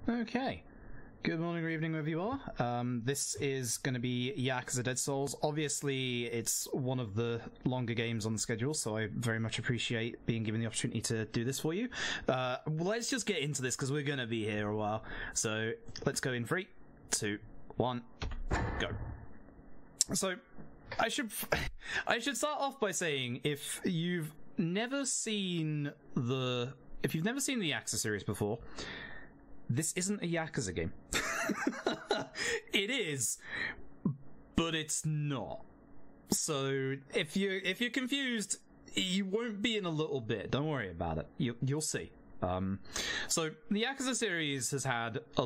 Okay. Good morning or evening, wherever you are. This is going to be Yakuza Dead Souls. Obviously, it's one of the longer games on the schedule, so I very much appreciate being given the opportunity to do this for you. Let's just get into this, because we're going to be here a while. So, let's go in 3, 2, 1, go. So, I should start off by saying, if you've never seen the Yakuza series before, this isn't a Yakuza game. It is, but it's not. So if you're confused, you won't be in a little bit. Don't worry about it. You'll see. So the Yakuza series has had the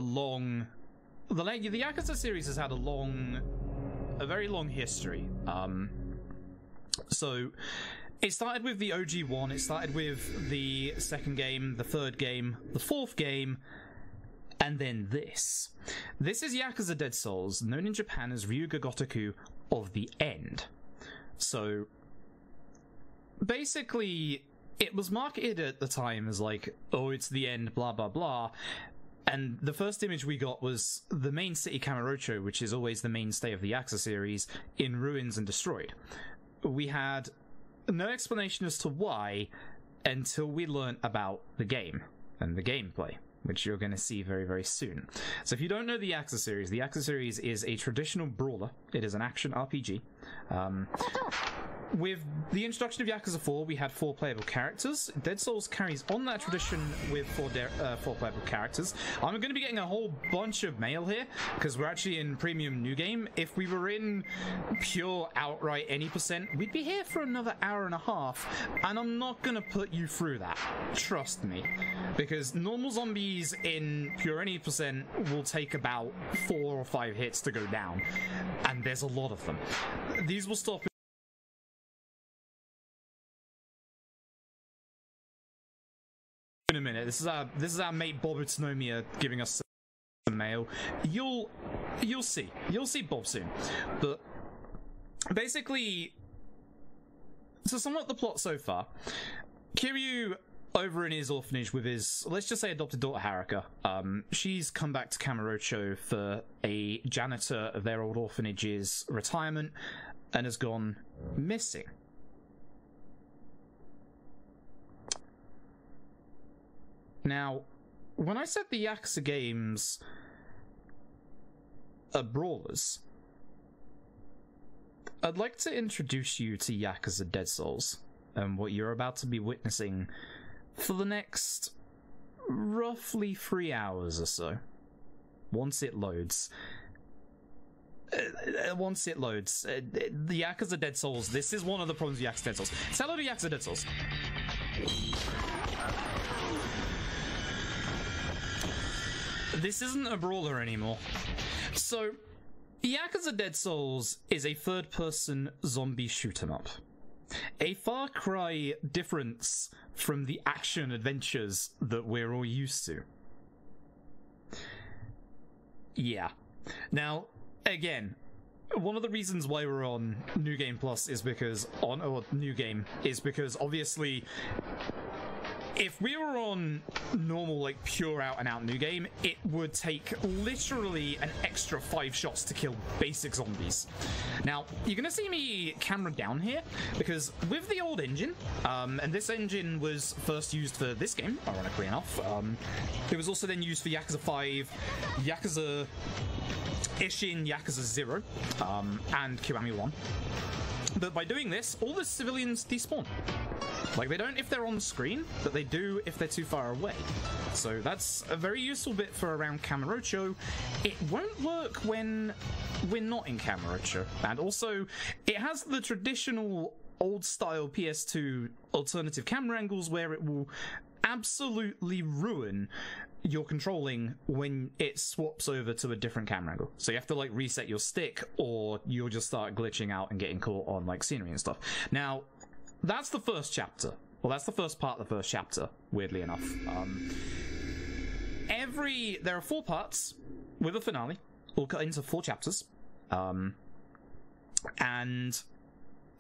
Yakuza series has had a very long history. So it started with the OG one. It started with the second game, the third game, the fourth game, and then this. This is Yakuza Dead Souls, known in Japan as Ryuga Gotoku of the End. So, basically, it was marketed at the time as like, oh, it's the end, blah, blah, blah. And the first image we got was the main city Kamurocho, which is always the mainstay of the Yakuza series, in ruins and destroyed. We had no explanation as to why until we learnt about the game and the gameplay, which you're going to see very, very soon. So if you don't know the Yakuza series is a traditional brawler. It is an action RPG. With the introduction of Yakuza 4, we had 4 playable characters. Dead Souls carries on that tradition with 4 playable characters. I'm going to be getting a whole bunch of mail here, because we're actually in Premium New Game. If we were in pure outright any percent, we'd be here for another hour and a half, and I'm not going to put you through that. Trust me. Because normal zombies in pure any percent will take about 4 or 5 hits to go down, and there's a lot of them. These will stop in a minute. This is our mate Bob Utsunomiya giving us some mail. You'll see Bob soon. But basically, to sum up the plot so far, Kiryu over in his orphanage with his, let's just say, adopted daughter Haruka. She's come back to Kamurocho for a janitor of their old orphanage's retirement and has gone missing. Now, when I said the Yakuza games are brawlers, I'd like to introduce you to Yakuza Dead Souls and what you're about to be witnessing for the next roughly 3 hours or so. Once it loads. The Yakuza Dead Souls, this is one of the problems with Yakuza Dead Souls. Say hello to Yakuza Dead Souls. This isn't a brawler anymore. So, Yakuza Dead Souls is a third-person zombie shoot-'em-up. A far cry difference from the action adventures that we're all used to. Yeah. Now, again, one of the reasons why we're on New Game Plus is because New Game is because obviously, if we were on normal, like, pure out-and-out New Game, it would take literally an extra 5 shots to kill basic zombies. Now, you're going to see me camera down here, because with the old engine, and this engine was first used for this game, ironically enough, it was also then used for Yakuza 5, Yakuza Ishin, Yakuza 0, and Kiwami 1. But by doing this, all the civilians despawn. Like, they don't if they're on the screen, but they do if they're too far away. So that's a very useful bit for around Kamurocho. It won't work when we're not in Kamurocho. And also, it has the traditional old-style PS2 alternative camera angles where it will absolutely ruin your controlling when it swaps over to a different camera angle. So you have to, like, reset your stick, or you'll just start glitching out and getting caught on, like, scenery and stuff. Now, that's the first chapter. Well, that's the first part of the first chapter, weirdly enough. There are 4 parts with a finale, all cut into 4 chapters. And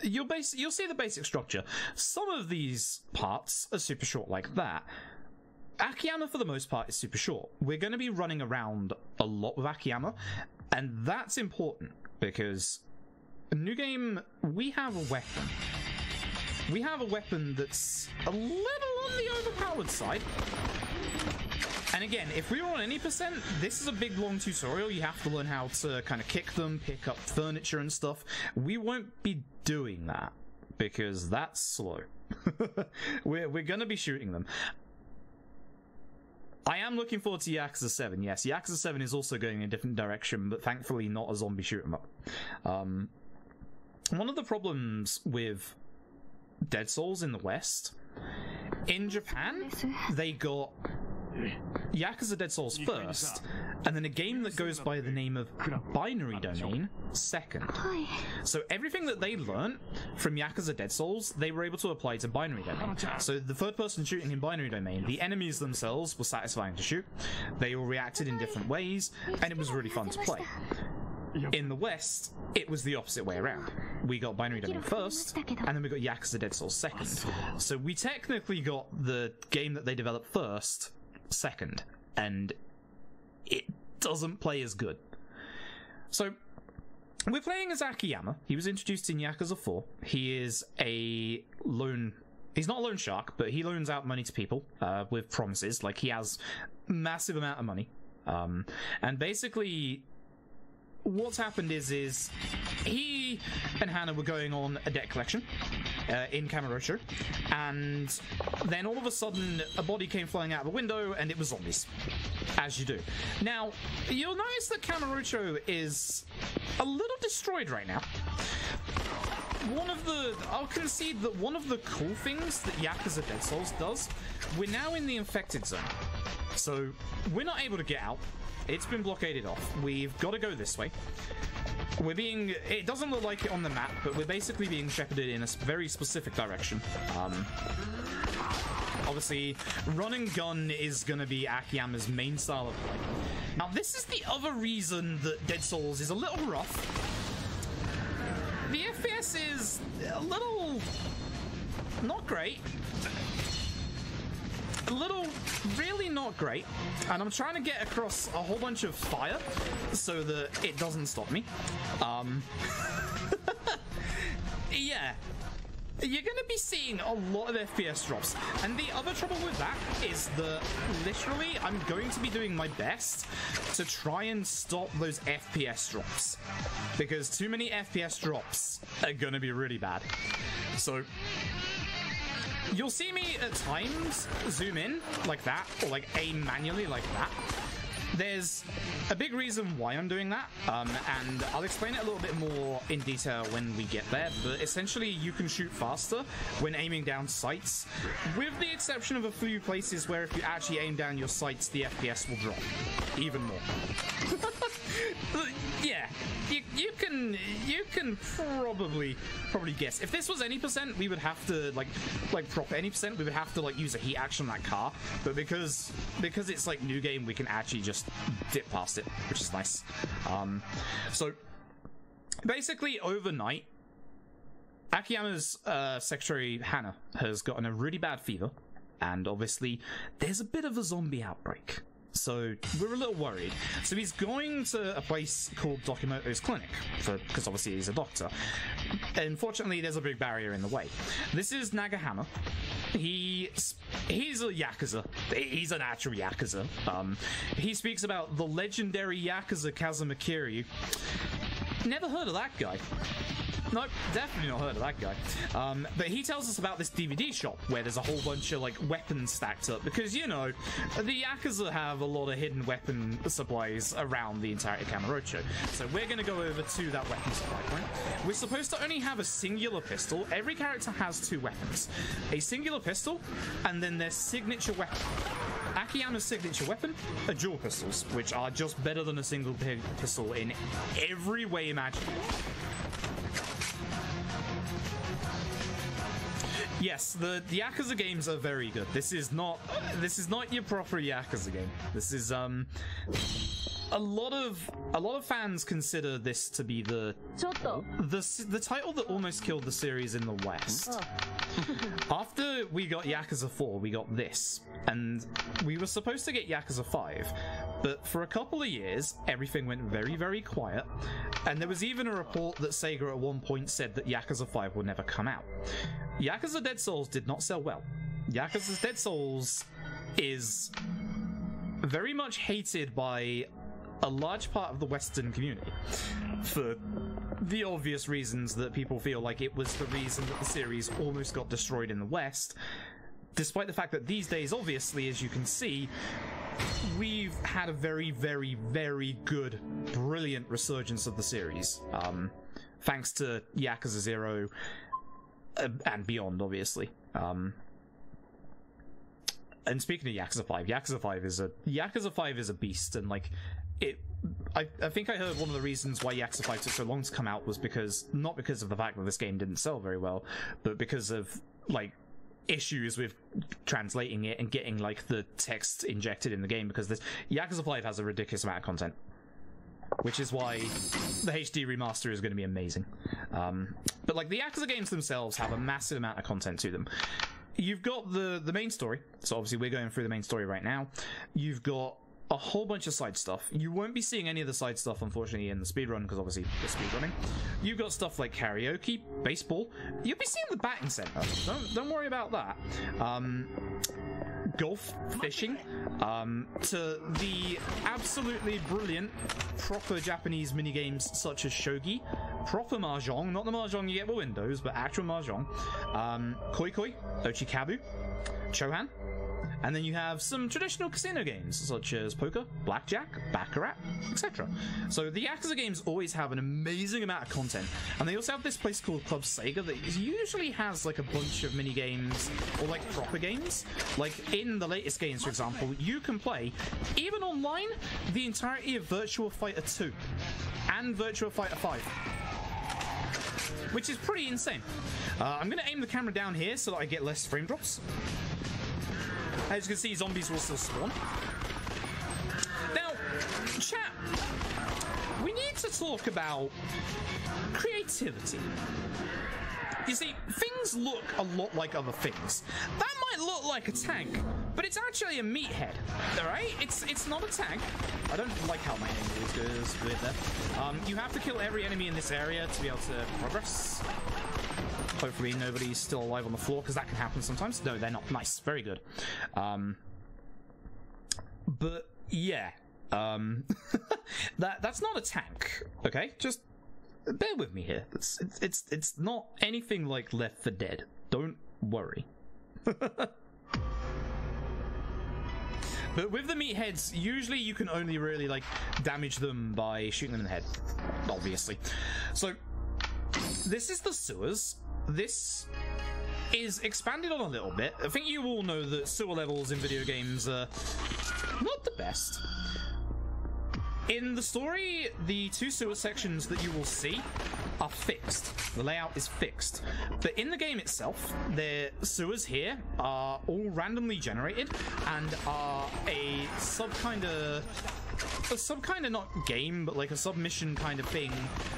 you'll see the basic structure. Some of these parts are super short like that, Akiyama, for the most part, is super short. We're going to be running around a lot with Akiyama, and that's important, because New Game, we have a weapon. We have a weapon that's a little on the overpowered side. And again, if we were on any percent, this is a big long tutorial. You have to learn how to kind of kick them, pick up furniture and stuff. We won't be doing that, because that's slow. We're going to be shooting them. I am looking forward to Yakuza 7. Yes, Yakuza 7 is also going in a different direction, but thankfully not a zombie shoot 'em up. One of the problems with Dead Souls in the West, in Japan, they got Yakuza Dead Souls first, and then a game that goes by the name of Binary Domain second. So everything that they learned from Yakuza Dead Souls, they were able to apply to Binary Domain. So the third person shooting in Binary Domain, the enemies themselves were satisfying to shoot, they all reacted in different ways, and it was really fun to play. In the West, it was the opposite way around. We got Binary Domain first, and then we got Yakuza Dead Souls second. So we technically got the game that they developed first second, and it doesn't play as good. So we're playing as Akiyama. He was introduced in Yakuza 4. He is a loan... He's not a loan shark, but he loans out money to people with promises. Like, he has massive amount of money. And basically, what's happened is he and Hannah were going on a debt collection in Kamurocho, and then all of a sudden a body came flying out of a window, and it was zombies, as you do. Now, you'll notice that Kamurocho is a little destroyed right now. I'll concede that one of the cool things that Yakuza Dead Souls does, we're now in the infected zone. So we're not able to get out. It's been blockaded off. We've got to go this way. It doesn't look like it on the map, but we're basically being shepherded in a very specific direction. Obviously, run and gun is going to be Akiyama's main style of play. Now, this is the other reason that Dead Souls is a little rough. The FPS is a little... not great. A little really not great, and I'm trying to get across a whole bunch of fire so that it doesn't stop me. Yeah, you're gonna be seeing a lot of FPS drops, and the other trouble with that is that literally I'm going to be doing my best to try and stop those FPS drops, because too many FPS drops are gonna be really bad. So you'll see me at times zoom in like that, or like aim manually like that. There's a big reason why I'm doing that, and I'll explain it a little bit more in detail when we get there, but essentially you can shoot faster when aiming down sights, with the exception of a few places where if you actually aim down your sights, the FPS will drop even more. Yeah, you can probably guess. If this was any percent, we would have to like proper any percent, we would have to like use a heat action on that car. But because it's like New Game, we can actually just dip past it, which is nice. So basically, overnight, Akiyama's secretary Hannah has gotten a really bad fever, and obviously there's a bit of a zombie outbreak. So we're a little worried. So he's going to a place called Dokimoto's clinic, because obviously he's a doctor. Unfortunately, there's a big barrier in the way. This is Nagahama. He's a Yakuza. He's an actual Yakuza. He speaks about the legendary Yakuza Kazuma Kiryu. Never heard of that guy. Nope, definitely not heard of that guy. But he tells us about this DVD shop where there's a whole bunch of like weapons stacked up, because you know the Yakuza have a lot of hidden weapon supplies around the entirety of Kamurocho. So we're going to go over to that weapon supply point. We're supposed to only have a singular pistol. Every character has two weapons: a singular pistol and then their signature weapon. Akiyama's signature weapon are dual pistols, which are just better than a single pistol in every way imaginable. Yes, the Yakuza games are very good. This is not your proper Yakuza game. This is a lot of fans consider this to be the title that almost killed the series in the West. After we got Yakuza 4, we got this, and we were supposed to get Yakuza 5, but for a couple of years, everything went very, very quiet, and there was even a report that Sega at one point said that Yakuza 5 would never come out. Yakuza Dead Souls did not sell well. Yakuza's Dead Souls is very much hated by a large part of the Western community for the obvious reasons that people feel like it was the reason that the series almost got destroyed in the West, despite the fact that these days, obviously, as you can see, we've had a very, very, very good, brilliant resurgence of the series, thanks to Yakuza 0 and beyond, obviously. And speaking of Yakuza 5, Yakuza 5 is a beast, and like I think I heard one of the reasons why Yakuza 5 took so long to come out was not because of the fact that this game didn't sell very well, but because of like issues with translating it and getting like the text injected in the game, because this Yakuza 5 has a ridiculous amount of content, which is why the HD remaster is going to be amazing. But like the Yakuza games themselves have a massive amount of content to them. You've got the main story, so obviously we're going through the main story right now. You've got a whole bunch of side stuff. You won't be seeing any of the side stuff, unfortunately, in the speedrun, because obviously we're speedrunning. You've got stuff like karaoke, baseball. You'll be seeing the batting center. Don't worry about that. Golf, fishing, to the absolutely brilliant proper Japanese minigames such as shogi, proper mahjong, not the mahjong you get with Windows, but actual mahjong, koi koi, ochikabu, chohan, and then you have some traditional casino games such as poker, blackjack, baccarat, etc. So the Yakuza games always have an amazing amount of content, and they also have this place called Club Sega that usually has like a bunch of mini games or like proper games. Like in the latest games, for example, you can play, even online, the entirety of Virtua Fighter 2 and Virtua Fighter 5. Which is pretty insane. I'm going to aim the camera down here so that I get less frame drops. As you can see, zombies will still spawn. Now, chat, we need to talk about creativity. You see, things look a lot like other things. That might look like a tank, but it's actually a meathead, alright? It's not a tank. I don't like how my name always goes with that. You have to kill every enemy in this area to be able to progress. Hopefully nobody's still alive on the floor, because that can happen sometimes. No, they're not. Nice. Very good. But, yeah. That's not a tank, okay? Just bear with me here. It's not anything like Left 4 Dead. Don't worry. But with the meatheads, usually you can only really, like, damage them by shooting them in the head. Obviously. So, this is the sewers. This is expanded on a little bit. I think you all know that sewer levels in video games are not the best. In the story, the two sewer sections that you will see are fixed. The layout is fixed. But in the game itself, the sewers here are all randomly generated and are a sub kind of not game, but like a submission kind of thing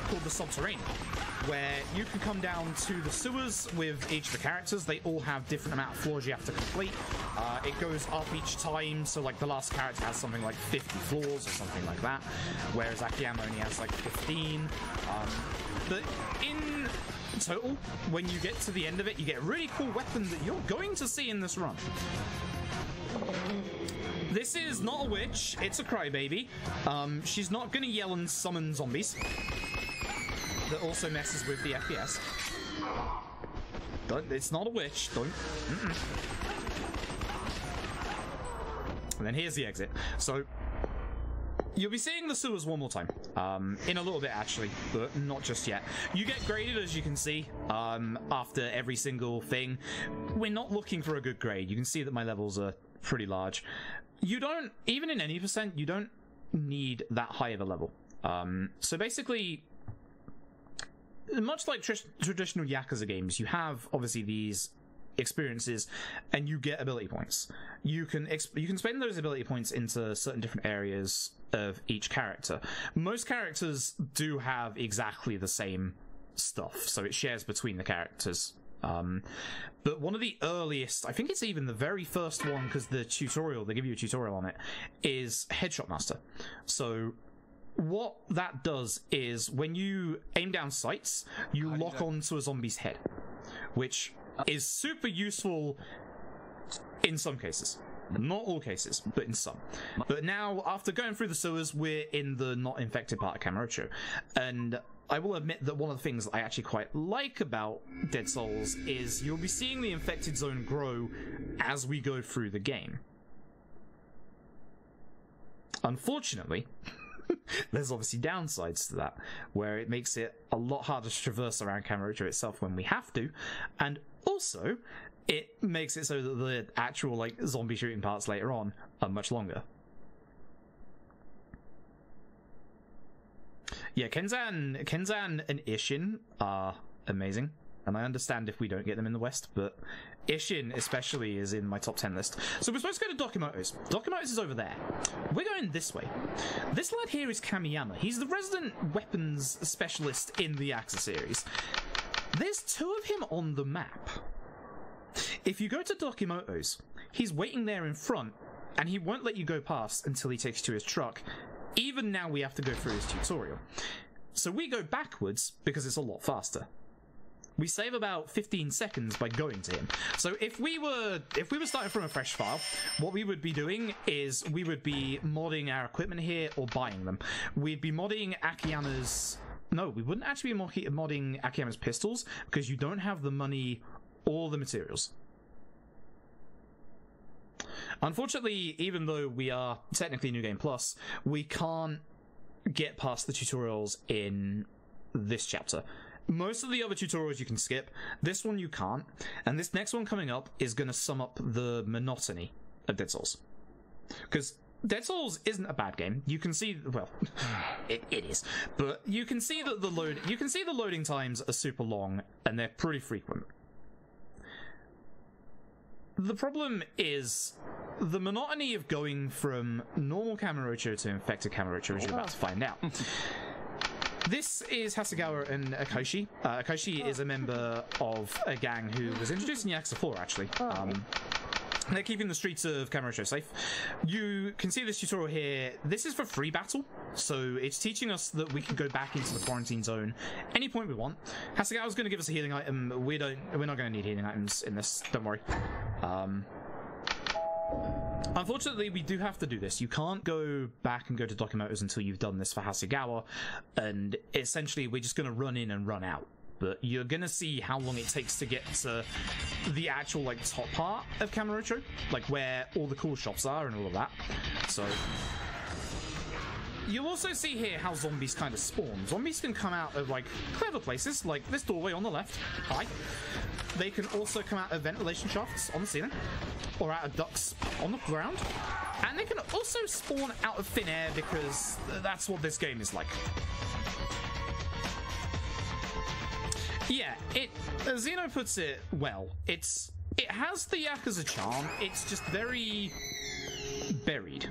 called the Subterranean, where you can come down to the sewers with each of the characters. They all have different amount of floors you have to complete. It goes up each time, so like the last character has something like 50 floors or something like that, whereas Akiyama only has like 15. But in total, when you get to the end of it, you get a really cool weapon that you're going to see in this run. This is not a witch, it's a crybaby. She's not gonna yell and summon zombies. That also messes with the FPS. It's not a witch, don't. And then here's the exit. So, you'll be seeing the sewers one more time. In a little bit, actually, but not just yet. You get graded, as you can see, after every single thing. We're not looking for a good grade. You can see that my levels are pretty large. You don't, even in any percent, you don't need that high of a level. So basically, much like traditional Yakuza games, you have, obviously, these experiences, and you get ability points. You can spend those ability points into certain different areas of each character. Most characters do have exactly the same stuff, so it shares between the characters. But one of the earliest, I think it's even the very first one, because the tutorial, they give you a tutorial on it, is Headshot Master. So what that does is when you aim down sights, you lock onto a zombie's head, which is super useful in some cases. Not all cases, but in some. But now, after going through the sewers, we're in the not infected part of Kamurocho. And I will admit that one of the things I actually quite like about Dead Souls is you'll be seeing the infected zone grow as we go through the game. Unfortunately, there's obviously downsides to that, where it makes it a lot harder to traverse around Kamurocho itself when we have to, and also it makes it so that the actual like zombie shooting parts later on are much longer. Yeah, Kenzan and Ishin are amazing, and I understand if we don't get them in the West, but Ishin especially is in my top 10 list. So we're supposed to go to Dokumoto's. Dokumoto's is over there. We're going this way. This lad here is Kamiyama. He's the resident weapons specialist in the Yakuza series. There's two of him on the map. If you go to Dokumoto's, he's waiting there in front, and he won't let you go past until he takes you to his truck. Even now we have to go through his tutorial. So we go backwards because it's a lot faster. We save about 15 seconds by going to him. So if we were starting from a fresh file, what we would be doing is we would be modding our equipment here or buying them. We'd be modding Akiyama's... No, we wouldn't actually be modding Akiyama's pistols because you don't have the money or the materials. Unfortunately, even though we are technically New Game Plus, we can't get past the tutorials in this chapter. Most of the other tutorials you can skip. This one you can't. And this next one coming up is going to sum up the monotony of Dead Souls. Because Dead Souls isn't a bad game. You can see, well, it is. But you can see that the loading times are super long and they're pretty frequent. The problem is the monotony of going from normal Kamurocho to infected Kamurocho, as you're about to find out. This is Hasegawa and Akoshi. Akoshi is a member of a gang who was introduced in Yakuza 4, actually. They're keeping the streets of Kamurocho safe. You can see this tutorial here. This is for free battle, so it's teaching us that we can go back into the quarantine zone any point we want. Hasegawa's going to give us a healing item. We're not going to need healing items in this. Don't worry. Unfortunately, we do have to do this. You can't go back and go to Dokumoto's until you've done this for Hasegawa, and essentially we're just going to run in and run out. But you're going to see how long it takes to get to the actual, like, top part of Kamurocho, like, where all the cool shops are and all of that. So you'll also see here how zombies kind of spawn. Zombies can come out of, like, clever places, like this doorway on the left. Hi. They can also come out of ventilation shafts on the ceiling, or out of ducts on the ground. And they can also spawn out of thin air, because that's what this game is like. Yeah, Zeno puts it well. It has the Yakuza charm, it's just very buried.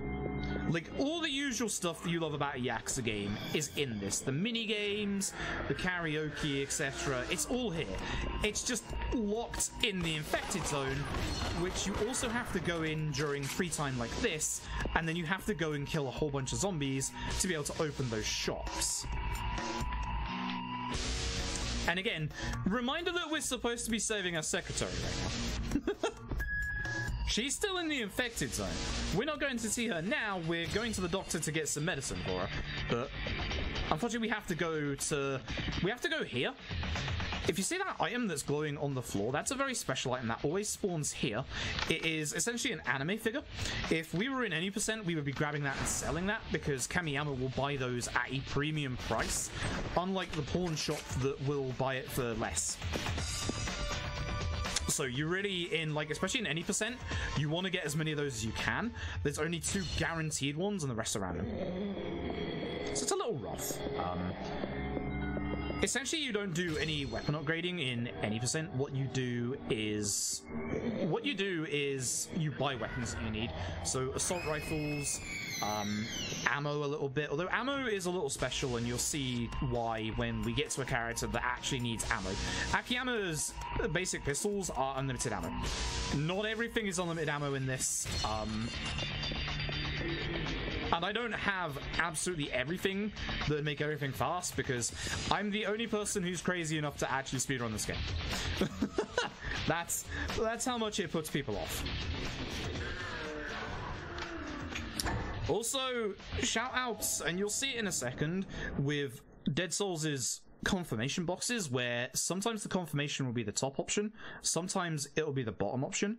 Like, all the usual stuff that you love about a Yakuza game is in this. The mini-games, the karaoke, etc. It's all here. It's just locked in the infected zone, which you also have to go in during free time like this, and then you have to go and kill a whole bunch of zombies to be able to open those shops. And again, reminder that we're supposed to be saving our secretary right now. She's still in the infected zone. We're not going to see her now. We're going to the doctor to get some medicine for her. But unfortunately, we have to go here. If you see that item that's glowing on the floor, that's a very special item that always spawns here. It is essentially an anime figure. If we were in any percent, we would be grabbing that and selling that, because Kamiyama will buy those at a premium price, unlike the pawn shop that will buy it for less. So you really, especially in any percent, you want to get as many of those as you can. There's only 2 guaranteed ones and the rest are random. So it's a little rough. essentially you don't do any weapon upgrading in any percent. What you do is you buy weapons that you need. So assault rifles, ammo a little bit, although ammo is a little special, and you'll see why when we get to a character that actually needs ammo. Akiyama's basic pistols are unlimited ammo. Not everything is unlimited ammo in this, and I don't have absolutely everything that would make everything fast, because I'm the only person who's crazy enough to actually speedrun this game. That's how much it puts people off. Also, shout outs, and you'll see it in a second, with Dead Souls' confirmation boxes, where sometimes the confirmation will be the top option, sometimes it will be the bottom option.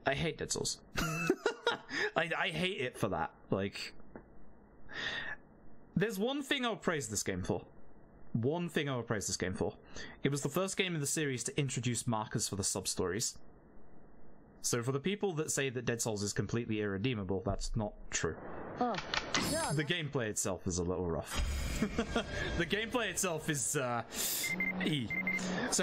I hate Dead Souls. I hate it for that. Like, there's one thing I'll praise this game for. One thing I will praise this game for. It was the first game in the series to introduce markers for the sub-stories. So for the people that say that Dead Souls is completely irredeemable, that's not true. Oh, yeah. The gameplay itself is a little rough. The gameplay itself is, So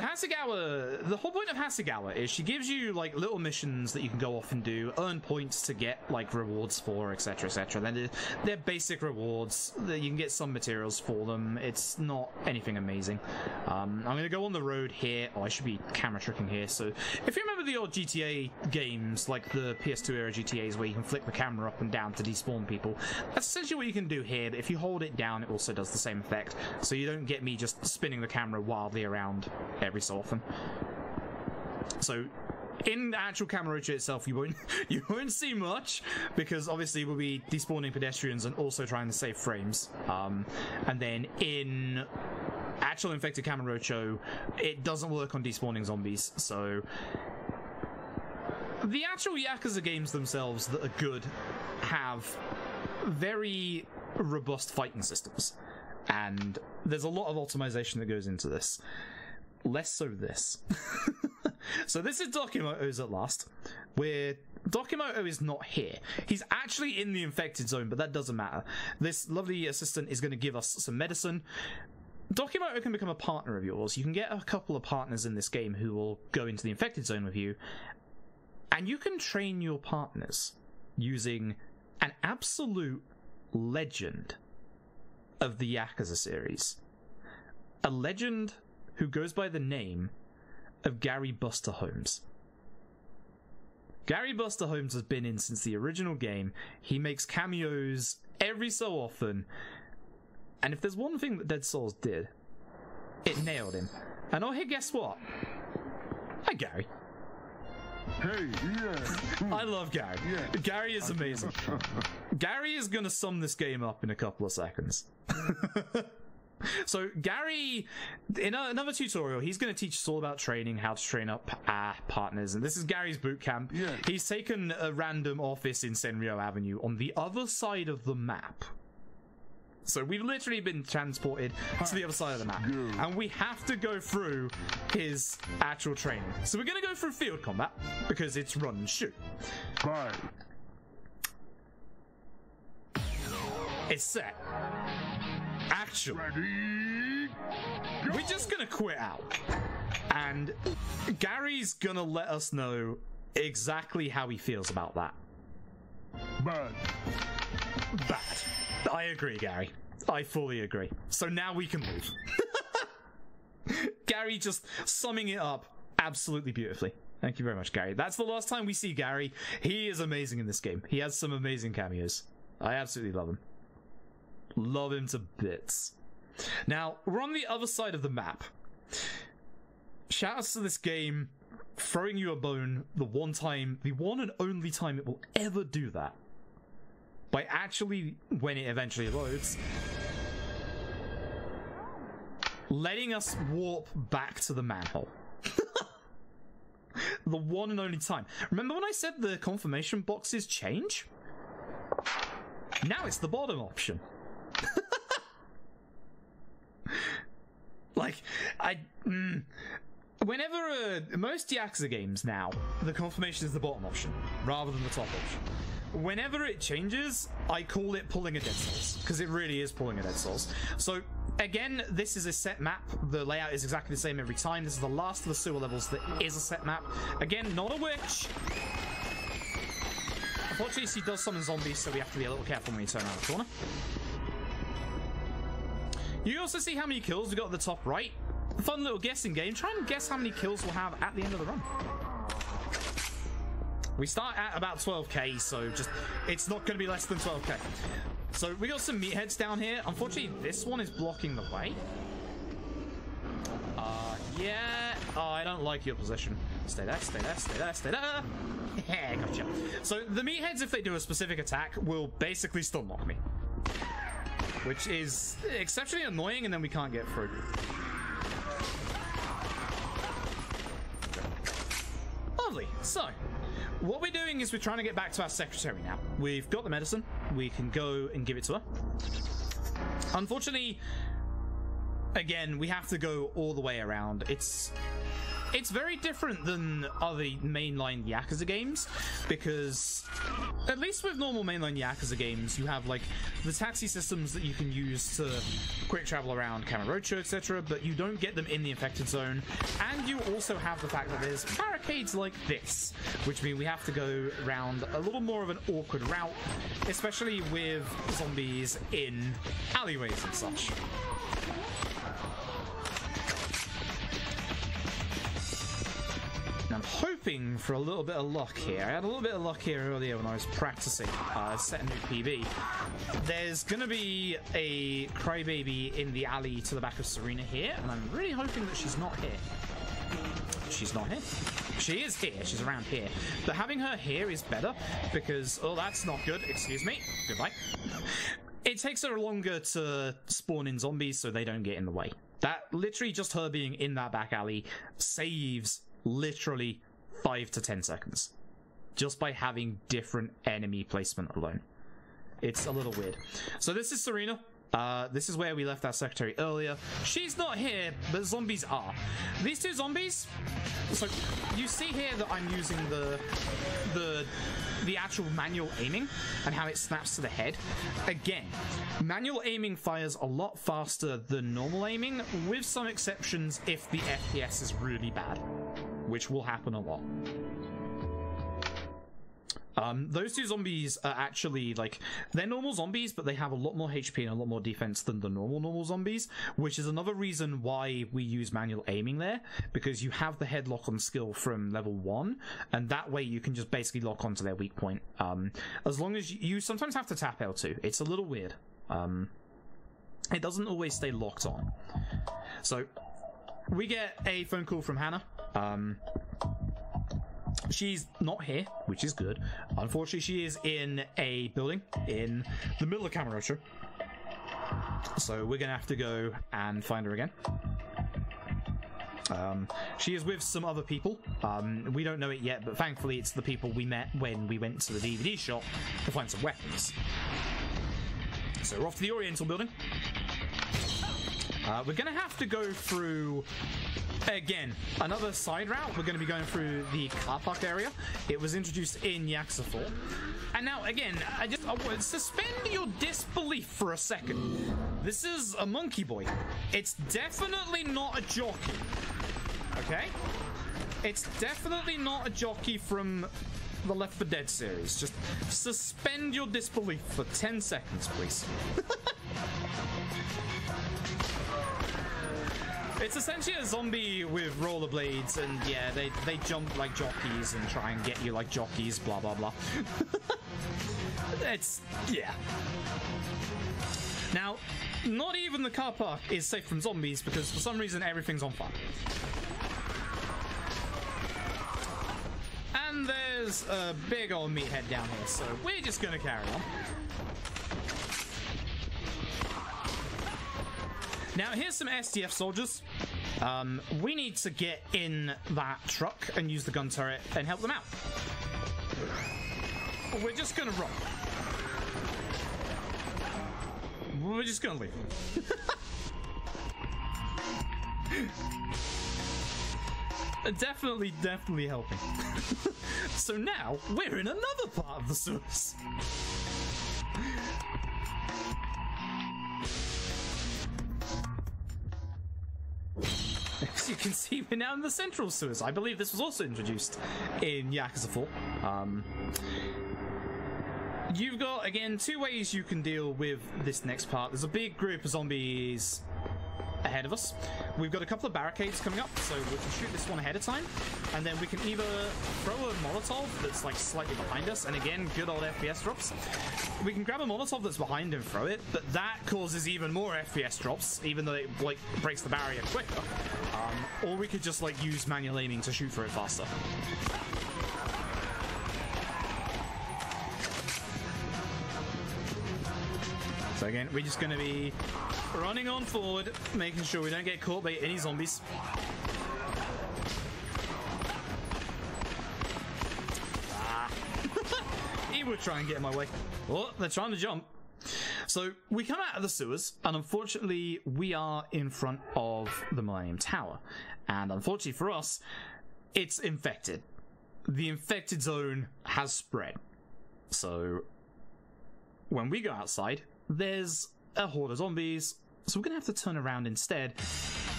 Hasegawa, the whole point of Hasegawa is she gives you, like, little missions that you can go off and do, earn points to get, like, rewards for, etc, etc. Then they're basic rewards, that you can get some materials for them. It's not anything amazing. I'm going to go on the road here. Oh, I should be camera tricking here. So if you remember the old GTA games, like the PS2 era GTAs, where you can flick the camera up and down to despawn people, that's essentially what you can do here, but if you hold it down, it also does the same effect, so you don't get me just spinning the camera wildly around every so often. So in the actual Kamurocho itself, you won't see much, because obviously we'll be despawning pedestrians and also trying to save frames. And then in actual infected Kamurocho, it doesn't work on despawning zombies, so the actual Yakuza games themselves that are good have very robust fighting systems, and there's a lot of optimization that goes into this. Less so this. So this is Dokimoto's at last, where Dokimoto is not here. He's actually in the infected zone, but that doesn't matter. This lovely assistant is going to give us some medicine. Dokimoto can become a partner of yours. You can get a couple of partners in this game who will go into the infected zone with you, and you can train your partners using an absolute legend of the Yakuza series. A legend who goes by the name of Gary Buster Holmes. Gary Buster Holmes has been in since the original game. He makes cameos every so often. And if there's one thing that Dead Souls did, it nailed him. And oh, hey, guess what? Hi, Gary. Hey, yeah. I love Gary. Yeah. Gary is amazing. Gary is going to sum this game up in a couple of seconds. So Gary, in another tutorial, he's going to teach us all about training, how to train up partners, and this is Gary's boot camp. Yeah. He's taken a random office in Senryo Avenue on the other side of the map. So we've literally been transported to the other side of the map, and we have to go through his actual training. So we're going to go through field combat, because it's run and shoot. Bye. It's set. Action. Ready? Go. We're just gonna quit out, and Gary's gonna let us know exactly how he feels about that. Bad. Bad. I agree, Gary. I fully agree. So now we can move. Gary just summing it up absolutely beautifully. Thank you very much, Gary. That's the last time we see Gary. He is amazing in this game. He has some amazing cameos. I absolutely love him. Love him to bits. Now, we're on the other side of the map. Shout outs to this game throwing you a bone the one and only time it will ever do that. By actually, when it eventually loads, letting us warp back to the manhole. The one and only time. Remember when I said the confirmation boxes change? Now it's the bottom option. Like, whenever most Yakuza games now, the confirmation is the bottom option rather than the top option. whenever it changes, I call it pulling a Dead Souls, because it really is pulling a Dead Souls. So again, this is a set map. The layout is exactly the same every time. This is the last of the sewer levels that is a set map. Again, not a witch. Unfortunately, she does summon zombies, so we have to be a little careful when we turn around the corner. You also see how many kills we got at the top right. Fun little guessing game. Try and guess how many kills we'll have at the end of the run. We start at about 12k, so just it's not going to be less than 12k. So we got some meatheads down here. Unfortunately, this one is blocking the way. Yeah. Oh, I don't like your position. Stay there, stay there, stay there, stay there. Yeah, gotcha. So the meatheads, if they do a specific attack, will basically still knock me, which is exceptionally annoying, and then we can't get through. Lovely. So what we're doing is we're trying to get back to our secretary now. We've got the medicine. We can go and give it to her. Unfortunately, again, we have to go all the way around. It's very different than other mainline Yakuza games, because at least with normal mainline Yakuza games, you have like the taxi systems that you can use to quick travel around Kamurocho, etc., but you don't get them in the infected zone. And you also have the fact that there's barricades like this, which mean we have to go around a little more of an awkward route, especially with zombies in alleyways and such. I'm hoping for a little bit of luck here. I had a little bit of luck here earlier when I was practicing setting new PB. There's going to be a crybaby in the alley to the back of Serena here, and I'm really hoping that she's not here. She's not here. She is here. She's around here. But having her here is better because... Oh, that's not good. Excuse me. Goodbye. It takes her longer to spawn in zombies so they don't get in the way. That literally just her being in that back alley saves literally 5 to 10 seconds just by having different enemy placement alone. It's a little weird. So this is Serena. This is where we left our secretary earlier. She's not here, but zombies are. These two zombies, so you see here that I'm using the actual manual aiming and how it snaps to the head. Again, manual aiming fires a lot faster than normal aiming, with some exceptions if the FPS is really bad, which will happen a lot. Those two zombies are actually, like, they're normal zombies, but they have a lot more HP and a lot more defense than the normal zombies, which is another reason why we use manual aiming there, because you have the headlock on skill from level 1, and that way you can just basically lock onto their weak point. As long as you sometimes have to tap L2. It's a little weird. It doesn't always stay locked on. So, we get a phone call from Hannah. She's not here, which is good. Unfortunately, she is in a building in the middle of Kamurocho. So we're going to have to go and find her again. She is with some other people. We don't know it yet, but thankfully it's the people we met when we went to the DVD shop to find some weapons. So we're off to the Oriental building. We're going to have to go through... Again, another side route. We're going to be going through the car park area. It was introduced in Yakuza 4. And now, again, I want to suspend your disbelief for a second. This is a monkey boy. It's definitely not a jockey. Okay? It's definitely not a jockey from the Left 4 Dead series. Just suspend your disbelief for 10 seconds, please. It's essentially a zombie with rollerblades, and yeah, they jump like jockeys and try and get you like jockeys, blah blah blah. It's, yeah. Now, not even the car park is safe from zombies because for some reason everything's on fire. And there's a big old meathead down here, so we're just gonna carry on. Now, here's some SDF soldiers. We need to get in that truck and use the gun turret and help them out. We're just gonna run. We're just gonna leave. Definitely helping. So now we're in another part of the sewers. As you can see, we're now in the central sewers. I believe this was also introduced in Yakuza 4. You've got, again, two ways you can deal with this next part. There's a big group of zombies ahead of us. We've got a couple of barricades coming up, so we can shoot this one ahead of time, and then we can either throw a Molotov that's like slightly behind us, and again, good old FPS drops. We can grab a Molotov that's behind and throw it, but that causes even more FPS drops, even though it like breaks the barrier quicker. Or we could just like use manual aiming to shoot through it faster. So again, we're just going to be running on forward, making sure we don't get caught by any zombies. He would try and get in my way. Oh, they're trying to jump. So we come out of the sewers, and unfortunately we are in front of the Millennium Tower. And unfortunately for us, it's infected. The infected zone has spread. So when we go outside, there's a horde of zombies, so we're gonna have to turn around instead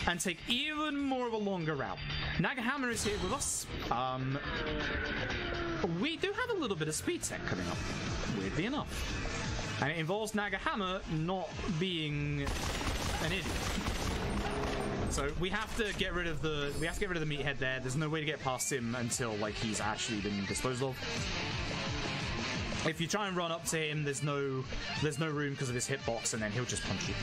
and take even more of a longer route. Nagahammer is here with us. We do have a little bit of speed tech coming up, weirdly enough, and it involves Nagahammer not being an idiot. So we have to get rid of the meathead there. There's no way to get past him until like he's actually been disposed of. If you try and run up to him, there's no room because of his hitbox, and then he'll just punch you.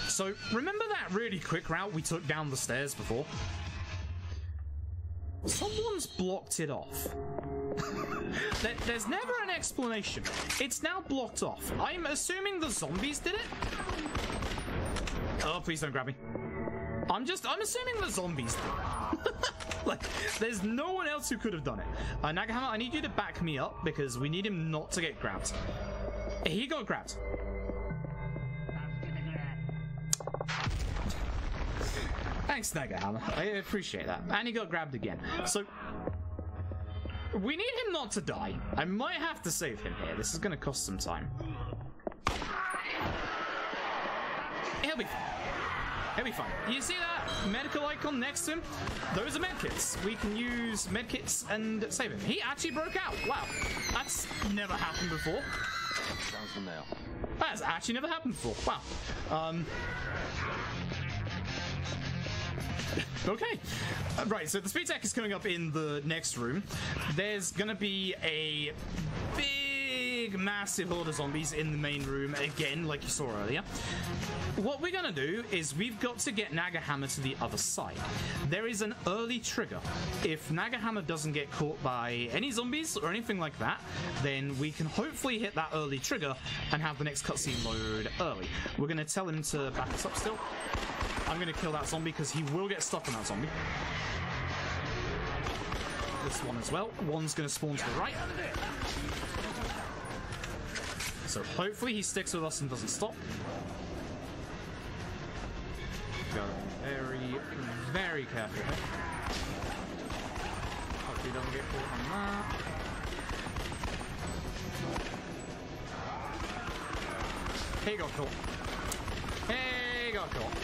So remember that really quick route we took down the stairs before? Someone's blocked it off. There's never an explanation. It's now blocked off. I'm assuming the zombies did it? Oh, please don't grab me. I'm assuming the zombies did. Like, there's no one else who could have done it. Nagahammer, I need you to back me up because we need him not to get grabbed. He got grabbed. Thanks, Nagahammer. I appreciate that. And he got grabbed again. So, we need him not to die. I might have to save him here. This is going to cost some time. He'll be fine. He'll be fine. You see that medical icon next to him? Those are medkits. We can use medkits and save him. He actually broke out. Wow. That's never happened before. Sounds familiar. That's actually never happened before. Wow. Okay. Right, so the speed tech is coming up in the next room. There's gonna be a big, massive horde of zombies in the main room again, like you saw earlier. What we're gonna do is we've got to get Nagahammer to the other side. There is an early trigger. If Nagahammer doesn't get caught by any zombies or anything like that, then we can hopefully hit that early trigger and have the next cutscene load early. We're gonna tell him to back us up still. I'm gonna kill that zombie because he will get stuck on that zombie. This one as well. One's gonna spawn to the right. So hopefully he sticks with us and doesn't stop. Go very, very careful here. Hopefully he doesn't get caught on that. He got caught. He got caught.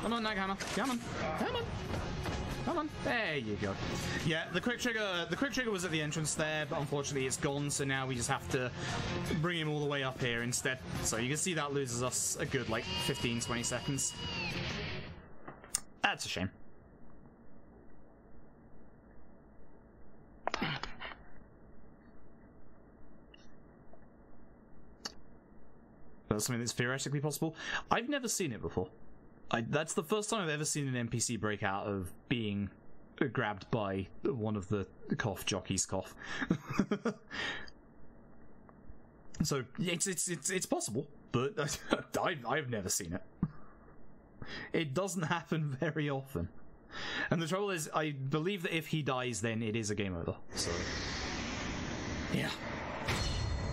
Come on, Nagahammer. Come on. Come on. Come on. There you go. Yeah, the quick trigger was at the entrance there, but unfortunately it's gone, so now we just have to bring him all the way up here instead. So you can see that loses us a good, like, 15-20 seconds. That's a shame. That's something that's theoretically possible. I've never seen it before. That's the first time I've ever seen an NPC break out of being grabbed by one of the cough jockeys cough. So it's possible, but I've never seen it. It doesn't happen very often. And the trouble is, I believe that if he dies, then it is a game over. So yeah.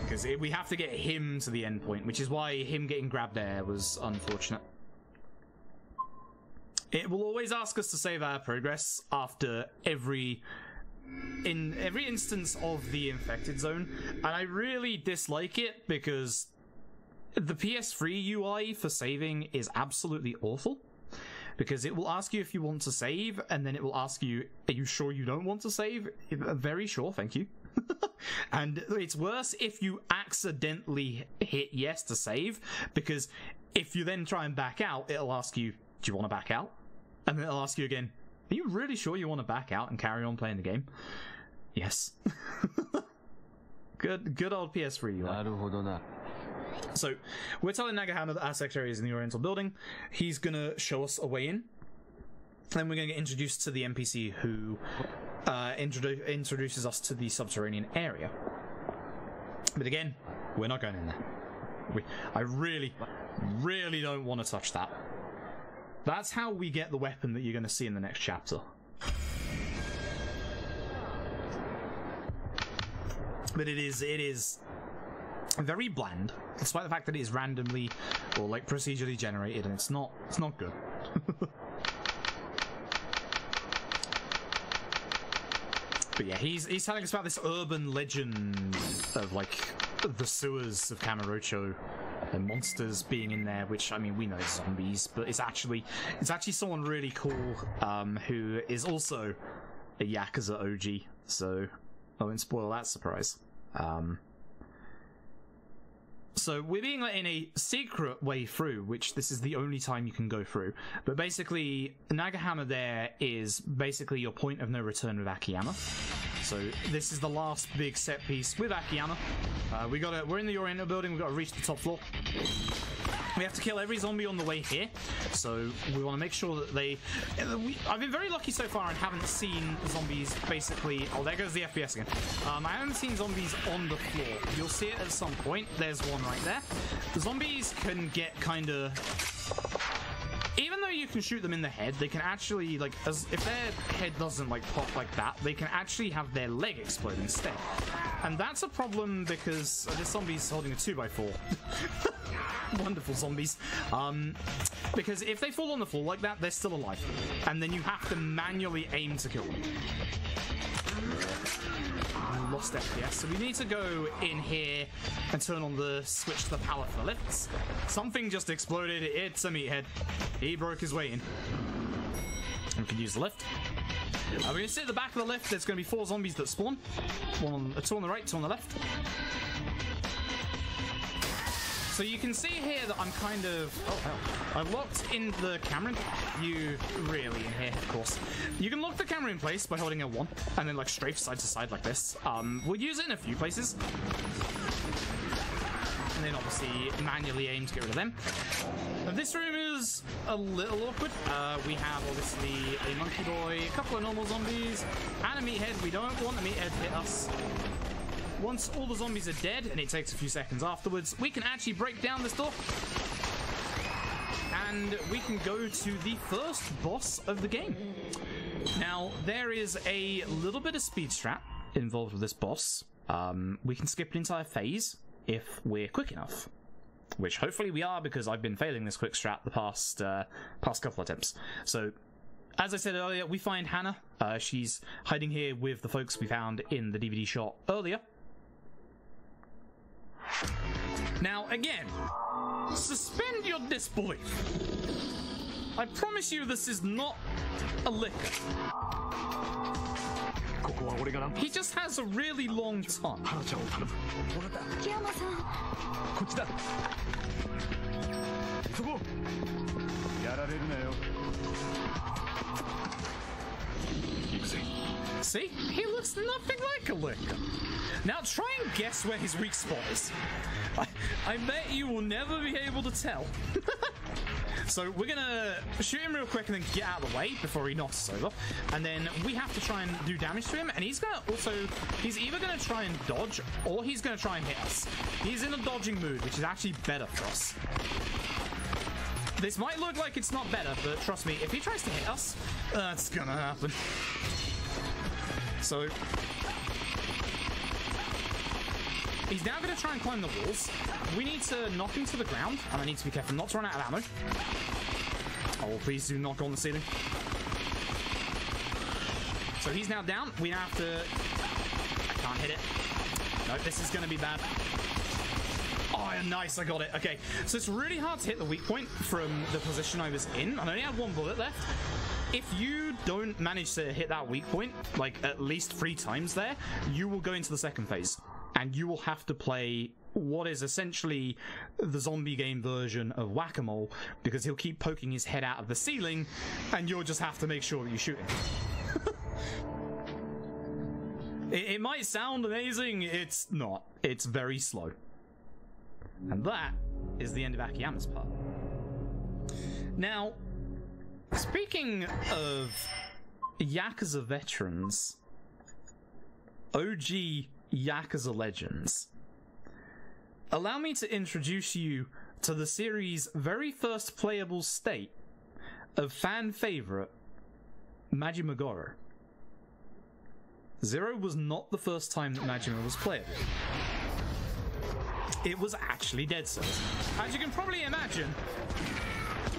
Because we have to get him to the end point, which is why him getting grabbed there was unfortunate. It will always ask us to save our progress after every instance of the infected zone, and I really dislike it because the PS3 UI for saving is absolutely awful. Because it will ask you if you want to save, and then it will ask you, are you sure you don't want to save? Very sure, thank you. And it's worse if you accidentally hit yes to save, because if you then try and back out, it'll ask you, do you want to back out? And then it'll ask you again, are you really sure you want to back out and carry on playing the game? Yes. Good old PS3 UI. So, we're telling Nagahama that our secretary is in the Oriental Building. He's gonna show us a way in. Then we're gonna get introduced to the NPC who introduces us to the subterranean area. But again, we're not going in there. I really don't want to touch that. That's how we get the weapon that you're gonna see in the next chapter. But it is very bland, despite the fact that it is randomly or like procedurally generated, and it's not good. But yeah, he's telling us about this urban legend of like the sewers of Kamurocho and monsters being in there, which I mean we know it's zombies, but it's actually someone really cool who is also a Yakuza OG, so I won't spoil that surprise. So we're being let in a secret way through, which this is the only time you can go through. But basically, Nagahama there is basically your point of no return with Akiyama. So this is the last big set piece with Akiyama. We're in the Oriental Building. We've got to reach the top floor. We have to kill every zombie on the way here, so we want to make sure that I've been very lucky so far and haven't seen zombies basically... Oh, there goes the FPS again. I haven't seen zombies on the floor. You'll see it at some point. There's one right there. The zombies can get kind of... Even though you can shoot them in the head, they can actually, like, if their head doesn't, like, pop like that, they can actually have their leg explode instead. And that's a problem because this zombie's holding a 2x4. Wonderful zombies. Because if they fall on the floor like that, they're still alive. And then you have to manually aim to kill them. Lost FPS, so we need to go in here and turn on the switch to the power for lifts. Something just exploded. It's a meathead. He broke his way in. We can use the lift. We're going to sit at the back of the lift. There's going to be 4 zombies that spawn. 2 on the right, 2 on the left. So you can see here that I'm kind of... Oh, hell. I've locked in the camera. You really in here, of course. You can lock the camera in place by holding L1 and then like strafe side to side like this. We'll use it in a few places. And then obviously manually aim to get rid of them. Now, this room is a little awkward. We have obviously a monkey boy, a couple of normal zombies, and a meathead. We don't want a meathead to hit us. Once all the zombies are dead, and it takes a few seconds afterwards, we can actually break down this door. And we can go to the first boss of the game. Now, there is a little bit of speed strat involved with this boss. We can skip an entire phase if we're quick enough. Which hopefully we are, because I've been failing this quick strat the past couple attempts. So, as I said earlier, we find Hannah. She's hiding here with the folks we found in the DVD shot earlier. Now, again, suspend your disbelief. I promise you this is not a liquor. He just has a really long tongue. See? He looks nothing like a licker. Now try and guess where his weak spot is. I bet you will never be able to tell. So we're gonna shoot him real quick and then get out of the way before he knocks us over. And then we have to try and do damage to him. And he's either gonna try and dodge or he's gonna try and hit us. He's in a dodging mood, which is actually better for us. This might look like it's not better, but trust me, if he tries to hit us, that's gonna happen. So he's now going to try and climb the walls. We need to knock him to the ground, and I need to be careful not to run out of ammo. Oh, please do not go on the ceiling. So he's now down. We now have to... I can't hit it. No, this is going to be bad. Oh, nice, I got it. Okay, so it's really hard to hit the weak point from the position I was in. I only had one bullet left. If you don't manage to hit that weak point, like at least 3 times there, you will go into the second phase. And you will have to play what is essentially the zombie game version of Whack-A-Mole, because he'll keep poking his head out of the ceiling, and you'll just have to make sure that you shoot him. It might sound amazing, it's not. It's very slow. And that is the end of Akiyama's part. Now, speaking of Yakuza veterans, OG Yakuza legends, allow me to introduce you to the series' very first playable state of fan favorite Majima Goro. Zero was not the first time that Majima was playable. It was actually Dead Cells. As you can probably imagine,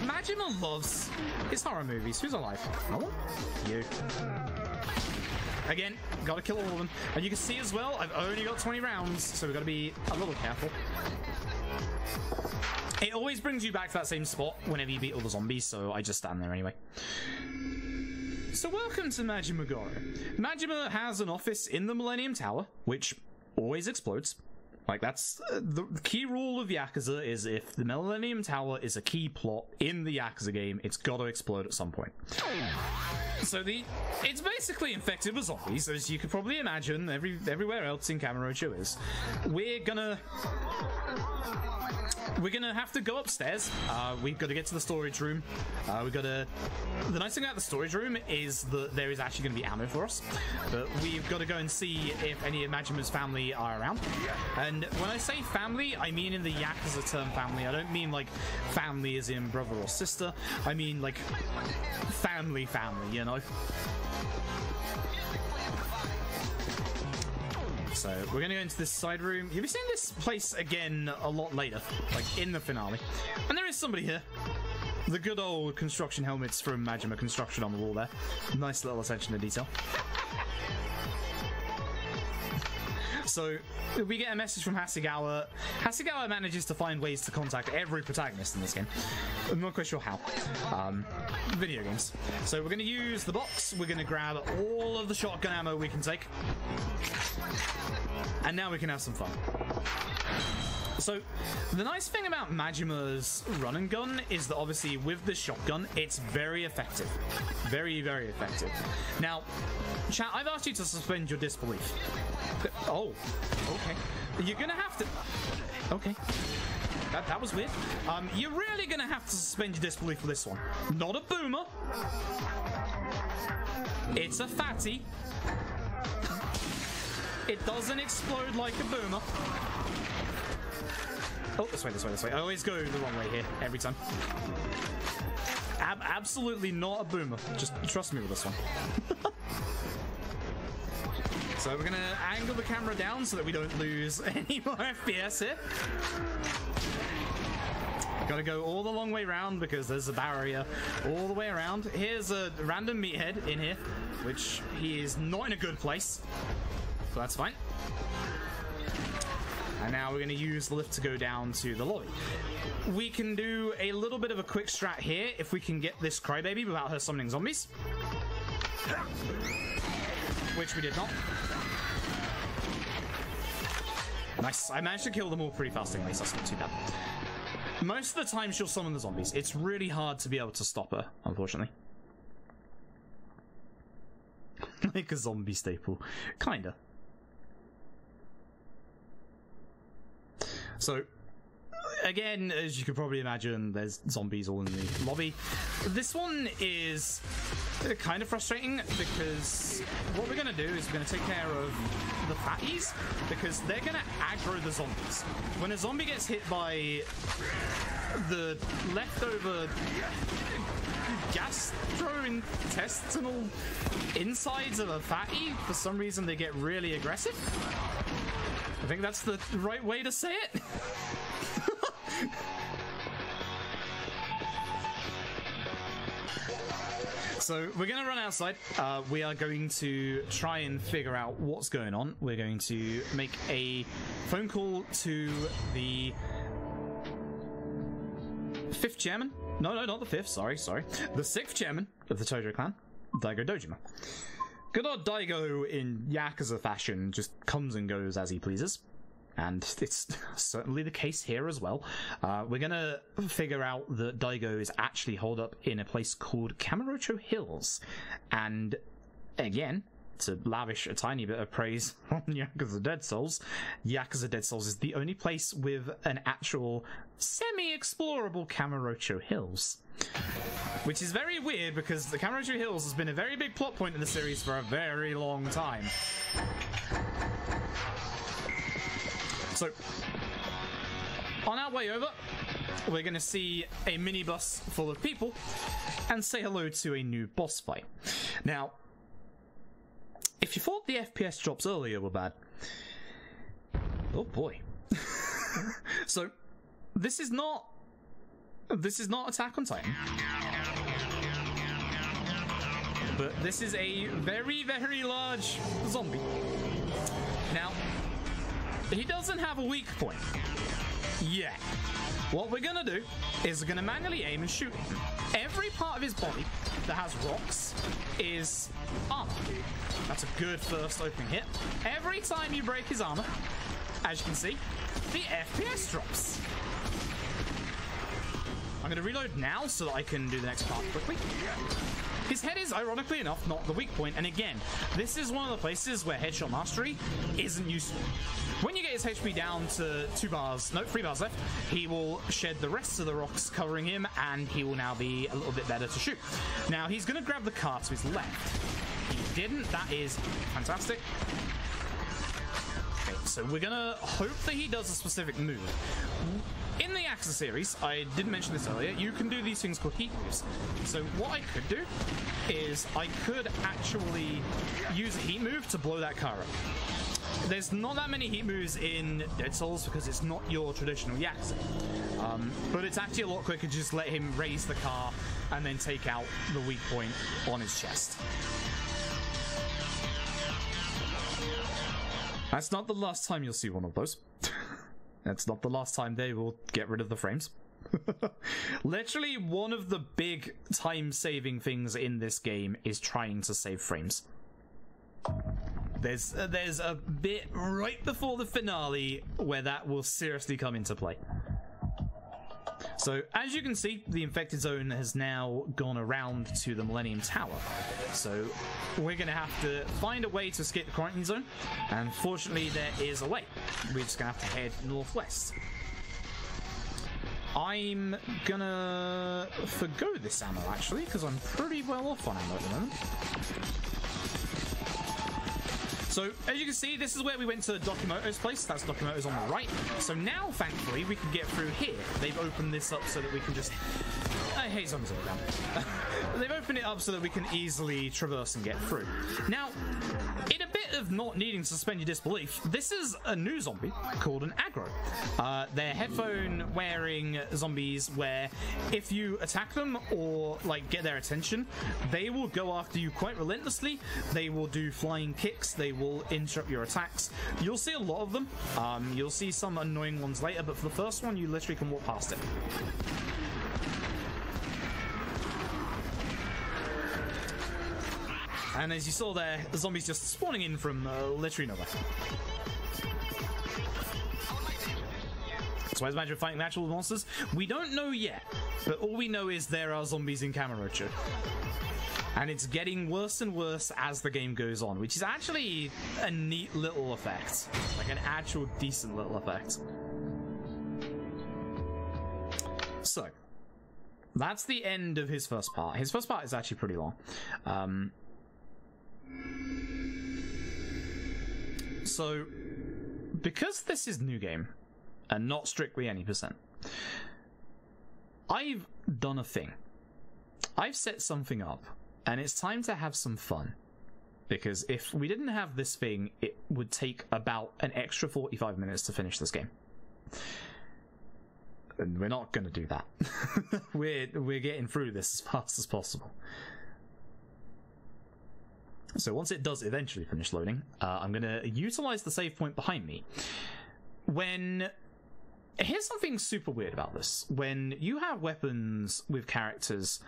Majima loves his horror movies. Who's alive? Oh, you. Again, gotta kill all of them. And you can see as well, I've only got 20 rounds, so we've got to be a little careful. It always brings you back to that same spot whenever you beat all the zombies, so I just stand there anyway. So welcome to Majima Goro. Majima has an office in the Millennium Tower, which always explodes. Like, that's the key rule of Yakuza, is if the Millennium Tower is a key plot in the Yakuza game, it's got to explode at some point. So it's basically infected with zombies, as you could probably imagine everywhere else in Kamurocho is. We're gonna have to go upstairs. We've got to get to the storage room. The nice thing about the storage room is that there is actually going to be ammo for us. But we've got to go and see if any of Majima's family are around. And when I say family, I mean in the Yakuza term family. I don't mean like family as in brother or sister. I mean like family, you know? So we're going to go into this side room. You'll be seeing this place again a lot later, like in the finale. And there is somebody here. The good old construction helmets from Majima Construction on the wall there. Nice little attention to detail. So we get a message from Hasegawa. Hasegawa manages to find ways to contact every protagonist in this game. I'm not quite sure how. Video games. So we're going to use the box. We're going to grab all of the shotgun ammo we can take. And now we can have some fun. So, the nice thing about Majima's run and gun is that obviously with the shotgun, it's very effective. Very, very effective. Now, chat, I've asked you to suspend your disbelief. Oh, okay. You're gonna have to... Okay. That was weird. You're really gonna have to suspend your disbelief for this one. Not a boomer. It's a fatty. It doesn't explode like a boomer. Oh, this way, this way, this way. I always go the wrong way here, every time. Absolutely not a boomer. Just trust me with this one. So we're gonna angle the camera down so that we don't lose any more FPS here. Gotta go all the long way around because there's a barrier all the way around. Here's a random meathead in here, which he is not in a good place. So that's fine. And now we're going to use the lift to go down to the lobby. We can do a little bit of a quick strat here if we can get this crybaby without her summoning zombies. Which we did not. Nice. I managed to kill them all pretty fast anyway, so that's not too bad. Most of the time she'll summon the zombies. It's really hard to be able to stop her, unfortunately. Like a zombie staple. Kinda. So, again, as you could probably imagine, there's zombies all in the lobby. This one is kind of frustrating because what we're going to do is we're going to take care of the fatties because they're going to aggro the zombies. When a zombie gets hit by the leftover gastrointestinal insides of a fatty, for some reason they get really aggressive. I think that's the right way to say it. So we're going to run outside. We are going to try and figure out what's going on. We're going to make a phone call to the 5th chairman. No, not the 5th. Sorry. The 6th chairman of the Tojo clan, Daigo Dojima. Good old Daigo in Yakuza fashion just comes and goes as he pleases. And it's certainly the case here as well. We're gonna figure out that Daigo is actually holed up in a place called Kamurocho Hills. And again, to lavish a tiny bit of praise on Yakuza Dead Souls, Yakuza Dead Souls is the only place with an actual semi-explorable Kamurocho Hills. Which is very weird because the Kamurocho Hills has been a very big plot point in the series for a very long time. So, on our way over, we're going to see a minibus full of people and say hello to a new boss fight. Now, if you thought the FPS drops earlier were bad, oh boy. So, this is not Attack on Titan. But this is a very, very large zombie. Now, he doesn't have a weak point yet. What we're gonna do is we're gonna manually aim and shoot him. Every part of his body that has rocks is armor. That's a good first opening hit. Every time you break his armor, as you can see, the FPS drops. I'm gonna reload now so that I can do the next part quickly. His head is, ironically enough, not the weak point, and again, this is one of the places where headshot mastery isn't useful. When you get his HP down to 3 bars left, he will shed the rest of the rocks covering him, and he will now be a little bit better to shoot. Now, he's going to grab the car to his left. He didn't, that is fantastic. Okay, so we're going to hope that he does a specific move. In the Yakuza series, I didn't mention this earlier, you can do these things called heat moves. So what I could do is I could actually use a heat move to blow that car up. There's not that many heat moves in Dead Souls because it's not your traditional Yakuza. But it's actually a lot quicker to just let him raise the car and then take out the weak point on his chest. That's not the last time you'll see one of those. That's not the last time they will get rid of the frames. Literally, one of the big time-saving things in this game is trying to save frames. There's a bit right before the finale where that will seriously come into play. So, as you can see, the infected zone has now gone around to the Millennium Tower. So, we're going to have to find a way to escape the quarantine zone, and fortunately there is a way. We're just going to have to head northwest. I'm gonna forgo this ammo, actually, because I'm pretty well off on ammo at the moment. So, as you can see, this is where we went to Dokimoto's place. That's Dokimoto's on the right. So now, thankfully, we can get through here. They've opened this up so that we can just... I hate zombies all around. They've opened it up so that we can easily traverse and get through. Now, in a bit of not needing to suspend your disbelief, this is a new zombie called an aggro. They're headphone-wearing zombies where if you attack them or, like, get their attention, they will go after you quite relentlessly. They will do flying kicks. They will interrupt your attacks. You'll see a lot of them. You'll see some annoying ones later, but for the first one, you literally can walk past it. And as you saw there, the zombies just spawning in from literally nowhere. So as a matter of fighting actual monsters, we don't know yet, but all we know is there are zombies in Kamurocho. And it's getting worse and worse as the game goes on, which is actually a neat little effect. Like an actual decent little effect. So, that's the end of his first part. His first part is actually pretty long. So, because this is new game, and not strictly any percent, I've done a thing. I've set something up, and it's time to have some fun. Because if we didn't have this thing, it would take about an extra 45 minutes to finish this game. And we're not going to do that. We're getting through this as fast as possible. So once it does eventually finish loading, I'm going to utilize the save point behind me. Here's something super weird about this. When you have weapons with characters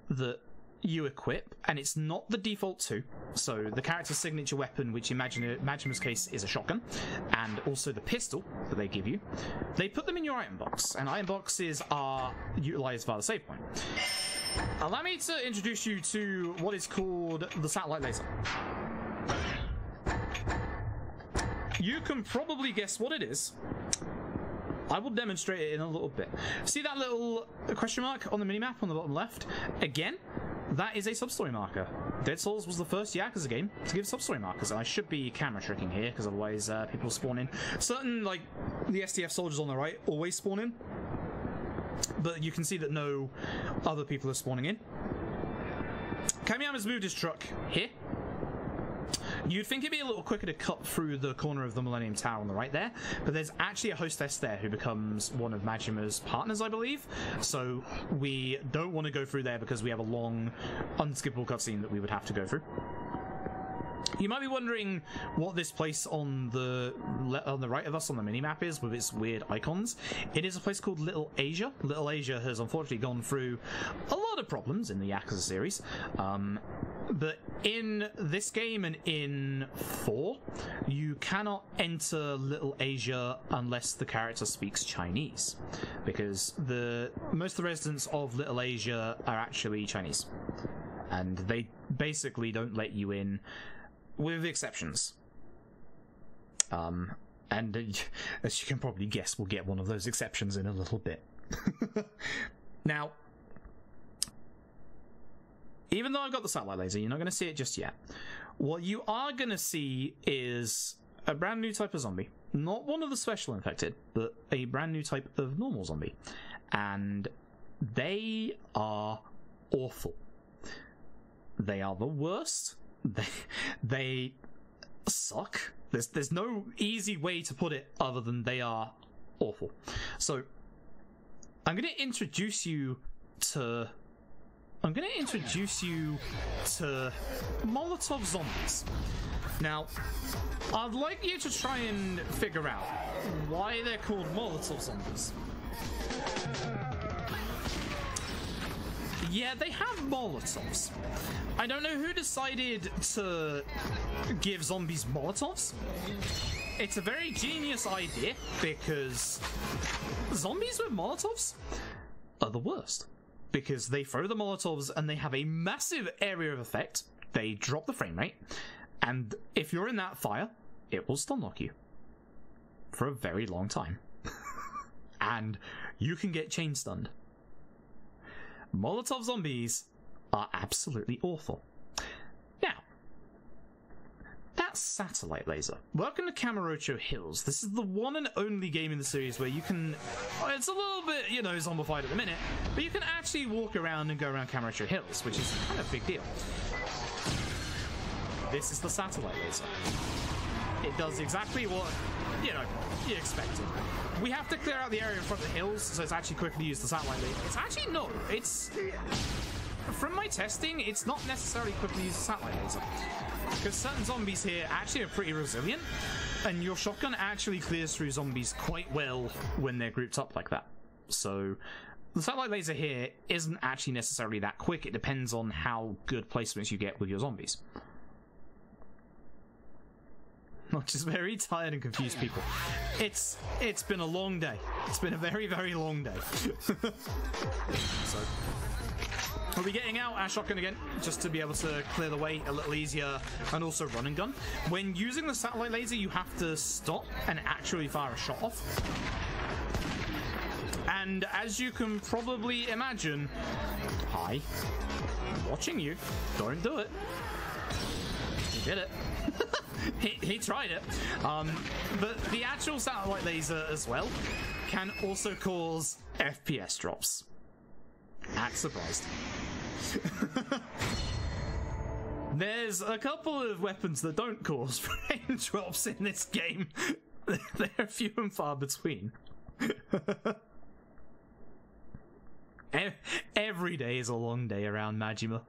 that you equip, and it's not the default 2, so the character's signature weapon, which in Majima's case is a shotgun, and also the pistol that they give you, they put them in your item box, and item boxes are utilized via the save point. Allow me to introduce you to what is called the satellite laser. You can probably guess what it is. I will demonstrate it in a little bit. See that little question mark on the minimap on the bottom left? Again, that is a sub-story marker. Dead Souls was the first Yakuza game to give sub-story markers, and I should be camera tricking here, because otherwise people spawn in. Certain, like, the SDF soldiers on the right always spawn in, but you can see that no other people are spawning in. Kamiyama's moved his truck here. You'd think it'd be a little quicker to cut through the corner of the Millennium Tower on the right there, but there's actually a hostess there who becomes one of Majima's partners, I believe. So we don't want to go through there because we have a long, unskippable cutscene that we would have to go through. You might be wondering what this place on the right of us on the minimap is with its weird icons. It is a place called Little Asia. Little Asia has unfortunately gone through a lot of problems in the Yakuza series. But in this game and in 4, you cannot enter Little Asia unless the character speaks Chinese, because most of the residents of Little Asia are actually Chinese, and they basically don't let you in, with exceptions. And as you can probably guess, we'll get one of those exceptions in a little bit. Now, even though I've got the satellite laser, you're not going to see it just yet. What you are going to see is a brand new type of zombie. Not one of the special infected, but a brand new type of normal zombie. And they are awful. They are the worst. They suck. There's no easy way to put it other than they are awful. So I'm going to introduce you to Molotov zombies. Now, I'd like you to try and figure out why they're called Molotov zombies. Yeah, they have Molotovs. I don't know who decided to give zombies Molotovs. It's a very genius idea, because zombies with Molotovs are the worst. Because they throw the Molotovs and they have a massive area of effect. They drop the frame rate. And if you're in that fire, it will stun lock you. For a very long time. And you can get chain stunned. Molotov zombies are absolutely awful. Now, that's Satellite Laser. Welcome to Kamurocho Hills. This is the one and only game in the series where you can... It's a little bit, zombified at the minute, but you can actually walk around and go around Kamurocho Hills, which is kind of a big deal. This is the Satellite Laser. It does exactly what, you expected. We have to clear out the area in front of the hills, so it's actually quicker to use the satellite laser. It's actually no. It's... From my testing, it's not necessarily quick to use the satellite laser. Because certain zombies here actually are pretty resilient, and your shotgun actually clears through zombies quite well when they're grouped up like that. So the satellite laser here isn't actually necessarily that quick. It depends on how good placements you get with your zombies. Which is very tired and confused people. It's been a long day. It's been a very, very long day. So we'll be getting out our shotgun again, just to be able to clear the way a little easier, and also run and gun. When using the satellite laser, you have to stop and actually fire a shot off. And as you can probably imagine, hi, I'm watching you. Don't do it. You did it. He tried it. But the actual satellite laser as well can also cause FPS drops. Act surprised. There's a couple of weapons that don't cause frame drops in this game. They're few and far between. Every day is a long day around Majima.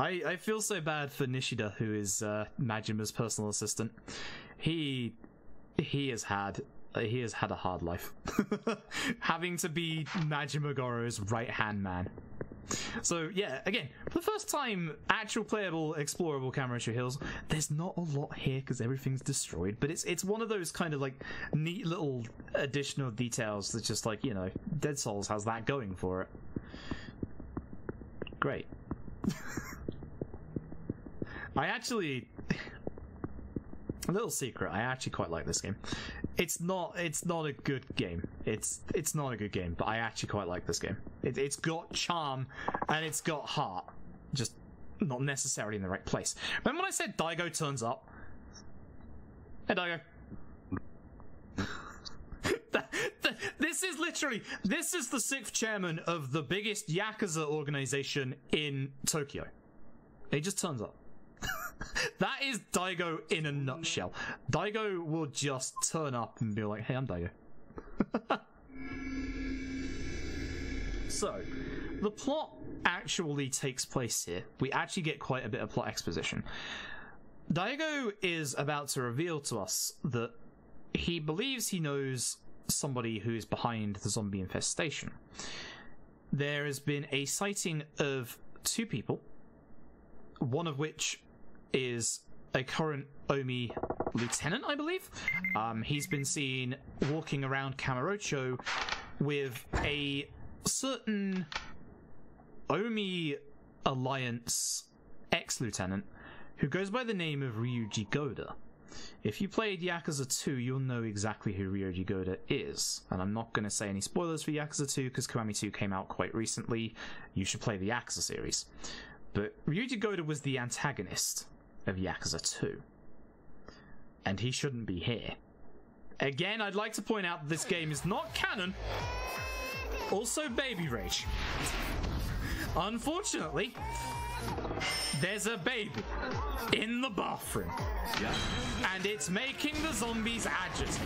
I feel so bad for Nishida, who is Majima's personal assistant. He has had a hard life, having to be Majima Goro's right-hand man. So yeah, again, for the first time, actual playable, explorable Kamurocho Hills. There's not a lot here because everything's destroyed, but it's one of those kind of like neat little additional details that's just like, you know, Dead Souls has that going for it. Great. I actually, a little secret, I actually quite like this game. It's not a good game. It's not a good game, but I actually quite like this game. It's got charm and it's got heart, just not necessarily in the right place. Remember when I said Daigo turns up? Hey Daigo. This is literally, this is the 6th chairman of the biggest Yakuza organization in Tokyo. He just turns up. That is Daigo in a nutshell. Daigo will just turn up and be like, hey, I'm Daigo. So, the plot actually takes place here. We actually get quite a bit of plot exposition. Daigo is about to reveal to us that he believes he knows somebody who is behind the zombie infestation. There has been a sighting of 2 people, one of which is a current Omi lieutenant, I believe. He's been seen walking around Kamurocho with a certain Omi Alliance ex-lieutenant who goes by the name of Ryuji Goda. If you played Yakuza 2, you'll know exactly who Ryuji Goda is. And I'm not going to say any spoilers for Yakuza 2 because Kiwami 2 came out quite recently. You should play the Yakuza series. But Ryuji Goda was the antagonist of Yakuza 2. And he shouldn't be here. Again, I'd like to point out that this game is not canon. Also baby rage. Unfortunately, there's a baby in the bathroom. Yeah. And it's making the zombies agitate.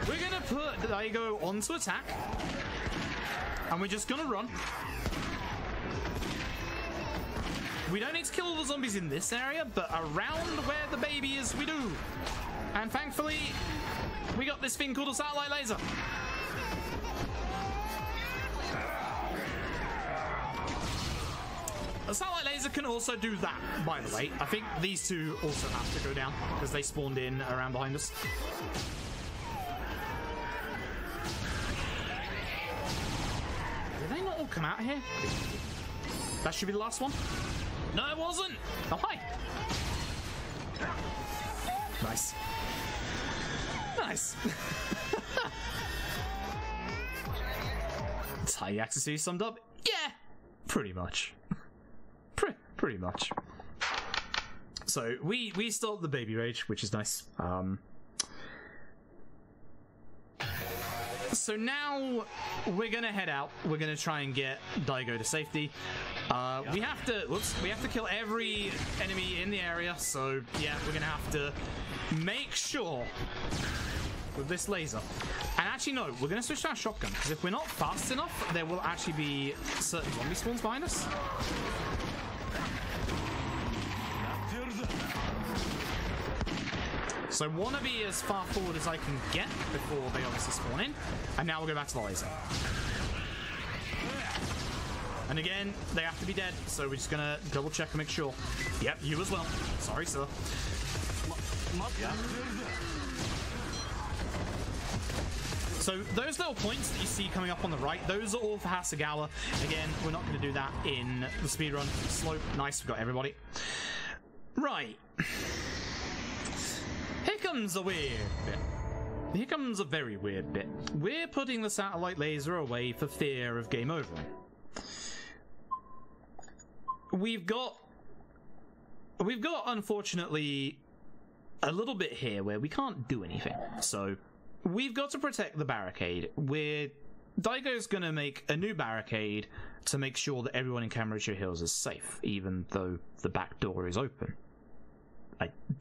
We're gonna put Daigo onto attack. And we're just gonna run. We don't need to kill all the zombies in this area, but around where the baby is, we do. And thankfully, we got this thing called a satellite laser. A satellite laser can also do that, by the way. I think these 2 also have to go down, because they spawned in around behind us. Did they not all come out here? That should be the last one. No, it wasn't! Oh, hi! Nice. Nice. That's how Yakuza 2 summed up? Yeah! Pretty much. Pretty much. So, we stopped the baby rage, which is nice. So now we're gonna head out. We're gonna try and get Daigo to safety. We have to kill every enemy in the area. So yeah, we're gonna have to make sure with this laser. And actually, no, we're gonna switch to our shotgun because if we're not fast enough, there will actually be certain zombie spawns behind us. So I want to be as far forward as I can get before they obviously spawn in. And now we'll go back to the laser. And again, they have to be dead, so we're just going to double check and make sure. Yep, you as well. Sorry, sir. Yeah. So those little points that you see coming up on the right, those are all for Hasegawa. Again, we're not going to do that in the speedrun. Slope, nice, we've got everybody. Right. Here comes a weird bit. Here comes a very weird bit. We're putting the satellite laser away for fear of game over. We've got unfortunately a little bit here where we can't do anything. So we've got to protect the barricade. Daigo's gonna make a new barricade to make sure that everyone in Kamurocho Hills is safe, even though the back door is open.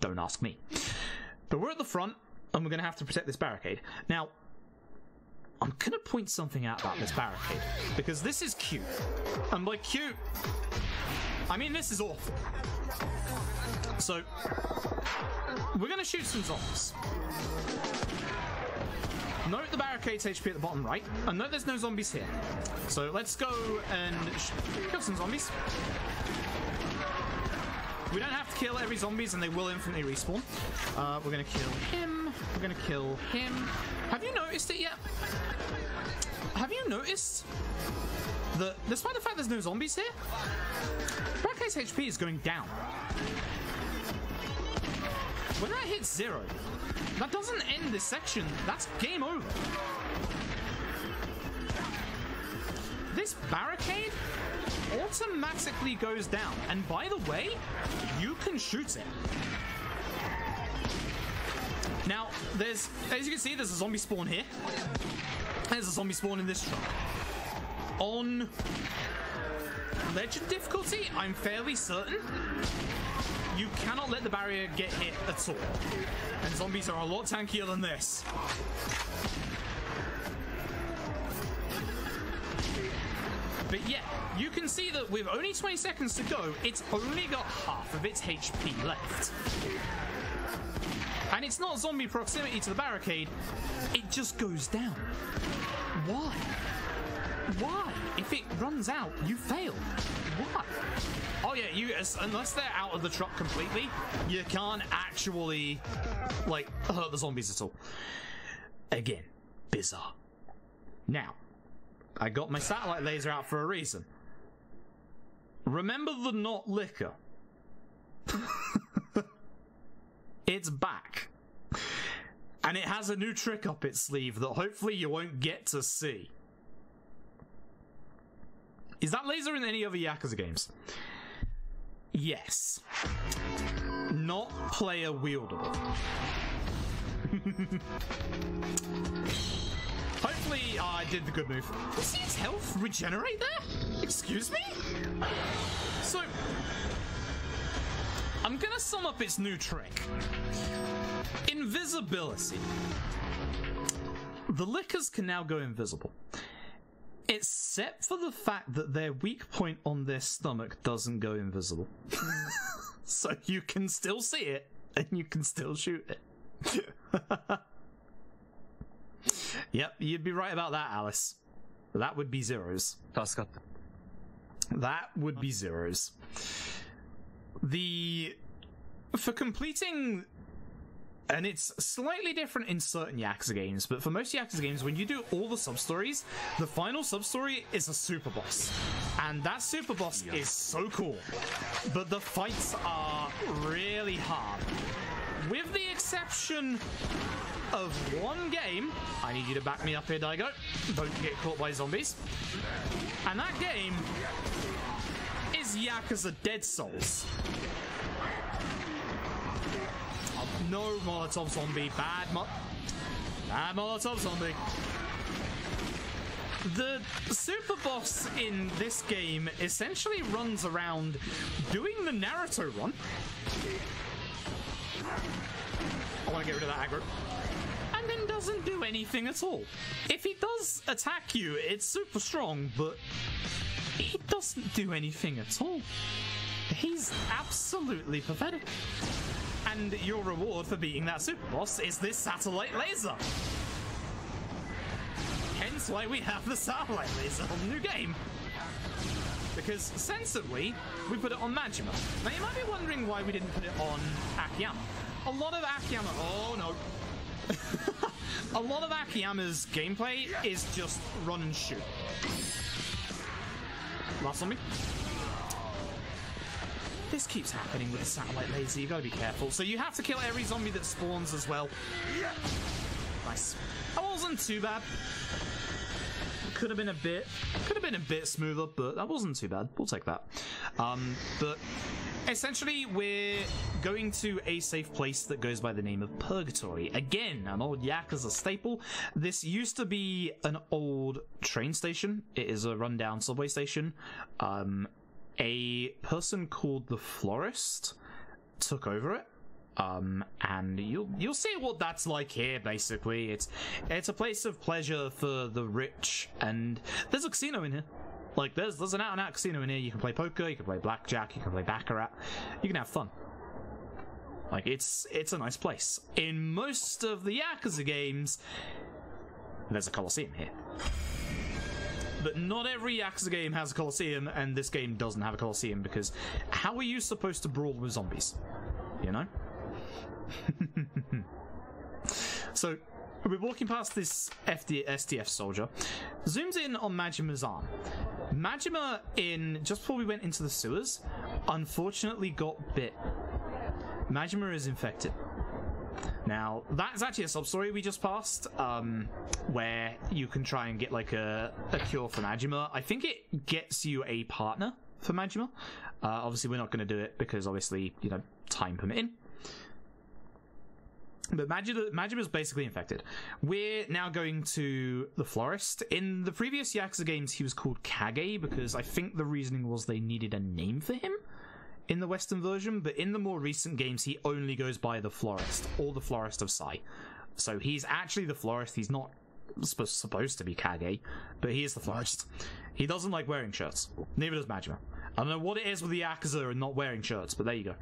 Don't ask me. But we're at the front, and we're going to have to protect this barricade. Now, I'm going to point something out about this barricade, because this is cute. And by cute, I mean, this is awful. So, we're gonna shoot some zombies. Note the barricade's HP at the bottom right, and note there's no zombies here. So let's go and kill some zombies. We don't have to kill every zombies, and they will infinitely respawn. We're gonna kill him. We're gonna kill him. Have you noticed it yet? Have you noticed that despite the fact there's no zombies here, barricade's HP is going down? When that hits 0, that doesn't end this section. That's game over. This barricade automatically goes down. And by the way, you can shoot it. Now, as you can see, there's a zombie spawn here. There's a zombie spawn in this truck. On legend difficulty, I'm fairly certain you cannot let the barrier get hit at all. And zombies are a lot tankier than this. But yeah, you can see that with only 20 seconds to go, it's only got half of its HP left. And it's not zombie proximity to the barricade, it just goes down. Why? Why? If it runs out, you fail. Why? Oh yeah, unless they're out of the truck completely, you can't actually, like, hurt the zombies at all. Again, bizarre. Now, I got my satellite laser out for a reason. Remember the not liquor? It's back. And it has a new trick up its sleeve that hopefully you won't get to see. Is that laser in any other Yakuza games? Yes. Not player wieldable. Hopefully I did the good move. You see its health regenerate there? Excuse me? So, I'm gonna sum up its new trick. Invisibility. The lickers can now go invisible. Except for the fact that their weak point on their stomach doesn't go invisible. So you can still see it, and you can still shoot it. Yep, you'd be right about that, Alice. That would be zeros. That would be zeros. For completing... And it's slightly different in certain Yakuza games, but for most Yakuza games, when you do all the sub-stories, the final sub-story is a super boss. And that super boss is so cool. But the fights are really hard. With the exception of one game, I need you to back me up here, Daigo. Don't get caught by zombies. And that game is Yakuza Dead Souls. No Molotov zombie, bad Molotov zombie. The super boss in this game essentially runs around doing the Naruto run. I want to get rid of that aggro. And then doesn't do anything at all. If he does attack you, it's super strong, but he doesn't do anything at all. He's absolutely pathetic. And your reward for beating that super boss is this satellite laser. Hence why we have the satellite laser on the new game. Because, sensibly, we put it on Majima. Now, you might be wondering why we didn't put it on Akiyama. A lot of Akiyama... Oh, no. A lot of Akiyama's gameplay is just run and shoot. Last zombie. This keeps happening with the satellite laser, you gotta be careful. So you have to kill every zombie that spawns as well. Nice. That wasn't too bad. Could have been a bit smoother, but that wasn't too bad. We'll take that. But essentially, we're going to a safe place that goes by the name of Purgatory. Again, an old Yakuza staple. This used to be an old train station. It is a rundown subway station. A person called the Florist took over it. And you'll see what that's like here. Basically, it's a place of pleasure for the rich, and there's a casino in here. Like, there's an out-and-out casino in here. You can play poker, you can play blackjack, you can play baccarat. You can have fun. Like, it's a nice place. In most of the Yakuza games, there's a Coliseum here. But not every Yakuza game has a Coliseum, and this game doesn't have a Coliseum, because how are you supposed to brawl with zombies? You know? So, we're walking past this SDF soldier. Zooms in on Majima's arm. Majima, just before we went into the sewers, unfortunately got bit. Majima is infected. Now, that's actually a sub-story we just passed, where you can try and get, like, a cure for Majima. I think it gets you a partner for Majima. Obviously, we're not going to do it because, obviously, you know, time permitting. But Majima's basically infected. We're now going to the florist. In the previous Yakuza games, he was called Kage because I think the reasoning was they needed a name for him in the Western version, but in the more recent games, he only goes by the Florist, or the Florist of Sai. So he's actually the Florist. He's not supposed to be Kage, but he is the Florist. He doesn't like wearing shirts. Neither does Majima. I don't know what it is with the Yakuza and not wearing shirts, but there you go.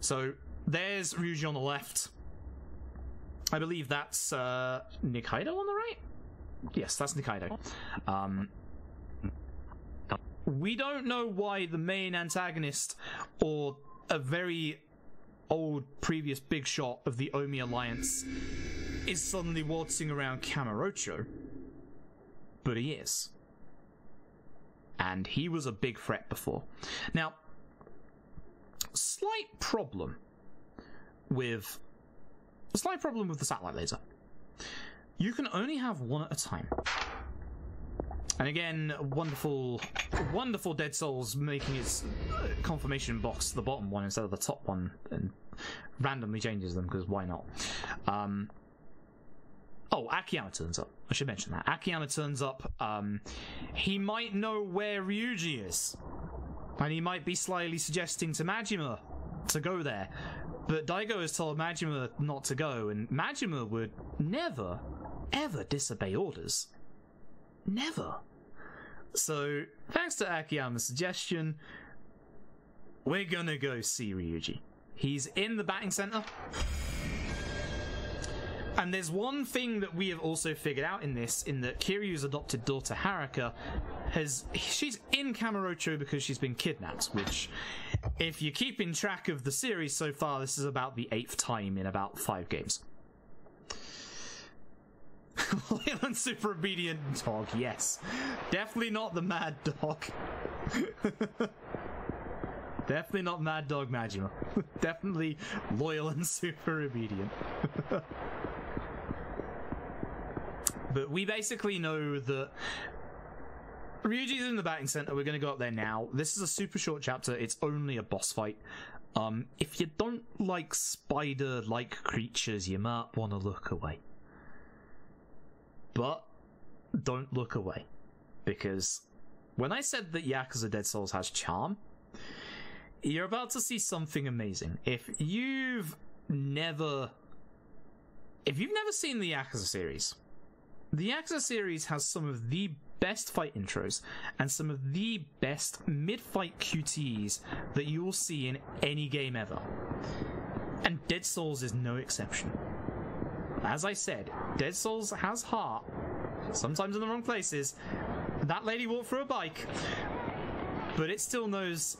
So there's Ryuji on the left. I believe that's Nikaido on the right? Yes, that's Nikaido. We don't know why the main antagonist or a very old previous big shot of the Omi Alliance is suddenly waltzing around Kamurocho, but he is. And he was a big threat before. Now, slight problem with the satellite laser. You can only have one at a time. And again, wonderful Dead Souls making its confirmation box the bottom one instead of the top one, and randomly changes them because why not? Oh, Akiyama turns up. I should mention that. Akiyama turns up. He might know where Ryuji is, and he might be slyly suggesting to Majima to go there. But Daigo has told Majima not to go, and Majima would never, ever disobey orders. Never. So, thanks to Akiyama's suggestion, we're gonna go see Ryuji. He's in the batting center. And there's one thing that we have also figured out in this, in that Kiryu's adopted daughter Haruka she's in Kamurocho because she's been kidnapped, which, if you're keeping track of the series so far, this is about the 8th time in about 5 games. Loyal and super obedient dog, yes. Definitely not the mad dog. Definitely not Mad Dog Majima. Definitely loyal and super obedient. But we basically know that Ryuji's in the batting center. We're going to go up there now. This is a super short chapter. It's only a boss fight. If you don't like spider-like creatures, you might want to look away. But don't look away, because when I said that Yakuza Dead Souls has charm, you're about to see something amazing. If you've never seen the Yakuza series has some of the best fight intros and some of the best mid-fight QTEs that you will see in any game ever. And Dead Souls is no exception. As I said, Dead Souls has heart, sometimes in the wrong places. That lady walked through a bike, but it still knows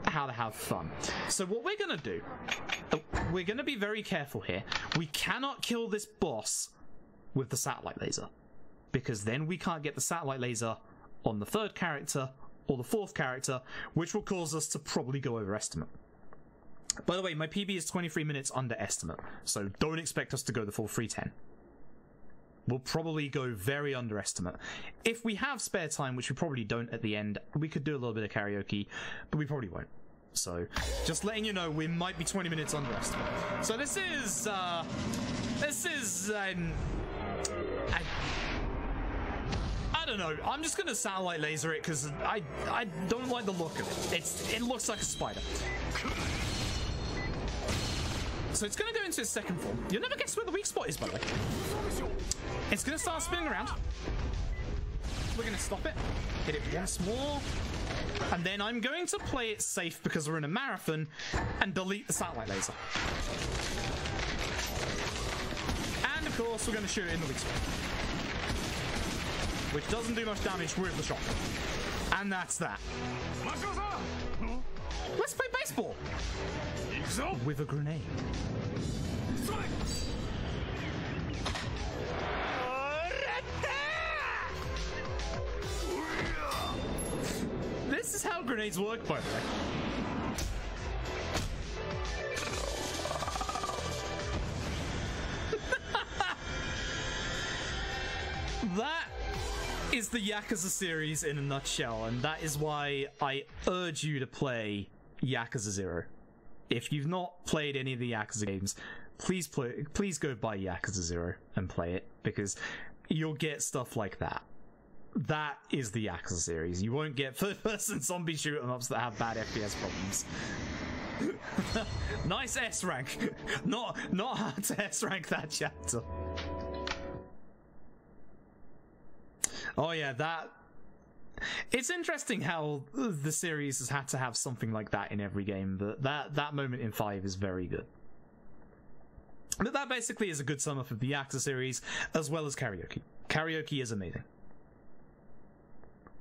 how to have fun. So what we're gonna do, we're gonna be very careful here. We cannot kill this boss with the satellite laser, because then we can't get the satellite laser on the 3rd character or the 4th character, which will cause us to probably go over estimate. By the way, my PB is 23 minutes under estimate, so don't expect us to go the full 310. We'll probably go very underestimate. If we have spare time, which we probably don't at the end, we could do a little bit of karaoke, but we probably won't. So, just letting you know, we might be 20 minutes underestimate. So this is I don't know. I'm just gonna satellite laser it because I don't like the look of it. It looks like a spider. So it's gonna go into its 2nd form. You'll never guess where the weak spot is, by the way. It's gonna start spinning around. we're going to stop it, hit it once more, and then I'm going to play it safe because we're in a marathon and delete the satellite laser. And of course, we're going to shoot it in the weak spot, which doesn't do much damage with the shotgun. And that's that. Let's play baseball with a grenade. This is how grenades work, by the way. That is the Yakuza series in a nutshell, and that is why I urge you to play Yakuza 0. If you've not played any of the Yakuza games, please go buy Yakuza 0 and play it, because you'll get stuff like that. That is the Yakuza series. You won't get third-person zombie shoot-em-ups that have bad FPS problems. Nice S rank. Not hard to S rank that chapter. Oh yeah, that... It's interesting how the series has had to have something like that in every game. That moment in 5 is very good. But that basically is a good sum up of the Yakuza series, as well as Karaoke. Karaoke is amazing.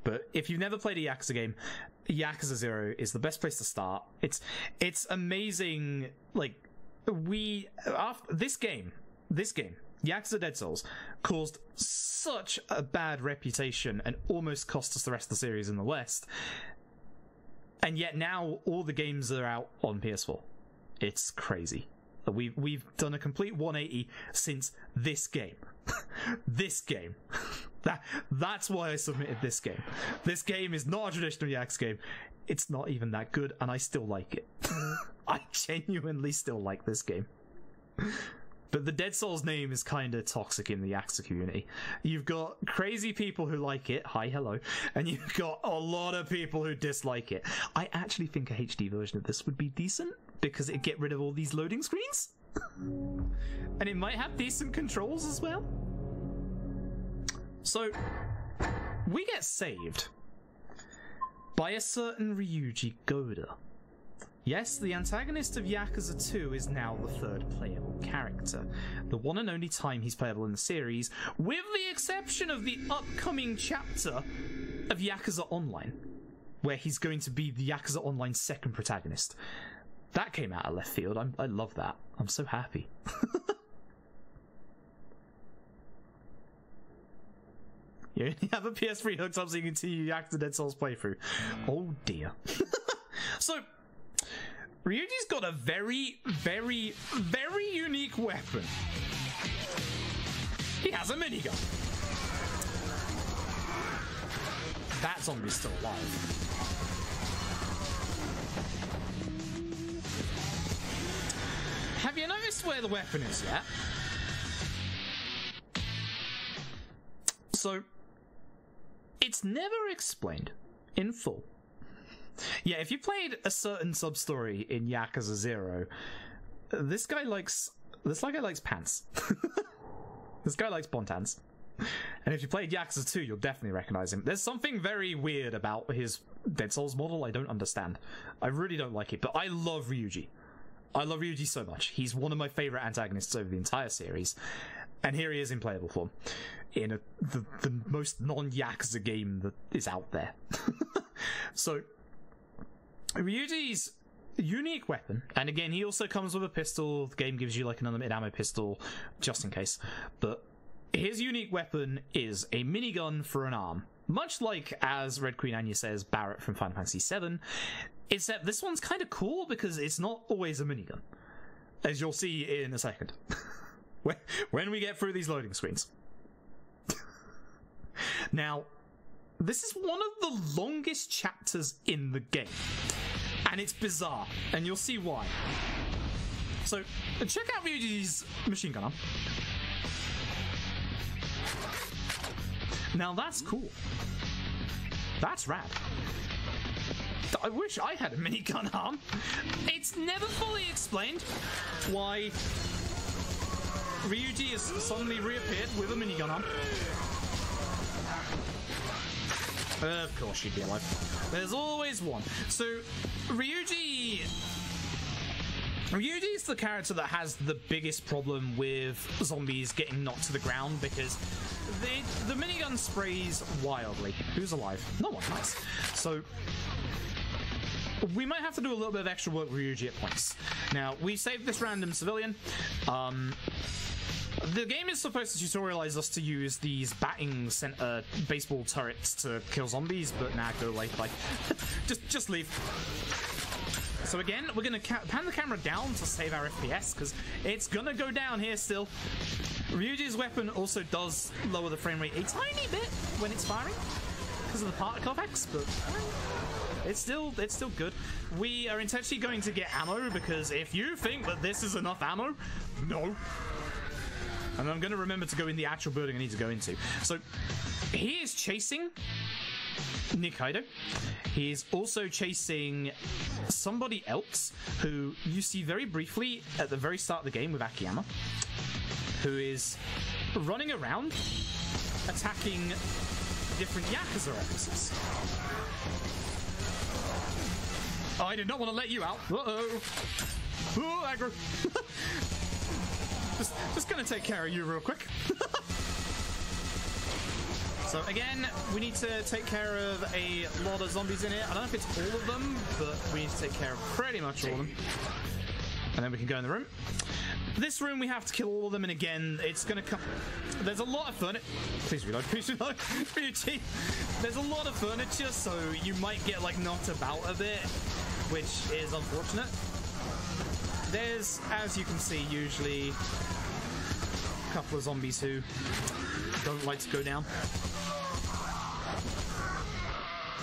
But if you've never played a Yakuza game, Yakuza 0 is the best place to start. It's amazing. Like, this game, Yakuza Dead Souls, caused such a bad reputation and almost cost us the rest of the series in the West. And yet now all the games are out on PS4. It's crazy. We've done a complete 180 since this game. This game. That's why I submitted this game. This game is not a traditional Yakuza game. It's not even that good, and I still like it. I genuinely still like this game. But the Dead Souls name is kind of toxic in the Yakuza community. You've got crazy people who like it, hi, hello, and you've got a lot of people who dislike it. I actually think a HD version of this would be decent, because it'd get rid of all these loading screens. And it might have decent controls as well. So, we get saved by a certain Ryuji Goda. Yes, the antagonist of Yakuza 2 is now the third playable character, the one and only time he's playable in the series, with the exception of the upcoming chapter of Yakuza Online, where he's going to be the Yakuza Online second protagonist. That came out of left field. I love that. I'm so happy. You only have a PS3 hooked up so you can continue Yakuza Dead Souls playthrough. Oh dear. So, Ryuji's got a very, very, very unique weapon. He has a minigun. That zombie's still alive. Have you noticed where the weapon is yet? So, it's never explained in full. Yeah, if you played a certain sub-story in Yakuza 0, this guy likes pants. This guy likes bontans. And if you played Yakuza 2, you'll definitely recognize him. There's something very weird about his Dead Souls model I don't understand. I really don't like it, but I love Ryuji. I love Ryuji so much. He's one of my favorite antagonists over the entire series. And here he is in playable form. In the most non-Yakuza game that is out there. So, Ryuji's unique weapon, and again, he also comes with a pistol. The game gives you like an unlimited ammo pistol, just in case. But his unique weapon is a minigun for an arm. Much like, as Red Queen Anya says, Barrett from Final Fantasy VII. Except this one's kind of cool because it's not always a minigun. As you'll see in a second. When we get through these loading screens. Now, this is one of the longest chapters in the game. And it's bizarre, and you'll see why. So, check out Ryuji's machine gun arm. Now that's cool. That's rad. I wish I had a minigun arm. It's never fully explained why Ryuji has suddenly reappeared with a minigun arm. Of course she'd be alive. There's always one. So, Ryuji's the character that has the biggest problem with zombies getting knocked to the ground because the minigun sprays wildly. Who's alive? No one. Nice. So, we might have to do a little bit of extra work with Ryuji at points. Now, we saved this random civilian. The game is supposed to tutorialize us to use these batting center baseball turrets to kill zombies, but nah, go away. Bye. just leave. So again, we're gonna pan the camera down to save our FPS because it's gonna go down here still. Ryuji's weapon also does lower the frame rate a tiny bit when it's firing because of the particle effects, but it's still good. We are intentionally going to get ammo because if you think that this is enough ammo, no. And I'm going to remember to go in the actual building I need to go into. So, he is chasing Nikaido. He is also chasing somebody else who you see very briefly at the very start of the game with Akiyama, who is running around attacking different Yakuza officers. Oh, I did not want to let you out. Uh-oh. Oh, aggro. Just gonna take care of you real quick. So again, we need to take care of a lot of zombies in here. I don't know if it's all of them, but we need to take care of pretty much all of them. And then we can go in the room. This room, we have to kill all of them, and again, it's gonna come... There's a lot of furniture... Please reload, please reload. There's a lot of furniture, so you might get, like, knocked about a bit, which is unfortunate. There's, as you can see, usually a couple of zombies who don't like to go down.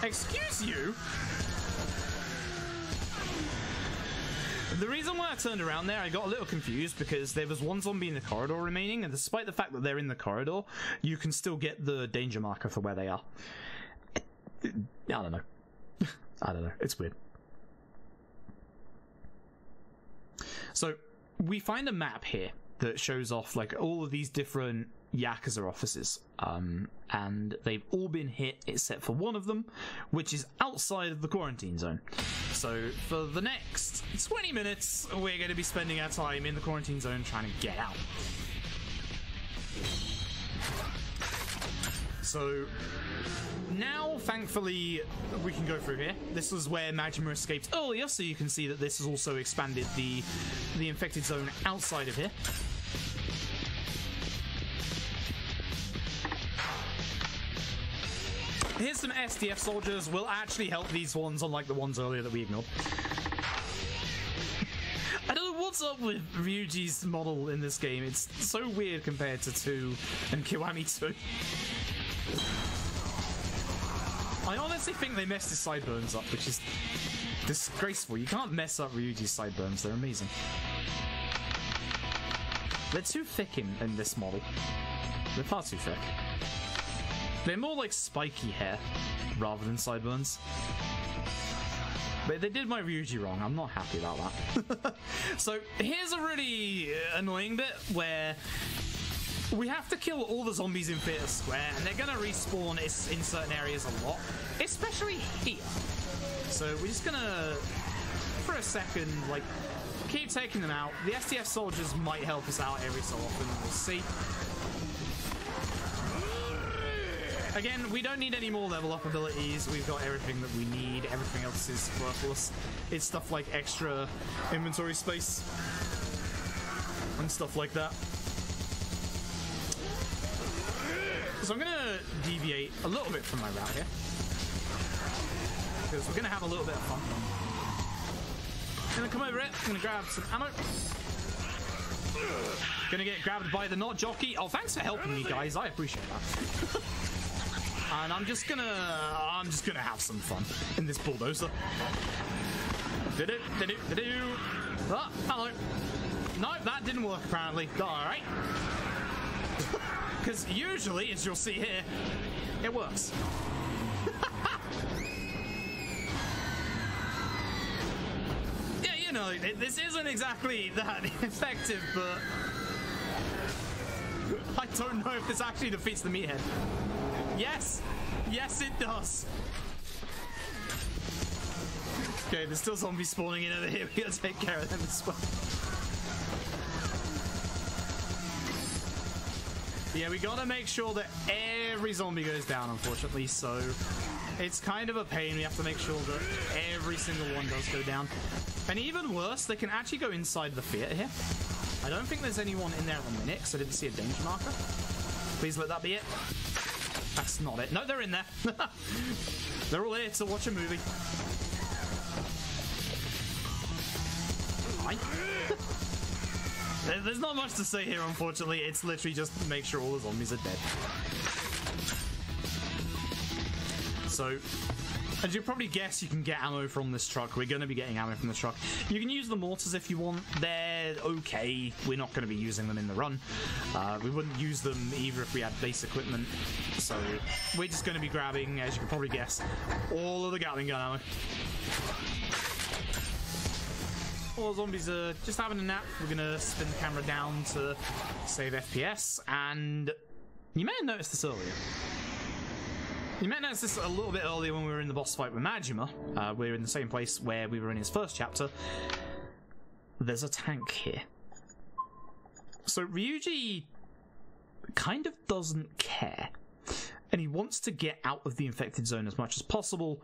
Excuse you? The reason why I turned around there, I got a little confused because there was one zombie in the corridor remaining, and despite the fact that they're in the corridor, you can still get the danger marker for where they are. I don't know. I don't know. It's weird. So, we find a map here that shows off, like, all of these different Yakuza offices. And they've all been hit except for one of them, which is outside of the quarantine zone. So, for the next 20 minutes, we're going to be spending our time in the quarantine zone trying to get out. So, now, thankfully, we can go through here. This was where Majima escaped earlier, so you can see that this has also expanded the infected zone outside of here. Here's some SDF soldiers. Will actually help these ones, unlike the ones earlier that we ignored. I don't know what's up with Ryuji's model in this game. It's so weird compared to 2 and Kiwami 2. I honestly think they messed his sideburns up, which is disgraceful. You can't mess up Ryuji's sideburns. They're amazing. They're too thick in this model. They're far too thick. They're more like spiky hair rather than sideburns. But they did my Ryuji wrong. I'm not happy about that. So here's a really annoying bit where we have to kill all the zombies in Theatre Square, and they're gonna respawn in certain areas a lot, especially here. So we're just gonna, for a second, like, keep taking them out. The STF soldiers might help us out every so often, we'll see. Again, we don't need any more level up abilities. We've got everything that we need. Everything else is worthless. It's stuff like extra inventory space and stuff like that. So I'm going to deviate a little bit from my route here, because we're going to have a little bit of fun. I'm going to come over it. I'm going to grab some ammo. Going to get grabbed by the not jockey. Oh, thanks for helping me, guys. I appreciate that. And I'm just gonna have some fun in this bulldozer. Oh, hello. No, that didn't work apparently. Alright. Because usually, as you'll see here, it works. Yeah, you know, this isn't exactly that effective, but I don't know if this actually defeats the meathead. Yes! Yes, it does. Okay, there's still zombies spawning in over here. We gotta take care of them as well. Yeah, we gotta make sure that every zombie goes down, unfortunately, so it's kind of a pain. We have to make sure that every single one does go down. And even worse, they can actually go inside the theater here. I don't think there's anyone in there at the minute, because I didn't see a danger marker. Please let that be it. That's not it. No, they're in there. They're all here to watch a movie. There's not much to say here, unfortunately. It's literally just make sure all the zombies are dead. So, as you probably guess, you can get ammo from this truck. We're going to be getting ammo from the truck. You can use the mortars if you want. They're okay. We're not going to be using them in the run. We wouldn't use them either if we had base equipment. So, we're just going to be grabbing, as you can probably guess, all of the Gatling gun ammo. All zombies are just having a nap. We're gonna spin the camera down to save FPS, and you may have noticed this earlier. You may have noticed this a little bit earlier when we were in the boss fight with Majima. We're in the same place where we were in his first chapter. There's a tank here. So Ryuji kind of doesn't care, and he wants to get out of the infected zone as much as possible,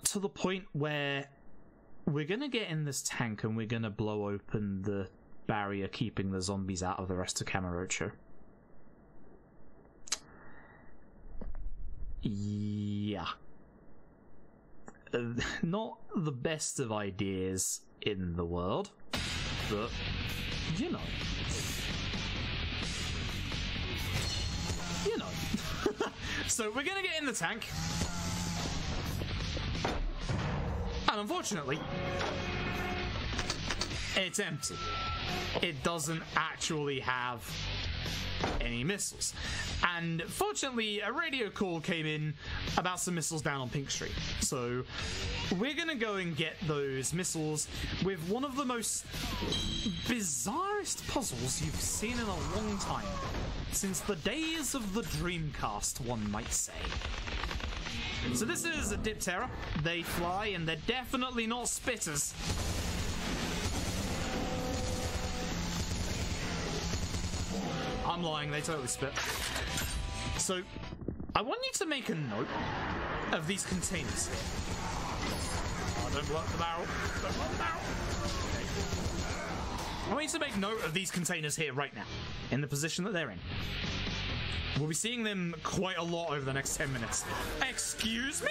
to the point where we're going to get in this tank and we're going to blow open the barrier keeping the zombies out of the rest of Kamurocho. Yeah. Not the best of ideas in the world, but, you know. You know. So we're going to get in the tank. And unfortunately, it's empty. It doesn't actually have any missiles. And fortunately, a radio call came in about some missiles down on Pink Street. So we're going to go and get those missiles with one of the most bizarrest puzzles you've seen in a long time. Since the days of the Dreamcast, one might say. So this is a Diptera. They fly, and they're definitely not spitters. I'm lying, they totally spit. So, I want you to make a note of these containers here. Oh, don't blow up the barrel. Don't blow up the barrel. I want you to make note of these containers here right now, in the position that they're in. We'll be seeing them quite a lot over the next 10 minutes. Excuse me?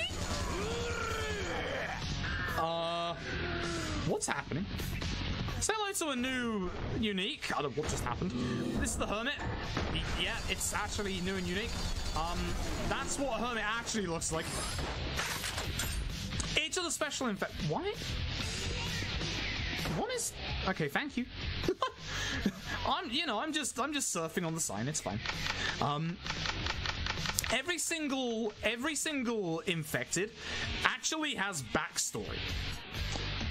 What's happening? Say hello to a new unique. I don't know what just happened. This is the Hermit. Yeah, it's actually new and unique. That's what a Hermit actually looks like. Each of the special What? What is... Okay, thank you. I'm just surfing on the sign. It's fine. Every single infected actually has backstory.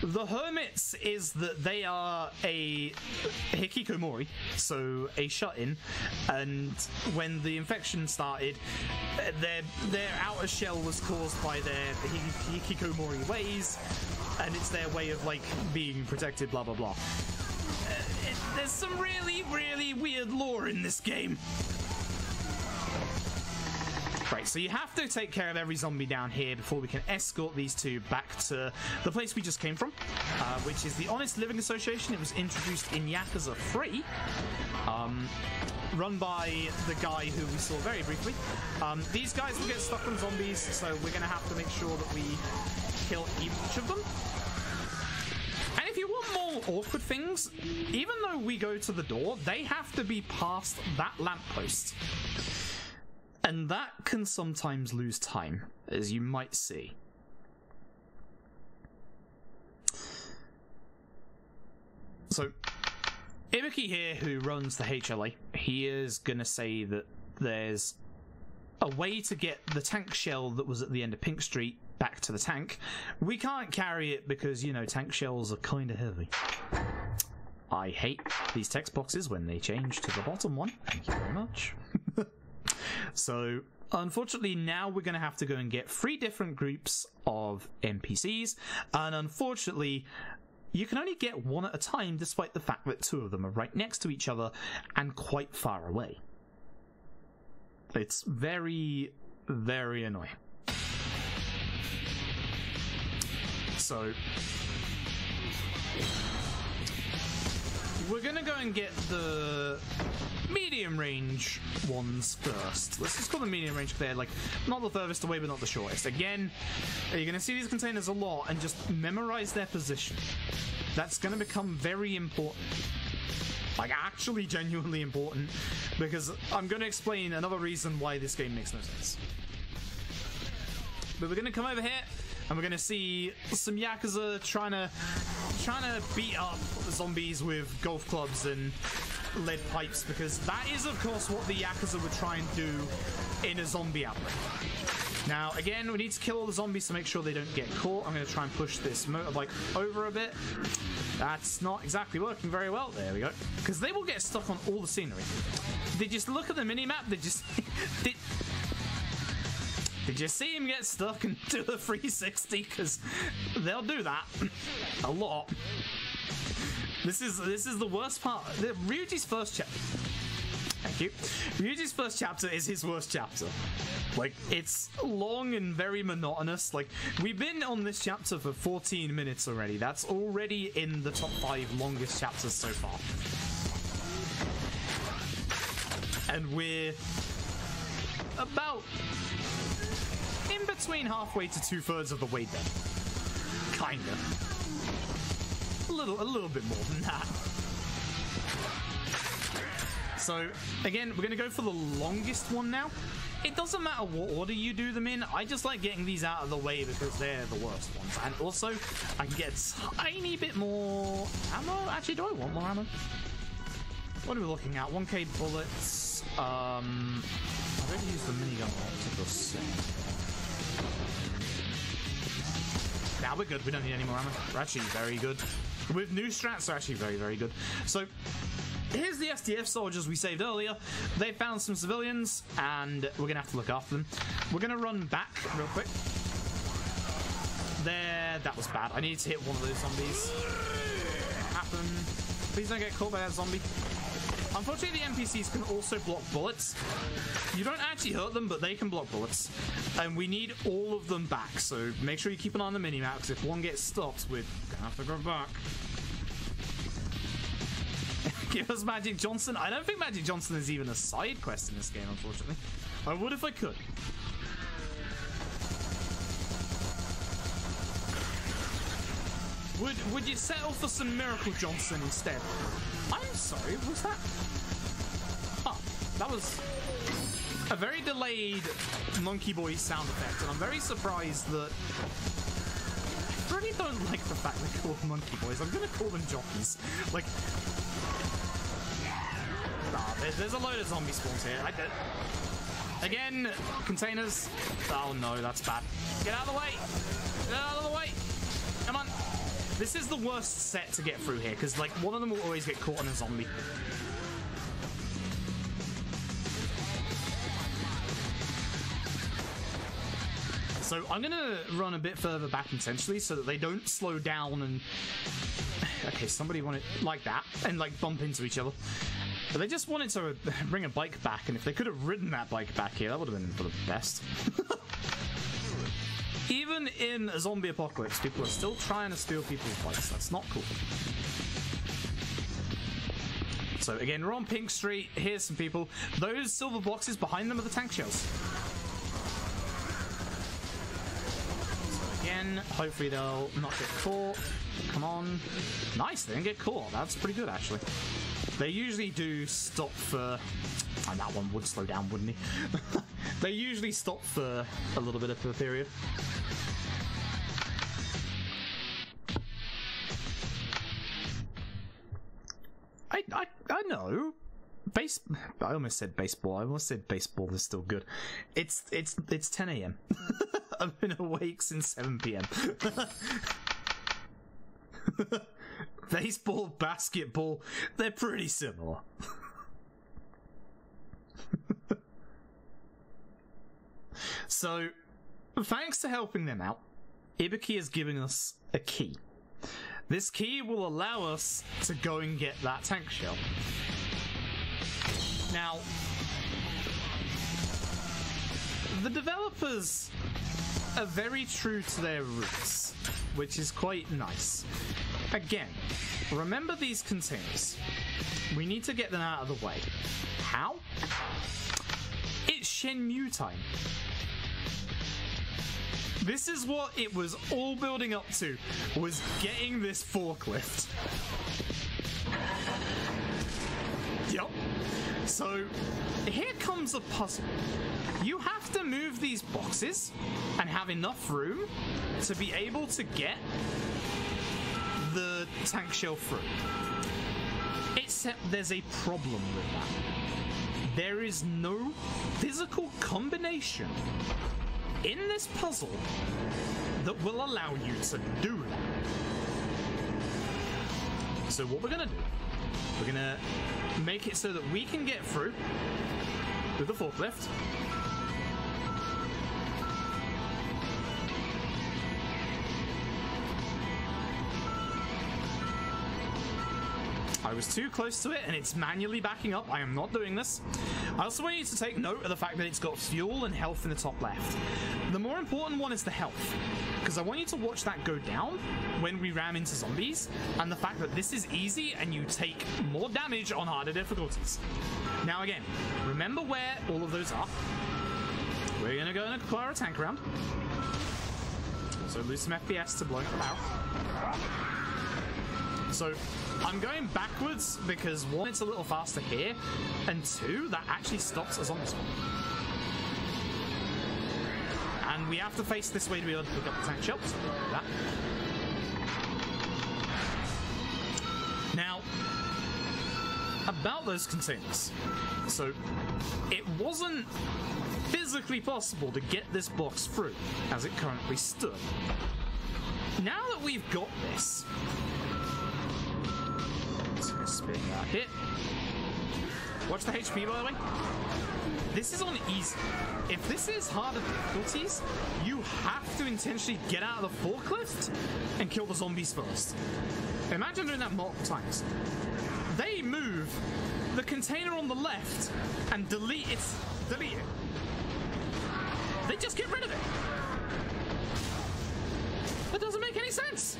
The Hermits is that they are a hikikomori, so a shut-in, and when the infection started, their outer shell was caused by their hikikomori ways, and it's their way of like being protected, blah blah blah. There's some really, really weird lore in this game. Right, so you have to take care of every zombie down here before we can escort these two back to the place we just came from, which is the Honest Living Association. It was introduced in Yakuza 3, run by the guy who we saw very briefly. These guys will get stuck on zombies, so we're going to have to make sure that we kill each of them. And if you want more awkward things, even though we go to the door, they have to be past that lamppost. And that can sometimes lose time, as you might see. So, Ibuki here, who runs the HLA, he is going to say that there's a way to get the tank shell that was at the end of Pink Street back to the tank. We can't carry it because, you know, tank shells are kind of heavy. I hate these text boxes when they change to the bottom one. Thank you very much. So unfortunately, now we're going to have to go and get 3 different groups of NPCs, and unfortunately, you can only get 1 at a time, despite the fact that 2 of them are right next to each other and quite far away. It's very, very annoying. So we're gonna go and get the medium range ones first. Let's just call them medium range. They're like not the furthest away, but not the shortest. Again, you're gonna see these containers a lot, and just memorize their position. That's gonna become very important. Like, actually genuinely important, because I'm going to explain another reason why this game makes no sense. But we're going to come over here, and we're going to see some Yakuza trying to beat up zombies with golf clubs and lead pipes, because that is, of course, what the Yakuza would try and do in a zombie outbreak. Now, again, we need to kill all the zombies to make sure they don't get caught. I'm going to try and push this motorbike over a bit. That's not exactly working very well. There we go. Because they will get stuck on all the scenery. They just look at the minimap, they just... Did you see him get stuck and do a 360? Because they'll do that. A lot. This is the worst part. Ryuji's first chapter... Thank you. Ryuji's first chapter is his worst chapter. Like, it's long and very monotonous. Like, we've been on this chapter for 14 minutes already. That's already in the top 5 longest chapters so far. And we're about in between halfway to 2/3 of the way there. Kinda. A little bit more than that. So, again, we're going to go for the longest one now. It doesn't matter what order you do them in. I just like getting these out of the way because they're the worst ones. And also, I can get a tiny bit more ammo. Actually, do I want more ammo? What are we looking at? 1k bullets. I've already used the minigun octopus. Now we're good. We don't need any more ammo. We're actually very good. With new strats, they're actually very, very good. So... here's the SDF soldiers we saved earlier. They found some civilians, and we're going to have to look after them. We're going to run back real quick. There, that was bad. I needed to hit one of those zombies. What happened? Please don't get caught by that zombie. Unfortunately, the NPCs can also block bullets. You don't actually hurt them, but they can block bullets. And we need all of them back, so make sure you keep an eye on the minimap, because if one gets stopped, we're going to have to go back. Give us Magic Johnson. I don't think Magic Johnson is even a side quest in this game, unfortunately. I would if I could. Would you settle for some Miracle Johnson instead? I'm sorry, was that? Oh, that was a very delayed Monkey Boy sound effect, and I'm very surprised that... I really don't like the fact they call them Monkey Boys. I'm gonna call them jockeys. Like... there's a load of zombie spawns here. Again, containers. Oh no, that's bad. Get out of the way! Get out of the way! Come on! This is the worst set to get through here, because like one of them will always get caught on a zombie. So I'm gonna run a bit further back intentionally so that they don't slow down and... okay, somebody wanted like that and like bump into each other. But they just wanted to bring a bike back, and if they could have ridden that bike back here, that would have been for the best. Even in a zombie apocalypse, people are still trying to steal people's bikes. That's not cool. So again, we're on Pink Street. Here's some people. Those silver boxes behind them are the tank shells. So again, hopefully they'll not get caught. Come on. Nice, they didn't get caught. That's pretty good, actually. They usually do stop for... and that one would slow down, wouldn't he? They usually stop for a little bit of a period. I know. I almost said baseball. I almost said baseball is still good. It's 10 a.m. I've been awake since 7 p.m. Baseball, basketball, they're pretty similar. So, thanks to helping them out, Ibuki is giving us a key. This key will allow us to go and get that tank shell. Now, the developers are very true to their roots, which is quite nice. Again, remember these containers. We need to get them out of the way. How? It's Shenmue time. This is what it was all building up to, was getting this forklift. Yup. So, here comes a puzzle. You have to move these boxes and have enough room to be able to get the tank shell through. Except there's a problem with that. There is no physical combination in this puzzle that will allow you to do that. So what we're gonna do, we're gonna make it so that we can get through with the forklift. I was too close to it and it's manually backing up. I am not doing this. I also want you to take note of the fact that it's got fuel and health in the top left. The more important one is the health, because I want you to watch that go down when we ram into zombies, and the fact that this is easy and you take more damage on harder difficulties. Now again, remember where all of those are. We're going to go and acquire a tank round. Also lose some FPS to blowing up the barrel. So I'm going backwards because one, it's a little faster here, and two, that actually stops us on this one. And we have to face this way to be able to pick up the tank shell, so we'll do that. Now, about those containers. So, it wasn't physically possible to get this box through, as it currently stood. Now that we've got this, spin that hit. Watch the HP, by the way. This is on easy. If this is harder difficulties, you have to intentionally get out of the forklift and kill the zombies first. Imagine doing that multiple times. They move the container on the left and delete it. They just get rid of it. That doesn't make any sense.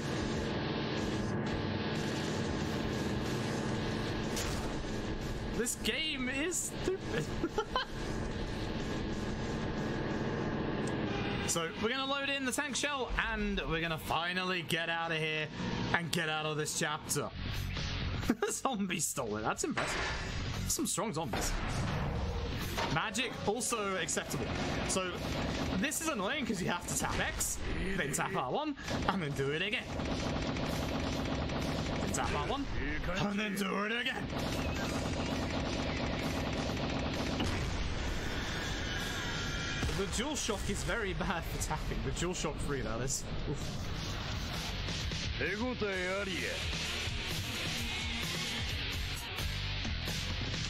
This game is stupid. So we're going to load in the tank shell and we're going to finally get out of here and get out of this chapter. Zombies stole it. That's impressive. Some strong zombies. Magic, also acceptable. So this is annoying because you have to tap X, then tap R1, and then do it again. Then tap R1, and then do it again. The DualShock is very bad for tapping. The DualShock 3, that is. Oof.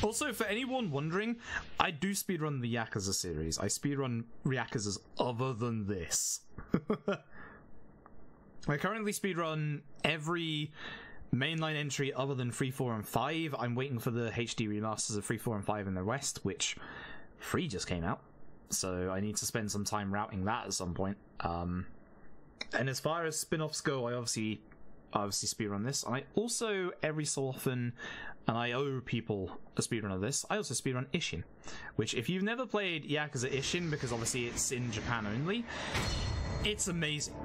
Also, for anyone wondering, I do speedrun the Yakuza series. I speedrun Yakuzas other than this. I currently speedrun every mainline entry other than 3, 4, and 5. I'm waiting for the HD remasters of 3, 4, and 5 in the West, which 3 just came out. So I need to spend some time routing that at some point. And as far as spin-offs go, I obviously speedrun this. I also, every so often, and I owe people a speedrun of this, I also speedrun Ishin. Which, if you've never played Yakuza Ishin, because obviously it's in Japan only, it's amazing.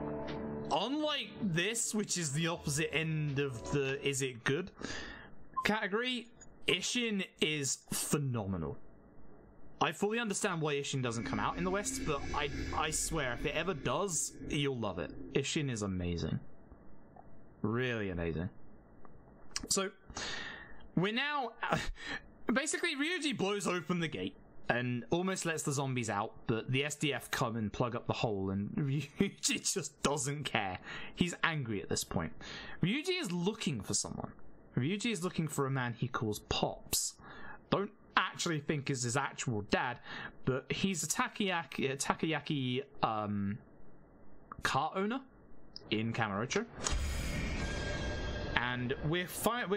Unlike this, which is the opposite end of the is it good category, Ishin is phenomenal. I fully understand why Ishin doesn't come out in the West, but I swear, if it ever does, you'll love it. Ishin is amazing. Really amazing. So, we're now... basically, Ryuji blows open the gate and almost lets the zombies out, but the SDF come and plug up the hole, and Ryuji just doesn't care. He's angry at this point. Ryuji is looking for someone. Ryuji is looking for a man he calls Pops. Don't actually think is his actual dad, but he's a takoyaki car owner in Kamurocho. And we're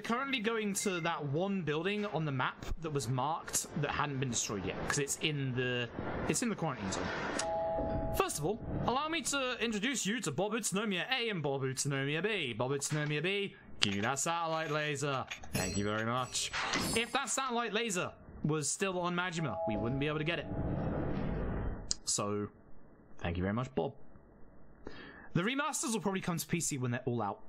currently going to that one building on the map that was marked that hadn't been destroyed yet, because it's in the quarantine zone. First of all, allow me to introduce you to Bob Utsunomiya A and Bob Utsunomiya B. Bob Utsunomiya B, give me that satellite laser. Thank you very much. If that satellite laser was still on Majima, we wouldn't be able to get it. So, thank you very much, Bob. The remasters will probably come to PC when they're all out.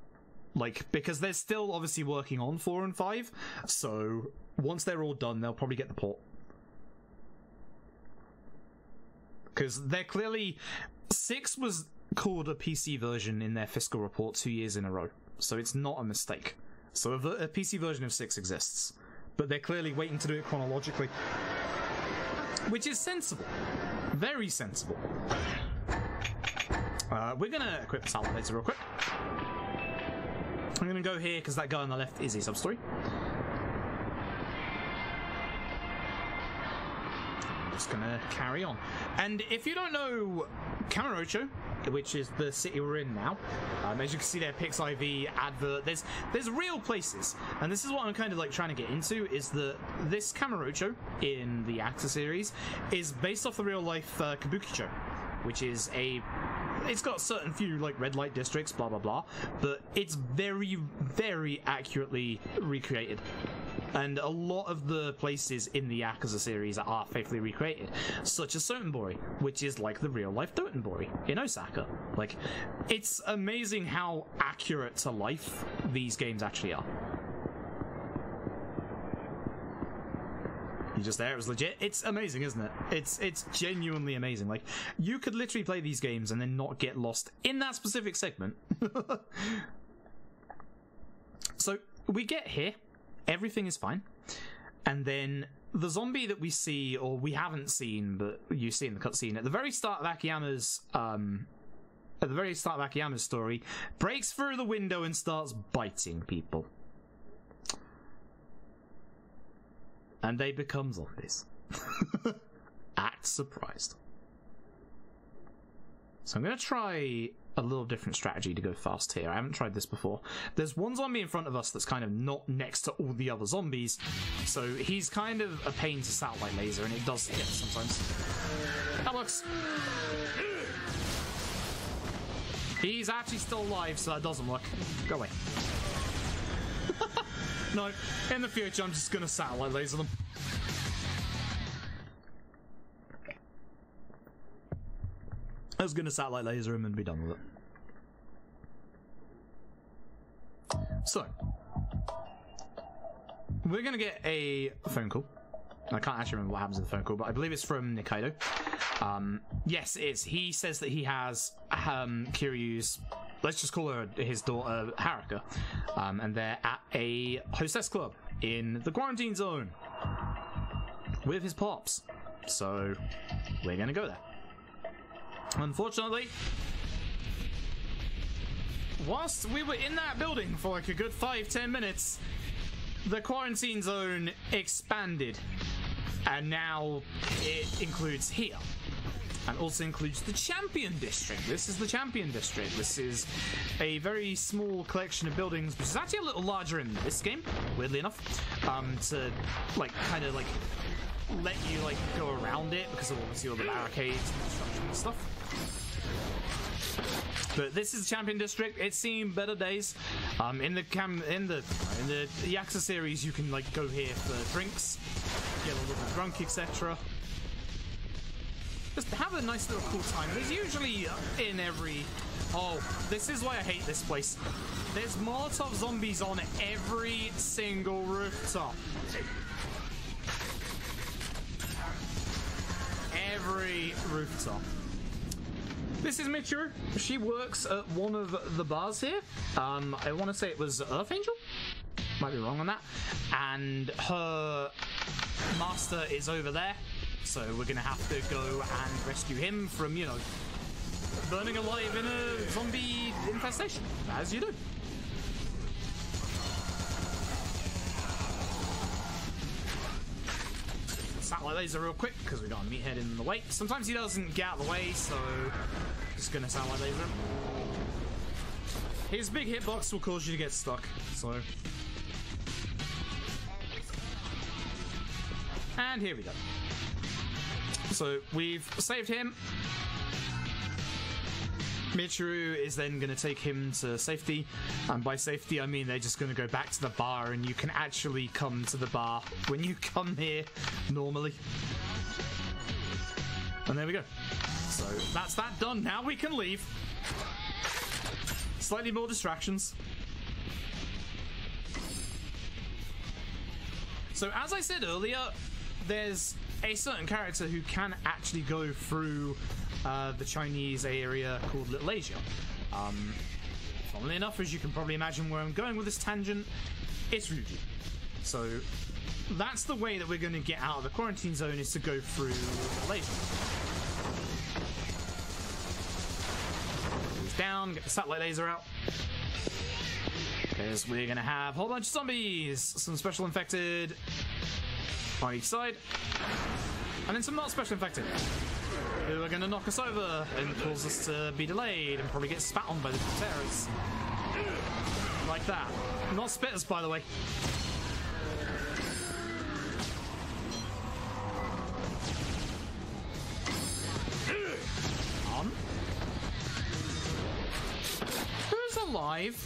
Like, because they're still obviously working on 4 and 5, so once they're all done, they'll probably get the port. Because they're clearly... 6 was called a PC version in their fiscal report 2 years in a row, so it's not a mistake. So a PC version of 6 exists, but they're clearly waiting to do it chronologically. Which is sensible. Very sensible. We're gonna equip the satellite laser real quick. I'm gonna go here because that guy on the left is a sub-story. I'm just gonna carry on. And if you don't know Kamurocho, which is the city we're in now, as you can see there, PixIV, advert, there's real places. And this is what I'm kind of like trying to get into, is that this Kamurocho in the Yakuza series is based off the real life Kabukicho, which is it's got certain few like red light districts, blah blah blah, but it's very, very accurately recreated. And a lot of the places in the Yakuza series are faithfully recreated, such as Sotenbori, which is like the real life Dotonbori in Osaka. Like, it's amazing how accurate to life these games actually are. You just there, it was legit. It's amazing, isn't it? It's genuinely amazing. Like, you could literally play these games and then not get lost in that specific segment. So we get here, everything is fine, and then the zombie that we see, or we haven't seen, but you see in the cutscene at the very start of Akiyama's story, breaks through the window and starts biting people. And they become zombies. Act surprised. So I'm going to try a little different strategy to go fast here. I haven't tried this before. There's one zombie in front of us that's kind of not next to all the other zombies, so he's kind of a pain to satellite laser, and it does hit sometimes. That works. He's actually still alive, so that doesn't work. Go away. No, in the future I'm just gonna satellite laser them. I was gonna satellite laser him and be done with it. So, we're gonna get a phone call. I can't actually remember what happens in the phone call, but I believe it's from Nikaido. Yes, it is. He says that he has Kiryu's, let's just call her his daughter, Haruka, and they're at a hostess club in the quarantine zone with his pops. So we're gonna go there. Unfortunately, whilst we were in that building for like a good 5-10 minutes, the quarantine zone expanded, and now it includes here. And also includes the Champion District. This is the Champion District. This is a very small collection of buildings, which is actually a little larger in this game, weirdly enough, to like kind of like let you like go around it because of obviously all the barricades and construction and stuff. But this is the Champion District. It's seen better days. In the Yakuza series, you can like go here for drinks, get a little drunk, etc. Just have a nice little cool time. There's usually in every... Oh, this is why I hate this place. There's Molotov zombies on every single rooftop. Every rooftop. This is Michiru. She works at one of the bars here. I want to say it was Earth Angel. Might be wrong on that. And her master is over there. So we're going to have to go and rescue him from, you know, burning alive in a zombie infestation, as you do. satellite laser real quick because we got a meathead in the way. Sometimes he doesn't get out of the way, so just gonna satellite laser him. His big hitbox will cause you to get stuck, so. And here we go. So we've saved him. Michiru is then going to take him to safety, and by safety I mean they're just going to go back to the bar, and you can actually come to the bar when you come here normally. And there we go. So that's that done. Now we can leave. Slightly more distractions. So as I said earlier, there's a certain character who can actually go through the Chinese area called Little Asia. Funnily enough, as you can probably imagine where I'm going with this tangent, it's Ryuji. So that's the way that we're going to get out of the quarantine zone, is to go through Little Asia. Move down, get the satellite laser out. Because we're going to have a whole bunch of zombies, some special infected on each side, and then some not special infected, who are going to knock us over and cause us to be delayed and probably get spat on by the terrorists. Like that. Not spitters, by the way. On. Who's alive?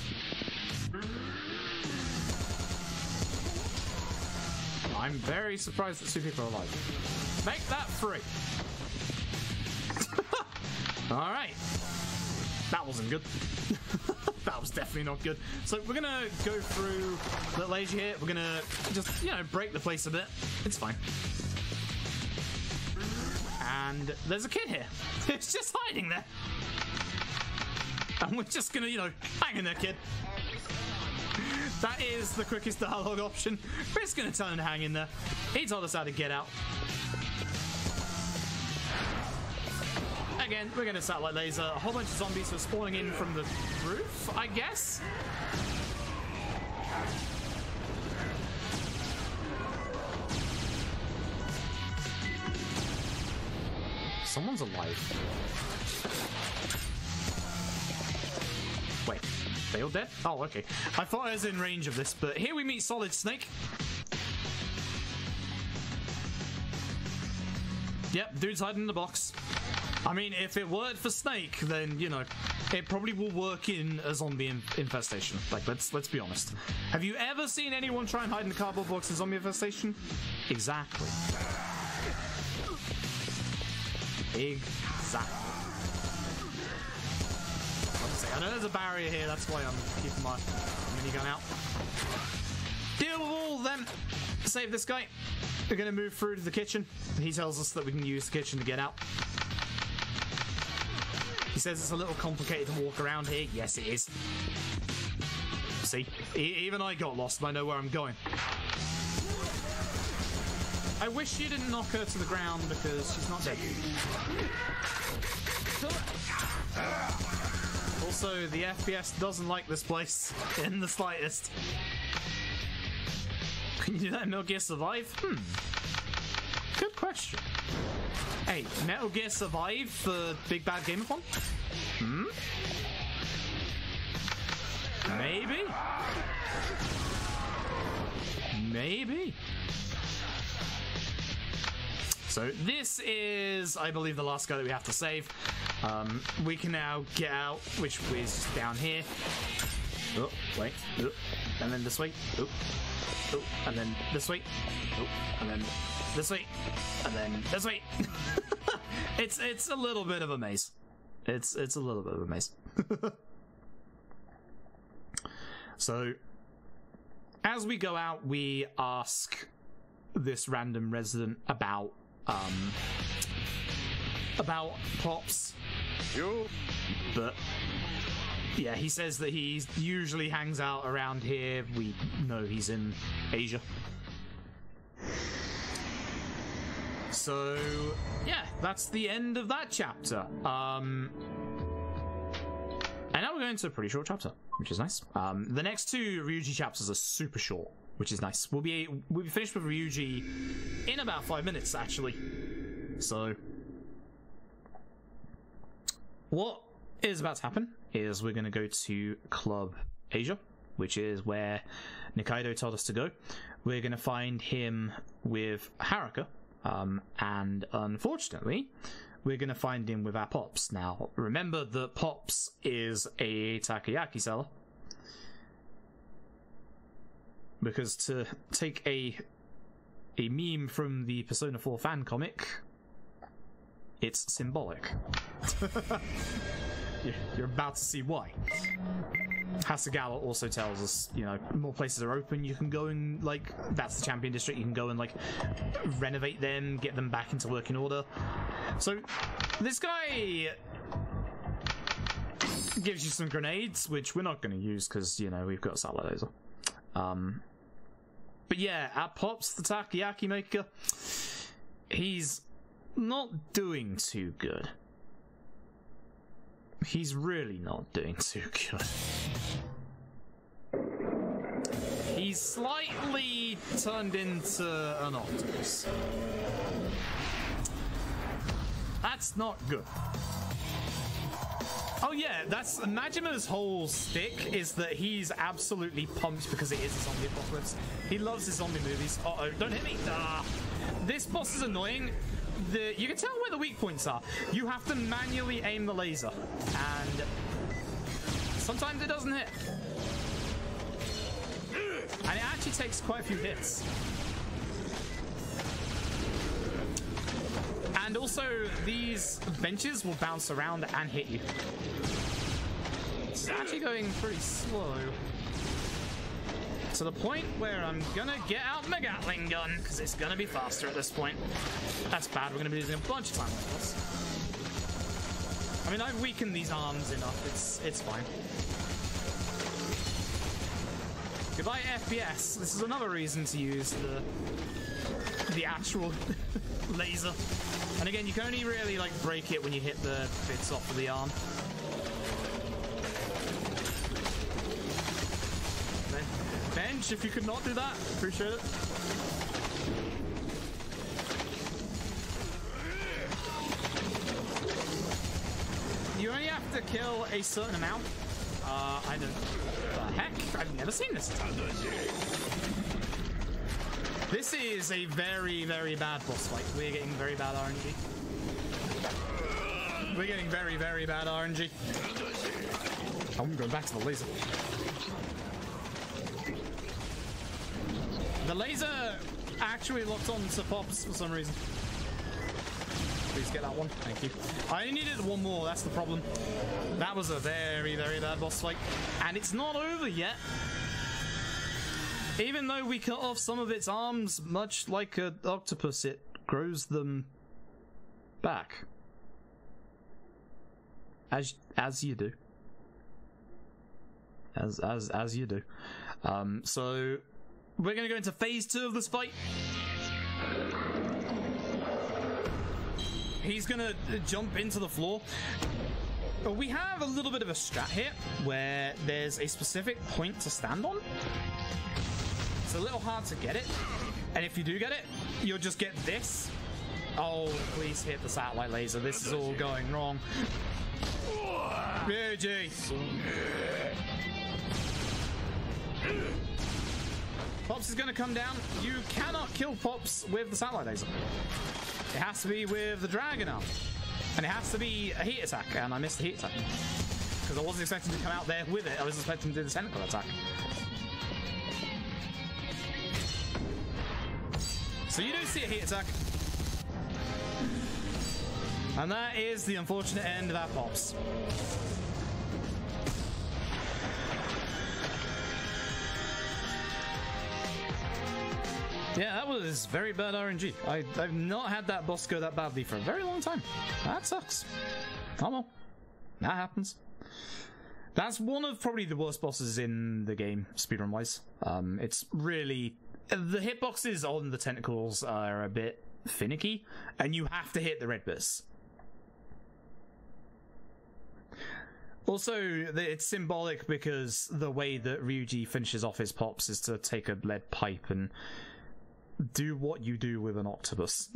I'm very surprised that 2 people are alive. Make that 3. Alright. That wasn't good. That was definitely not good. So we're gonna go through Little Asia here. We're gonna just, you know, break the place a bit. It's fine. And there's a kid here. It's just hiding there. And we're just gonna, you know, hang in there, kid. That is the quickest dialogue option. We're just gonna tell him to hang in there. He told us how to get out. Again, we're gonna satellite laser a whole bunch of zombies who are spawning in from the roof, I guess. Someone's alive. Wait, they all dead? Oh, okay. I thought I was in range of this, but here we meet Solid Snake. Yep, dude's hiding in the box. I mean, if it worked for Snake, then, you know, it probably will work in a zombie infestation. Like, let's be honest. Have you ever seen anyone try and hide in a cardboard box in zombie infestation? Exactly. Exactly. I know there's a barrier here, that's why I'm keeping my minigun out. Deal with all of them. Save this guy. We're going to move through to the kitchen. He tells us that we can use the kitchen to get out. He says it's a little complicated to walk around here. Yes, it is. See? Even I got lost and I know where I'm going. I wish you didn't knock her to the ground because she's not dead. Also, the FPS doesn't like this place in the slightest. Can you do that in Metal Gear Survive? Good question. Hey, Metal Gear Survive for Big Bad Game-a-Thon? Maybe? Maybe. So this is, I believe, the last guy that we have to save. We can now get out, which is just down here. Oh, wait. Oh, and then this way. Oh, oh, and then this way. Oh, and then this way. And then this way. It's a little bit of a maze. It's a little bit of a maze. So, as we go out, we ask this random resident about Pops. You. But yeah, he says that he usually hangs out around here. We know he's in Asia. So yeah, that's the end of that chapter. And now we're going to a pretty short chapter, which is nice. The next 2 Ryuji chapters are super short, which is nice. We'll be finished with Ryuji in about 5 minutes, actually. So, what is about to happen is we're going to go to Club Asia, which is where Nikaido told us to go. We're going to find him with Haruka, and unfortunately, we're going to find him with our Pops. Now, remember that Pops is a takoyaki seller, because to take a meme from the Persona 4 fan comic, it's symbolic. You're about to see why. Hasegawa also tells us, you know, more places are open. You can go and, like, that's the champion district. You can go and, like, renovate them, get them back into working order. So, this guy gives you some grenades, which we're not going to use because, you know, we've got a satellite laser. But yeah, our Pops, the takoyaki maker, he's not doing too good. He's really not doing too good. He's slightly turned into an octopus. That's not good. Oh yeah, that's Majima's whole stick is that he's absolutely pumped because it is a zombie apocalypse. He loves his zombie movies. Uh-oh, don't hit me. This boss is annoying. You can tell where the weak points are. You have to manually aim the laser, and sometimes it doesn't hit. And it actually takes quite a few hits. And also, these benches will bounce around and hit you. It's actually going pretty slow. To the point where I'm gonna get out my Gatling gun, because it's gonna be faster at this point. That's bad, we're gonna be losing a bunch of time like this. I mean, I've weakened these arms enough, it's fine. Goodbye FPS. This is another reason to use the actual laser. And again, you can only really, like, break it when you hit the bits off of the arm. Bench, if you could not do that, appreciate it. You only have to kill a certain amount. I don't... The heck? I've never seen this. This is a very, very bad boss fight. We're getting very bad RNG. We're getting very, very bad RNG. I'm going back to the laser. The laser actually locked on to Pops for some reason. Please get that one. Thank you. I only needed one more. That's the problem. That was a very, very bad boss fight. And it's not over yet. Even though we cut off some of its arms, much like an octopus, it grows them back. As you do. As you do. So we're gonna go into phase 2 of this fight. He's gonna jump into the floor. We have a little bit of a strat here where there's a specific point to stand on. It's a little hard to get it, and if you do get it, you'll just get this. Oh, please hit the satellite laser. This is all going wrong. GG. Pops is going to come down. You cannot kill Pops with the satellite laser. It has to be with the dragon arm. And it has to be a heat attack, and I missed the heat attack. Because I wasn't expecting to come out there with it. I was expecting to do the tentacle attack. So you do see a heat attack. And that is the unfortunate end of that Pops. Yeah, that was very bad RNG. I've not had that boss go that badly for a very long time. That sucks. Oh well. That happens. That's one of probably the worst bosses in the game, speedrun-wise. It's really... The hitboxes on the tentacles are a bit finicky, and you have to hit the red bits. Also, it's symbolic because the way that Ryuji finishes off his pops is to take a lead pipe and do what you do with an octopus.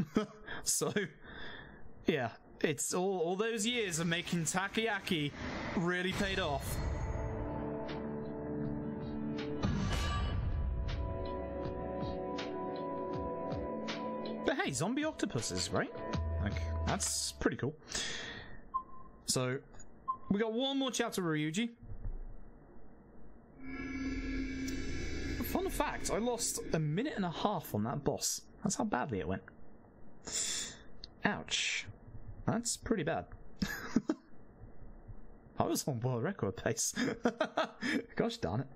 So, yeah, it's all those years of making takoyaki really paid off. But hey, zombie octopuses, right? Like, that's pretty cool. So, we got one more chapter with Ryuji. Fun fact, I lost a minute and a half on that boss. That's how badly it went. Ouch. That's pretty bad. I was on world record pace. Gosh darn it.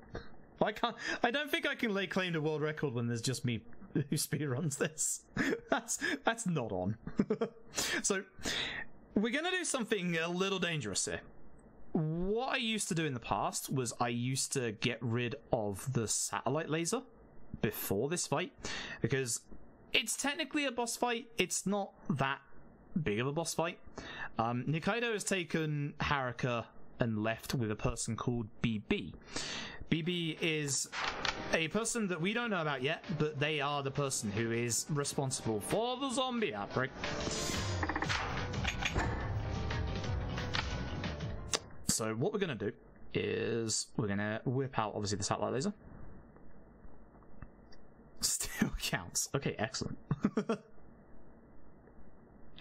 I don't think I can lay claim to world record when there's just me who speedruns this. That's not on. So, we're gonna do something a little dangerous here. What I used to do in the past was I used to get rid of the satellite laser before this fight, because it's technically a boss fight. It's not that big of a boss fight. Nikaido has taken Haruka and left with a person called BB. BB is a person that we don't know about yet, but they are the person who is responsible for the zombie outbreak. So what we're going to do is we're going to whip out, obviously, the satellite laser. Still counts. Okay, excellent.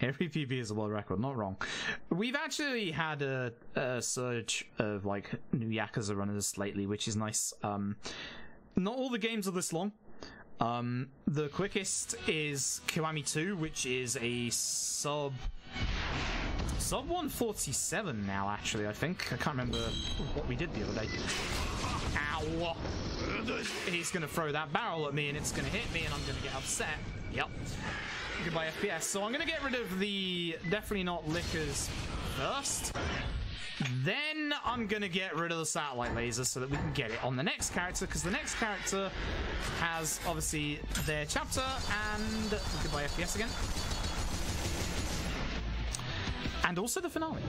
Every PB is a world record, not wrong. We've actually had a surge of like new Yakuza runners lately, which is nice. Not all the games are this long. The quickest is Kiwami 2, which is a sub 147 now, actually, I think. I can't remember what we did the other day. Ow! He's going to throw that barrel at me and it's going to hit me and I'm going to get upset. Yep. Goodbye FPS. So I'm going to get rid of the definitely not liquors first. Then I'm going to get rid of the satellite laser so that we can get it on the next character, because the next character has obviously their chapter and goodbye FPS again. And also the finale.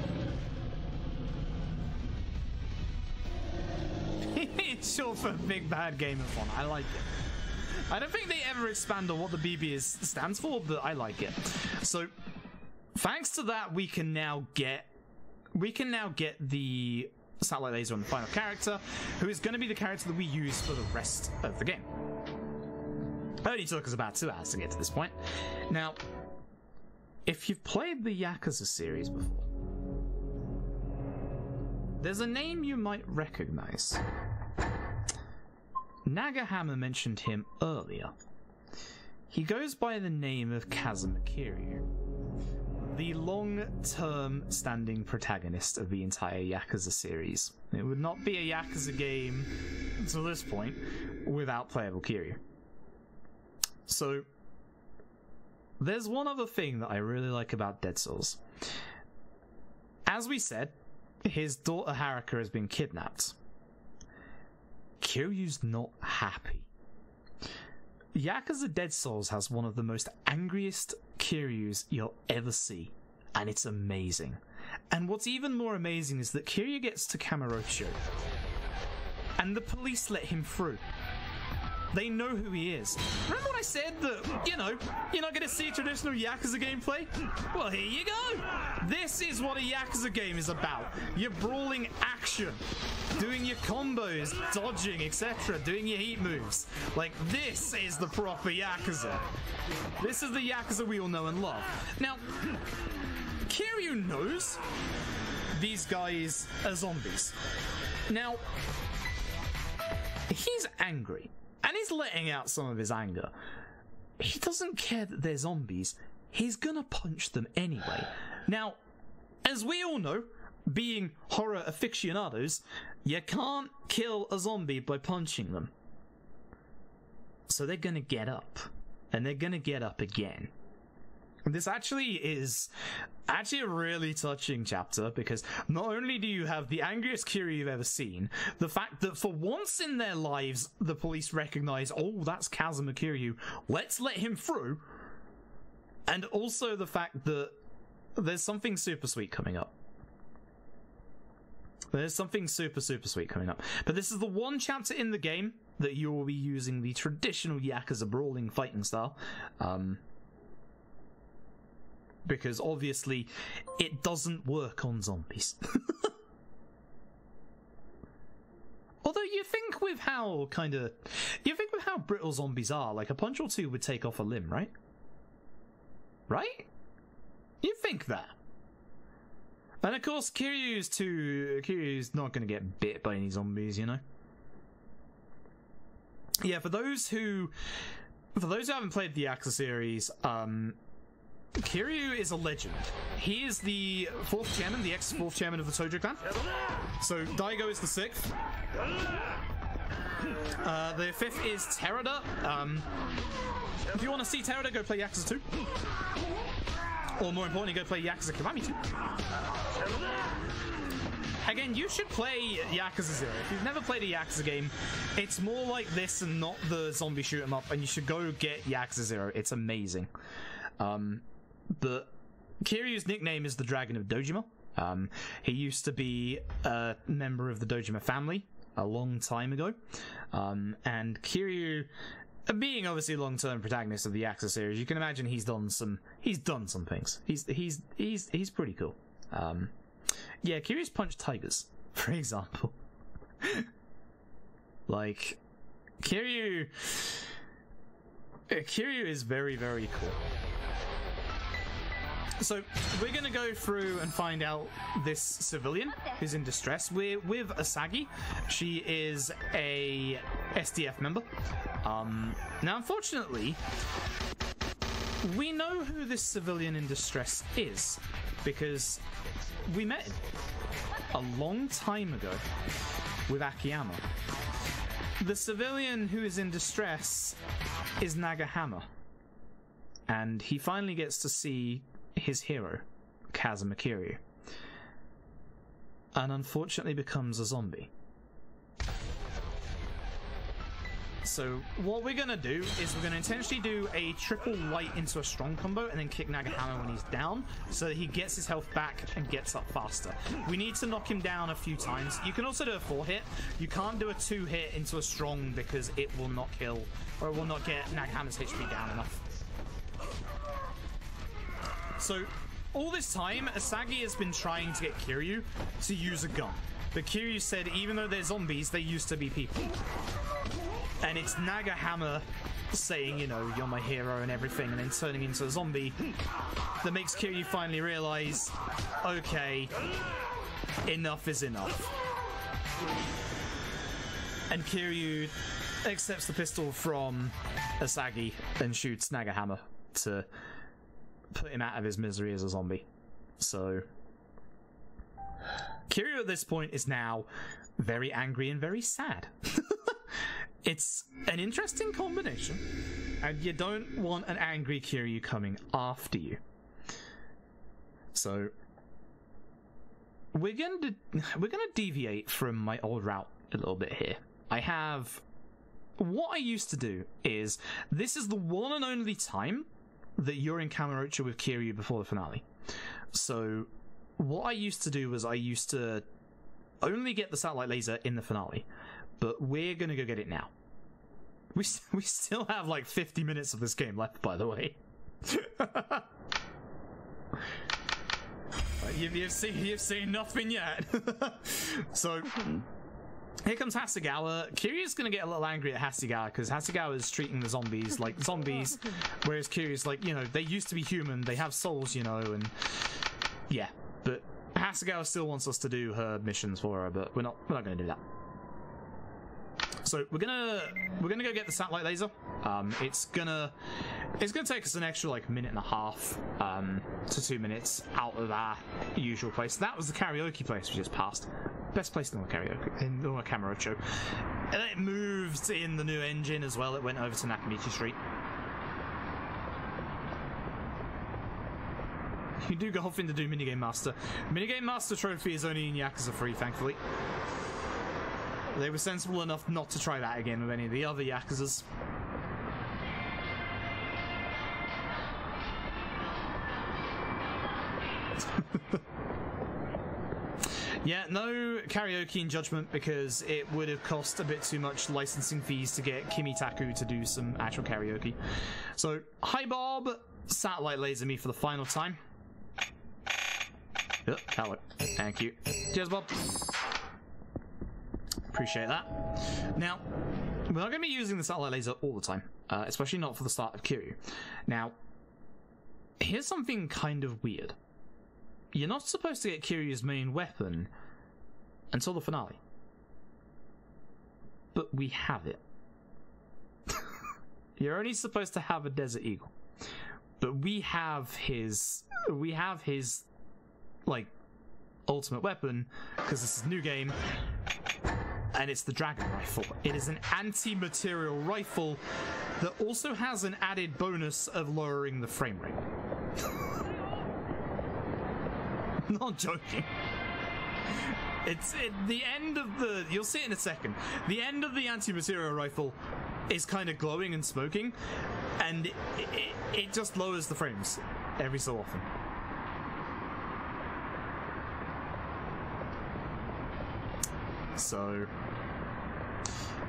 It's short for Big Bad Game-a-Thon. I like it. I don't think they ever expand on what the BB stands for, but I like it. So, thanks to that, we can now get the satellite laser on the final character, who is going to be the character that we use for the rest of the game. It only took us about 2 hours to get to this point. Now, if you've played the Yakuza series before, there's a name you might recognize. Nagahama mentioned him earlier. He goes by the name of Kazuma Kiryu, the long-term standing protagonist of the entire Yakuza series. It would not be a Yakuza game to this point without playable Kiryu. So, there's one other thing that I really like about Dead Souls. As we said, his daughter Haruka has been kidnapped. Kiryu's not happy. Yakuza Dead Souls has one of the most angriest Kiryus you'll ever see, and it's amazing. And what's even more amazing is that Kiryu gets to Kamurocho, and the police let him through. They know who he is. Remember when I said that, you know, you're not going to see traditional Yakuza gameplay? Well, here you go. This is what a Yakuza game is about. You're brawling action, doing your combos, dodging, etc., doing your heat moves. Like, this is the proper Yakuza. This is the Yakuza we all know and love. Now, Kiryu knows these guys are zombies. Now, he's angry. And he's letting out some of his anger. He doesn't care that they're zombies. He's gonna punch them anyway. Now, as we all know, being horror aficionados, you can't kill a zombie by punching them. So they're gonna get up. And they're gonna get up again. This actually is a really touching chapter, because not only do you have the angriest Kiryu you've ever seen, the fact that for once in their lives the police recognize, oh, that's Kazuma Kiryu, let's let him through, and also the fact that there's something super sweet coming up. There's something super, super sweet coming up. But this is the one chapter in the game that you will be using the traditional Yakuza brawling fighting style. Because obviously it doesn't work on zombies. Although you think with how brittle zombies are, like a punch or two would take off a limb, right? Right? You think that. And of course, Kiryu's not going to get bit by any zombies, you know? Yeah, for those who haven't played the Yakuza series, Kiryu is a legend. He is the fourth chairman, the ex-fourth chairman of the Tojo clan. So Daigo is the sixth. The fifth is Terada. If you want to see Terada, go play Yakuza 2. Or more importantly, go play Yakuza Kiwami 2. Again, you should play Yakuza 0. If you've never played a Yakuza game, it's more like this and not the zombie shoot 'em up, and you should go get Yakuza 0. It's amazing. But Kiryu's nickname is the Dragon of Dojima. He used to be a member of the Dojima family a long time ago. And Kiryu, being obviously a long-term protagonist of the Yakuza series, you can imagine he's done some things. He's pretty cool. Yeah, Kiryu's punched tigers, for example. Like, Kiryu is very, very cool. So we're going to go through and find out this civilian who's in distress. We're with Asagi. She is a SDF member. Now, unfortunately, we know who this civilian in distress is because we met him a long time ago with Akiyama. The civilian who is in distress is Nagahama, and he finally gets to see his hero, Kazuma Kiryu, and unfortunately becomes a zombie. So what we're gonna do is we're gonna intentionally do a triple light into a strong combo and then kick Nagahama when he's down so that he gets his health back and gets up faster. We need to knock him down a few times. You can also do a 4-hit. You can't do a 2-hit into a strong because it will not kill, or it will not get Nagahama's HP down enough. So, all this time, Asagi has been trying to get Kiryu to use a gun. But Kiryu said even though they're zombies, they used to be people. And it's Nagahama saying, you know, you're my hero and everything, and then turning into a zombie that makes Kiryu finally realize, okay, enough is enough. And Kiryu accepts the pistol from Asagi and shoots Nagahama to put him out of his misery as a zombie. So Kiryu at this point is now very angry and very sad. It's an interesting combination, and you don't want an angry Kiryu coming after you. So we're gonna deviate from my old route a little bit here. What I used to do is, this is the one and only time that you're in Kamurocho with Kiryu before the finale. So what I used to do was I used to only get the satellite laser in the finale, but we're gonna go get it now. We still have like 50 minutes of this game left, by the way. You've seen nothing yet. So here comes Hasegawa. Kiryu's gonna get a little angry at Hasegawa because Hasegawa is treating the zombies like zombies, whereas Kiryu's like, you know, they used to be human, they have souls, you know, and yeah. But Hasegawa still wants us to do her missions for her, but we're not gonna do that. So we're gonna go get the satellite laser. It's gonna take us an extra like minute and a half to 2 minutes out of our usual place. That was the karaoke place we just passed. Best place in the karaoke in the Kamurocho. And it moved in the new engine as well. It went over to Nakamichi Street. You do go off in to do Minigame Master. Minigame Master trophy is only in Yakuza 3, thankfully. They were sensible enough not to try that again with any of the other Yakuzas. Yeah, no karaoke in Judgment because it would have cost a bit too much licensing fees to get Kimitaku to do some actual karaoke. So, hi Bob, satellite laser me for the final time. Oh, hello, thank you. Cheers, Bob. Appreciate that. Now, we're not going to be using the satellite laser all the time, especially not for the start of Kiryu. Now, here's something kind of weird. You're not supposed to get Kiryu's main weapon until the finale. But we have it. You're only supposed to have a Desert Eagle. But we have his like ultimate weapon, because this is a new game, and it's the Dragon Rifle. It is an anti-material rifle that also has an added bonus of lowering the frame rate. Not joking. It's the end of the... You'll see it in a second. The end of the anti-material rifle is kind of glowing and smoking, and it just lowers the frames every so often. So...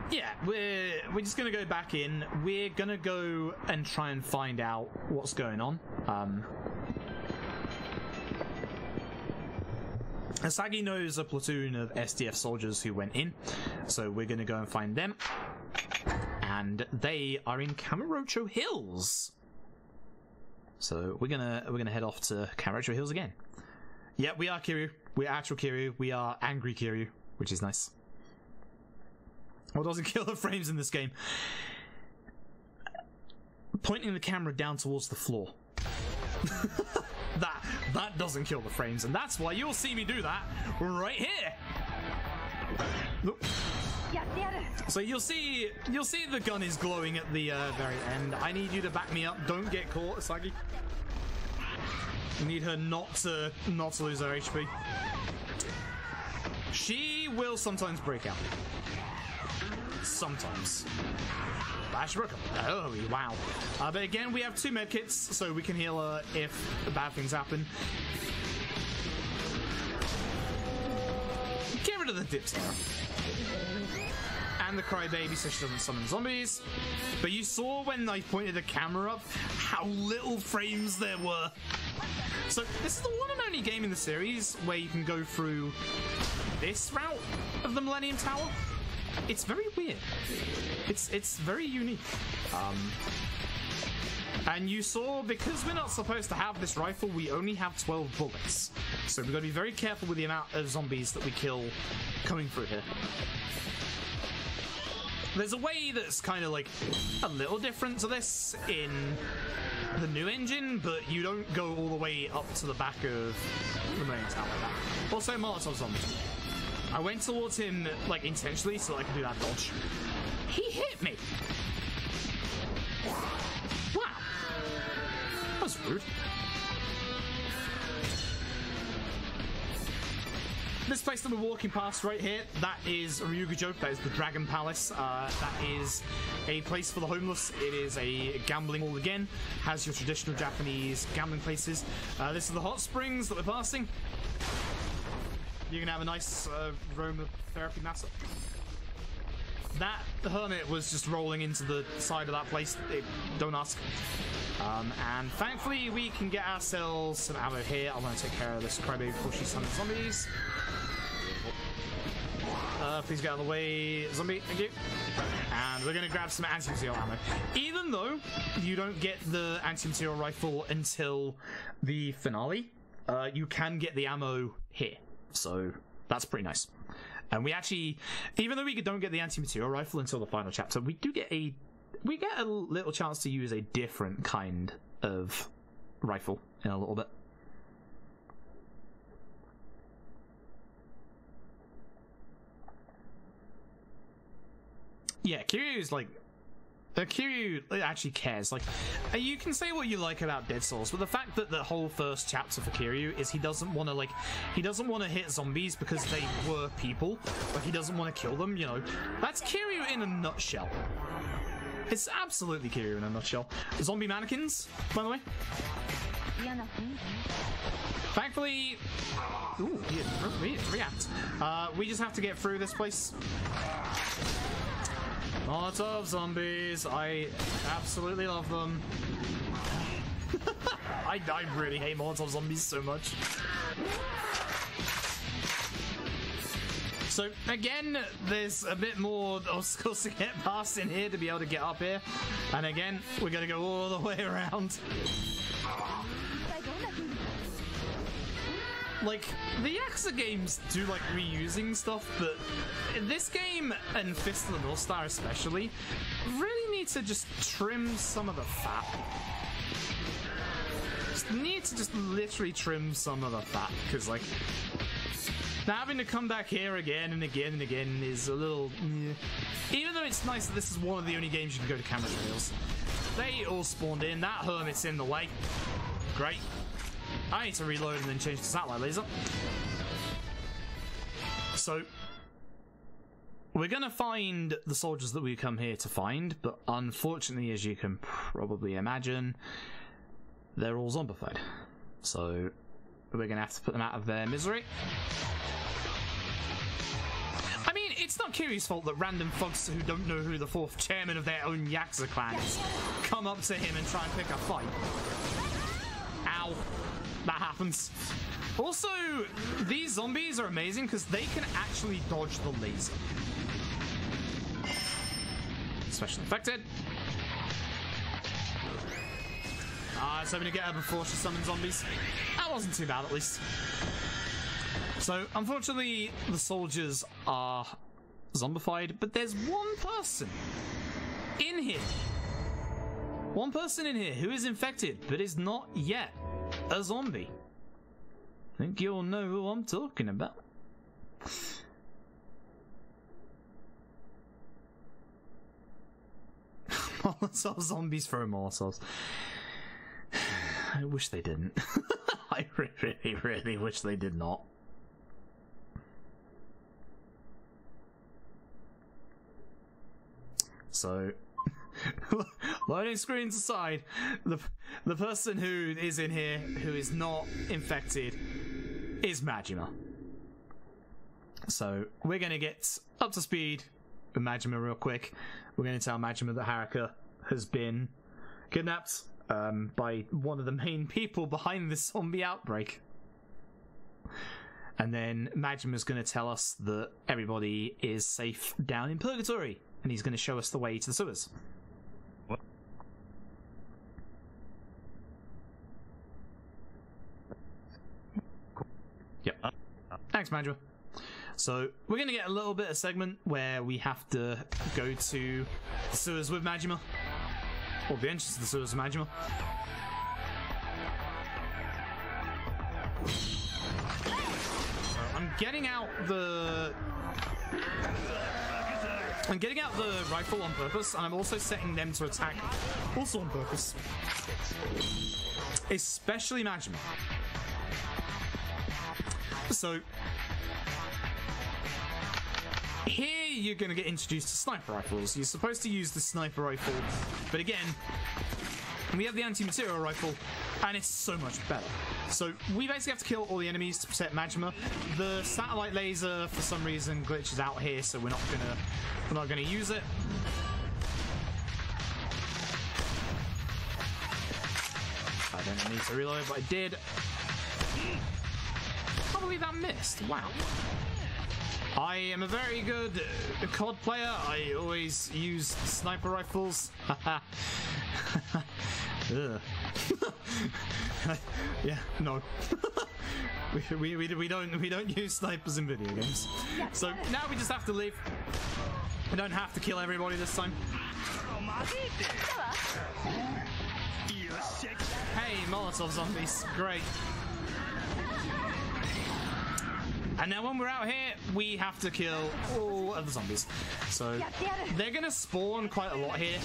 yeah, we're just gonna go back in. We're gonna go and try and find out what's going on. Asagi knows a platoon of SDF soldiers who went in, so we're gonna go and find them. And they are in Kamurocho Hills. So we're gonna head off to Kamurocho Hills again. Yeah, we are Kiryu. We're actual Kiryu. We are angry Kiryu, which is nice. What doesn't kill the frames in this game? Pointing the camera down towards the floor. That doesn't kill the frames, and that's why you'll see me do that right here. Look. So you'll see the gun is glowing at the very end. I need you to back me up. Don't get caught, Asagi. I need her not to lose her HP. She will sometimes break out. Sometimes. Oh, wow. But again, we have 2 medkits, so we can heal her if bad things happen. Get rid of the dip terror. And the crybaby so she doesn't summon zombies. But you saw when I pointed the camera up how little frames there were. So this is the one and only game in the series where you can go through this route of the Millennium Tower. It's very weird. It's very unique. And you saw, because we're not supposed to have this rifle, we only have 12 bullets. So we've got to be very careful with the amount of zombies that we kill coming through here. There's a way that's kind of like a little different to this in the new engine, but you don't go all the way up to the back of the main tower like that. Also, Molotov zombie. I went towards him, like, intentionally so I could do that dodge. He hit me! Wow! That was rude. This place that we're walking past right here, that is Ryugujo, that is the Dragon Palace. That is a place for the homeless. It is a gambling hall again. Has your traditional Japanese gambling places. This is the hot springs that we're passing. You can have a nice aromatherapy massage. That hermit was just rolling into the side of that place. Don't ask. And thankfully we can get ourselves some ammo here. I want to take care of this crybaby before she summons zombies. Please get out of the way, zombie. Thank you. And we're going to grab some anti-material ammo. Even though you don't get the anti-material rifle until the finale, you can get the ammo here. So that's pretty nice. And we actually, even though we don't get the anti-material rifle until the final chapter, we get a little chance to use a different kind of rifle in a little bit. Yeah, Kiryu's like... Kiryu actually cares. Like, you can say what you like about Dead Souls, but the fact that the whole first chapter for Kiryu is he doesn't want to hit zombies because they were people. Like, he doesn't want to kill them, you know. That's Kiryu in a nutshell. It's absolutely Kiryu in a nutshell. Zombie mannequins, by the way. Thankfully, ooh, we react. We just have to get through this place. Molotov zombies, I absolutely love them. I really hate Molotov zombies so much. So again, there's a bit more obstacles to get past in here to be able to get up here. And again, we're gonna go all the way around. Like, the Yakuza games do like reusing stuff, but this game, and Fist of the North Star especially, really need to just trim some of the fat. Just need to just literally trim some of the fat, because like, now having to come back here again and again and again is a little... Even though it's nice that this is one of the only games you can go to camera trails. They all spawned in, that hermit's in the way. Great. I need to reload and then change to satellite laser. So, we're gonna find the soldiers that we come here to find, but unfortunately, as you can probably imagine, they're all zombified. So, we're gonna have to put them out of their misery. I mean, it's not Kiryu's fault that random thugs who don't know who the fourth chairman of their own Yakuza clan is come up to him and try and pick a fight. Ow. That happens. Also, these zombies are amazing because they can actually dodge the laser. Special infected. I was hoping to get her before she summoned zombies. That wasn't too bad, at least. So, unfortunately, the soldiers are zombified, but there's one person in here. One person in here who is infected, but is not yet a zombie. Think you'll know who I'm talking about. Molotov zombies throw Molotovs. I wish they didn't. I really, really wish they did not. So, loading screens aside, the person who is in here who is not infected is Majima. So we're going to get up to speed with Majima real quick. We're going to tell Majima that Haruka has been kidnapped by one of the main people behind this zombie outbreak. And then Majima's going to tell us that everybody is safe down in Purgatory, and he's going to show us the way to the sewers. What? Yep. Thanks, Majima. So, we're going to get a little bit of segment where we have to go to the sewers with Majima. Or the entrance to the sewers with Majima. I'm getting out the rifle on purpose, and I'm also setting them to attack also on purpose. Especially Majima. So, here you're going to get introduced to sniper rifles. You're supposed to use the sniper rifle, but again, we have the anti-material rifle, and it's so much better. So we basically have to kill all the enemies to protect Majima. The satellite laser, for some reason, glitches out here, so we're not gonna use it. I don't need to reload, but I did. I can't believe that missed. Wow. I am a very good COD player. I always use sniper rifles. Yeah, no. we don't use snipers in video games. So now we just have to leave. We don't have to kill everybody this time. Hey, Molotov zombies, great. And now when we're out here, we have to kill all of the zombies. So they're gonna spawn quite a lot here.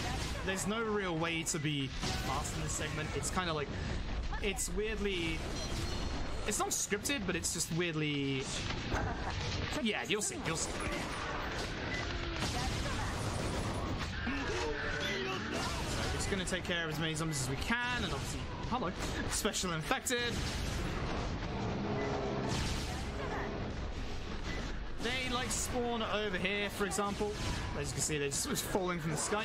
There's no real way to be fast in this segment. It's kind of like, it's weirdly, it's not scripted, but it's just weirdly, yeah, you'll see, you'll see. So just going to take care of as many zombies as we can, and obviously, hello, special infected. They like spawn over here, for example. As you can see, they're just falling from the sky.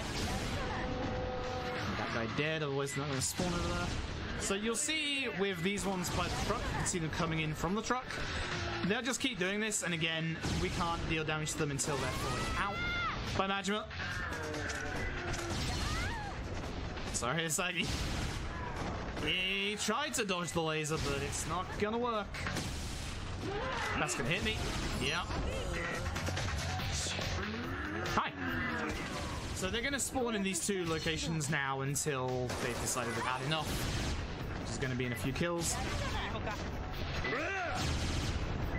That guy dead, otherwise they're not going to spawn over there. So you'll see with these ones by the truck, you can see them coming in from the truck. They'll just keep doing this, and again, we can't deal damage to them until they're falling out by Majima. Sorry, Sagi. He tried to dodge the laser, but it's not gonna work. That's gonna hit me. Yeah. Hi. So they're gonna spawn in these two locations now until they've decided they've had enough. Which is gonna be in a few kills.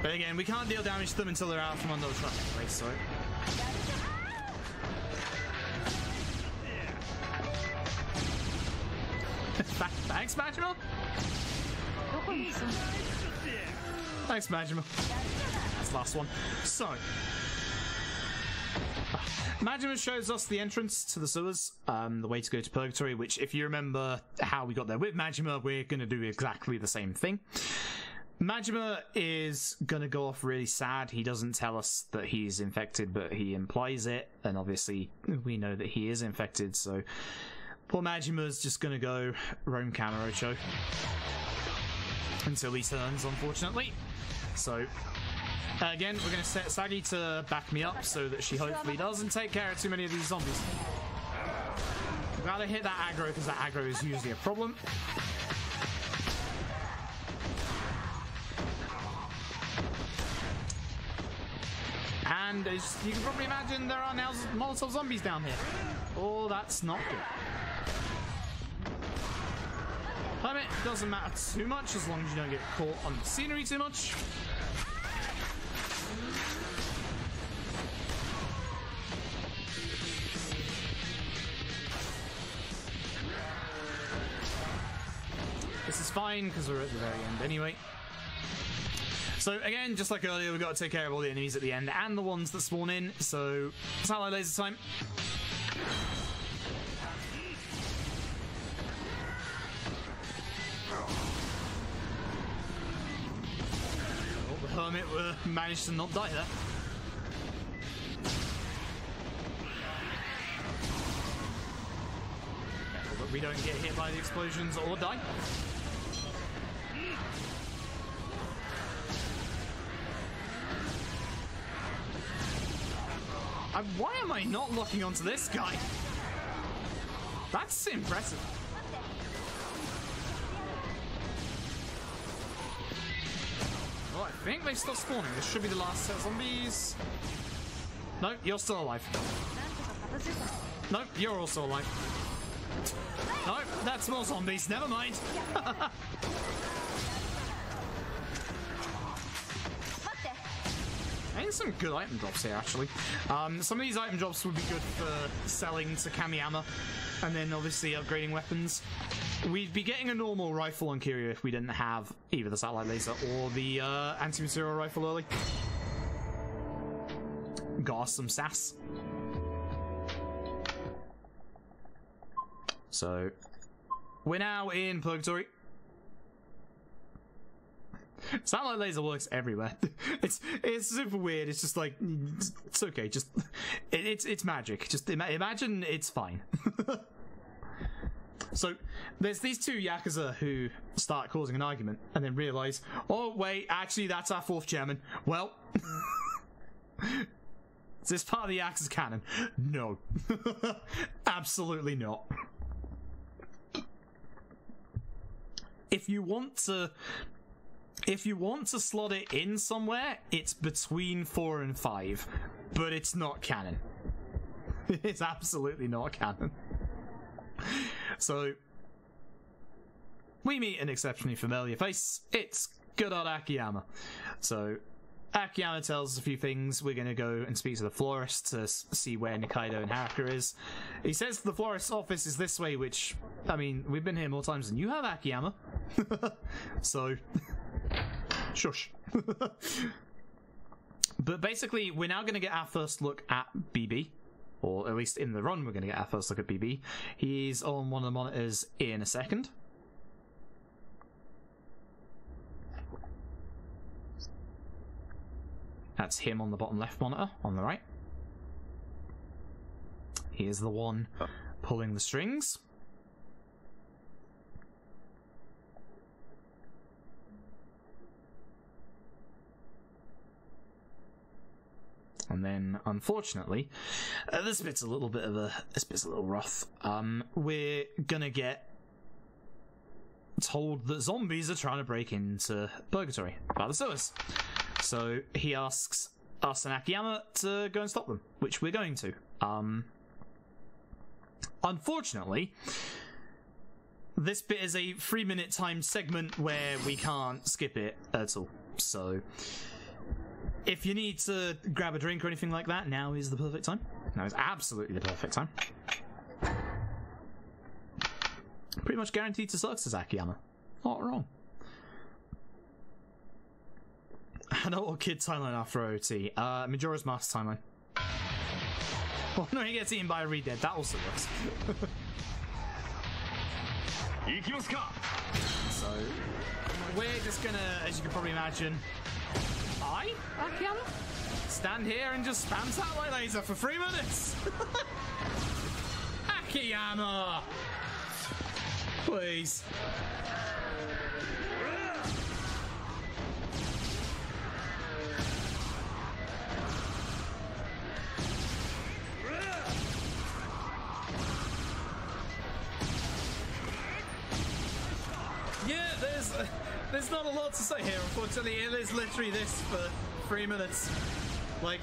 But again, we can't deal damage to them until they're out from under the truck anyway, so... Thanks, Majima. Thanks, Majima. That's the last one. So, Majima shows us the entrance to the sewers, the way to go to Purgatory, which, if you remember how we got there with Majima, we're going to do exactly the same thing. Majima is going to go off really sad. He doesn't tell us that he's infected, but he implies it, and obviously we know that he is infected, so... Poor Majima's just gonna go roam Kamurocho until he turns, unfortunately. So, again, we're gonna set Sagi to back me up so that she hopefully doesn't take care of too many of these zombies. We've gotta hit that aggro because that aggro is usually a problem. And as you can probably imagine, there are now Molotov zombies down here. Oh, that's not good. It doesn't matter too much as long as you don't get caught on the scenery too much. This is fine because we're at the very end anyway. So again, just like earlier, we've got to take care of all the enemies at the end and the ones that spawn in. So, satellite laser time. Hermit managed to not die there. But we don't get hit by the explosions or die. Why am I not locking onto this guy? That's impressive. Well, I think they stopped spawning. This should be the last set of zombies. No, you're still alive. No, you're also alive. No, that's more zombies. Never mind. I think some good item drops here, actually. Some of these item drops would be good for selling to Kamiyama, and then obviously upgrading weapons. We'd be getting a normal rifle on Kiryu if we didn't have either the satellite laser or the anti-material rifle early. Got us some sass. So, we're now in Purgatory. Satellite laser works everywhere. It's super weird. It's just like, it's okay. Just it's magic. Just imagine it's fine. So there's these two Yakuza who start causing an argument and then realize, oh wait, actually that's our fourth chairman. Well, is this part of the Yakuza canon? No, absolutely not. If you want to slot it in somewhere, it's between 4 and 5, but it's not canon. It's absolutely not canon. So, we meet an exceptionally familiar face. It's good old Akiyama. So, Akiyama tells us a few things. We're going to go and speak to the florist to see where Nikaido and Haruka is. He says the florist's office is this way, which, I mean, we've been here more times than you have, Akiyama. So, shush. But basically, we're now going to get our first look at BB. or at least in the run we're going to get our first look at BB. He's on one of the monitors in a second. That's him on the bottom left monitor, on the right. He is the one pulling the strings. And then, unfortunately, this bit's a little rough. We're gonna get told that zombies are trying to break into Purgatory by the sewers. So he asks us and Akiyama to go and stop them, which we're going to. Unfortunately, this bit is a 3-minute timed segment where we can't skip it at all. So if you need to grab a drink or anything like that, now is the perfect time. Now is absolutely the perfect time. Pretty much guaranteed to suck, says Akiyama. Not wrong. Adult or kid timeline after OT? Majora's Mask timeline. Oh no, he gets eaten by a Re-Dead. That also works. So, we're just gonna, as you can probably imagine, Akiyama? Stand here and just spam satellite laser for 3 minutes! Akiyama! Please. Yeah, there's not a lot to say here, unfortunately. It is literally this for 3 minutes. Like,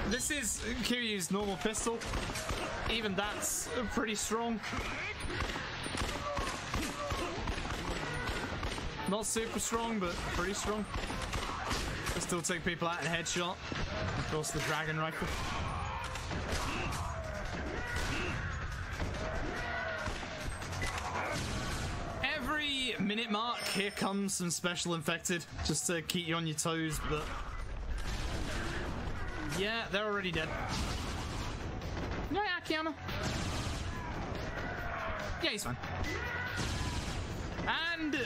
this is Kiryu's normal pistol. Even that's pretty strong. Not super strong, but pretty strong. Can still take people out in a headshot. Of course, the dragon rifle. Every minute mark, here comes some special infected, just to keep you on your toes, but yeah, they're already dead. Yeah, Akiyama. Yeah, he's fine. And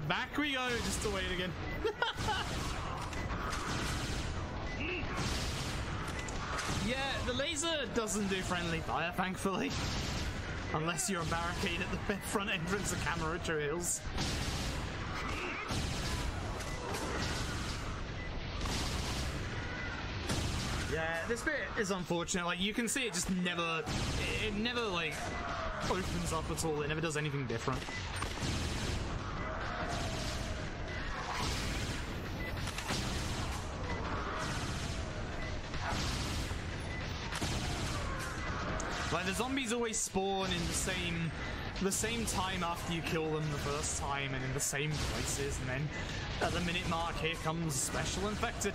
back we go, just to wait again. Yeah, the laser doesn't do friendly fire, thankfully. Unless you're a barricade at the front entrance of Kamurocho Hills. Yeah, this bit is unfortunate. Like, you can see it just never, like, opens up at all. It never does anything different. Like, the zombies always spawn in the same time after you kill them the first time, and in the same places, and then at the minute mark, here comes special infected.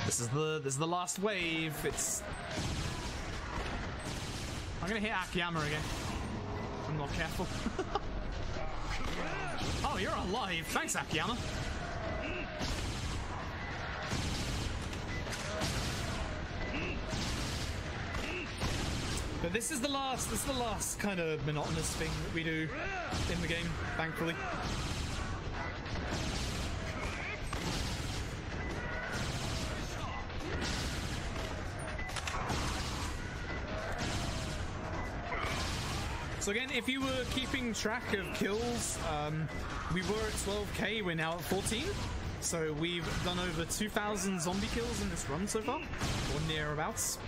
This is the last wave. I'm gonna hit Akiyama again. I'm not careful. Oh, you're alive. Thanks, Akiyama. But this is the last kind of monotonous thing that we do in the game, thankfully. So again, if you were keeping track of kills, we were at 12k, we're now at 14. So we've done over 2,000 zombie kills in this run so far, or nearabouts.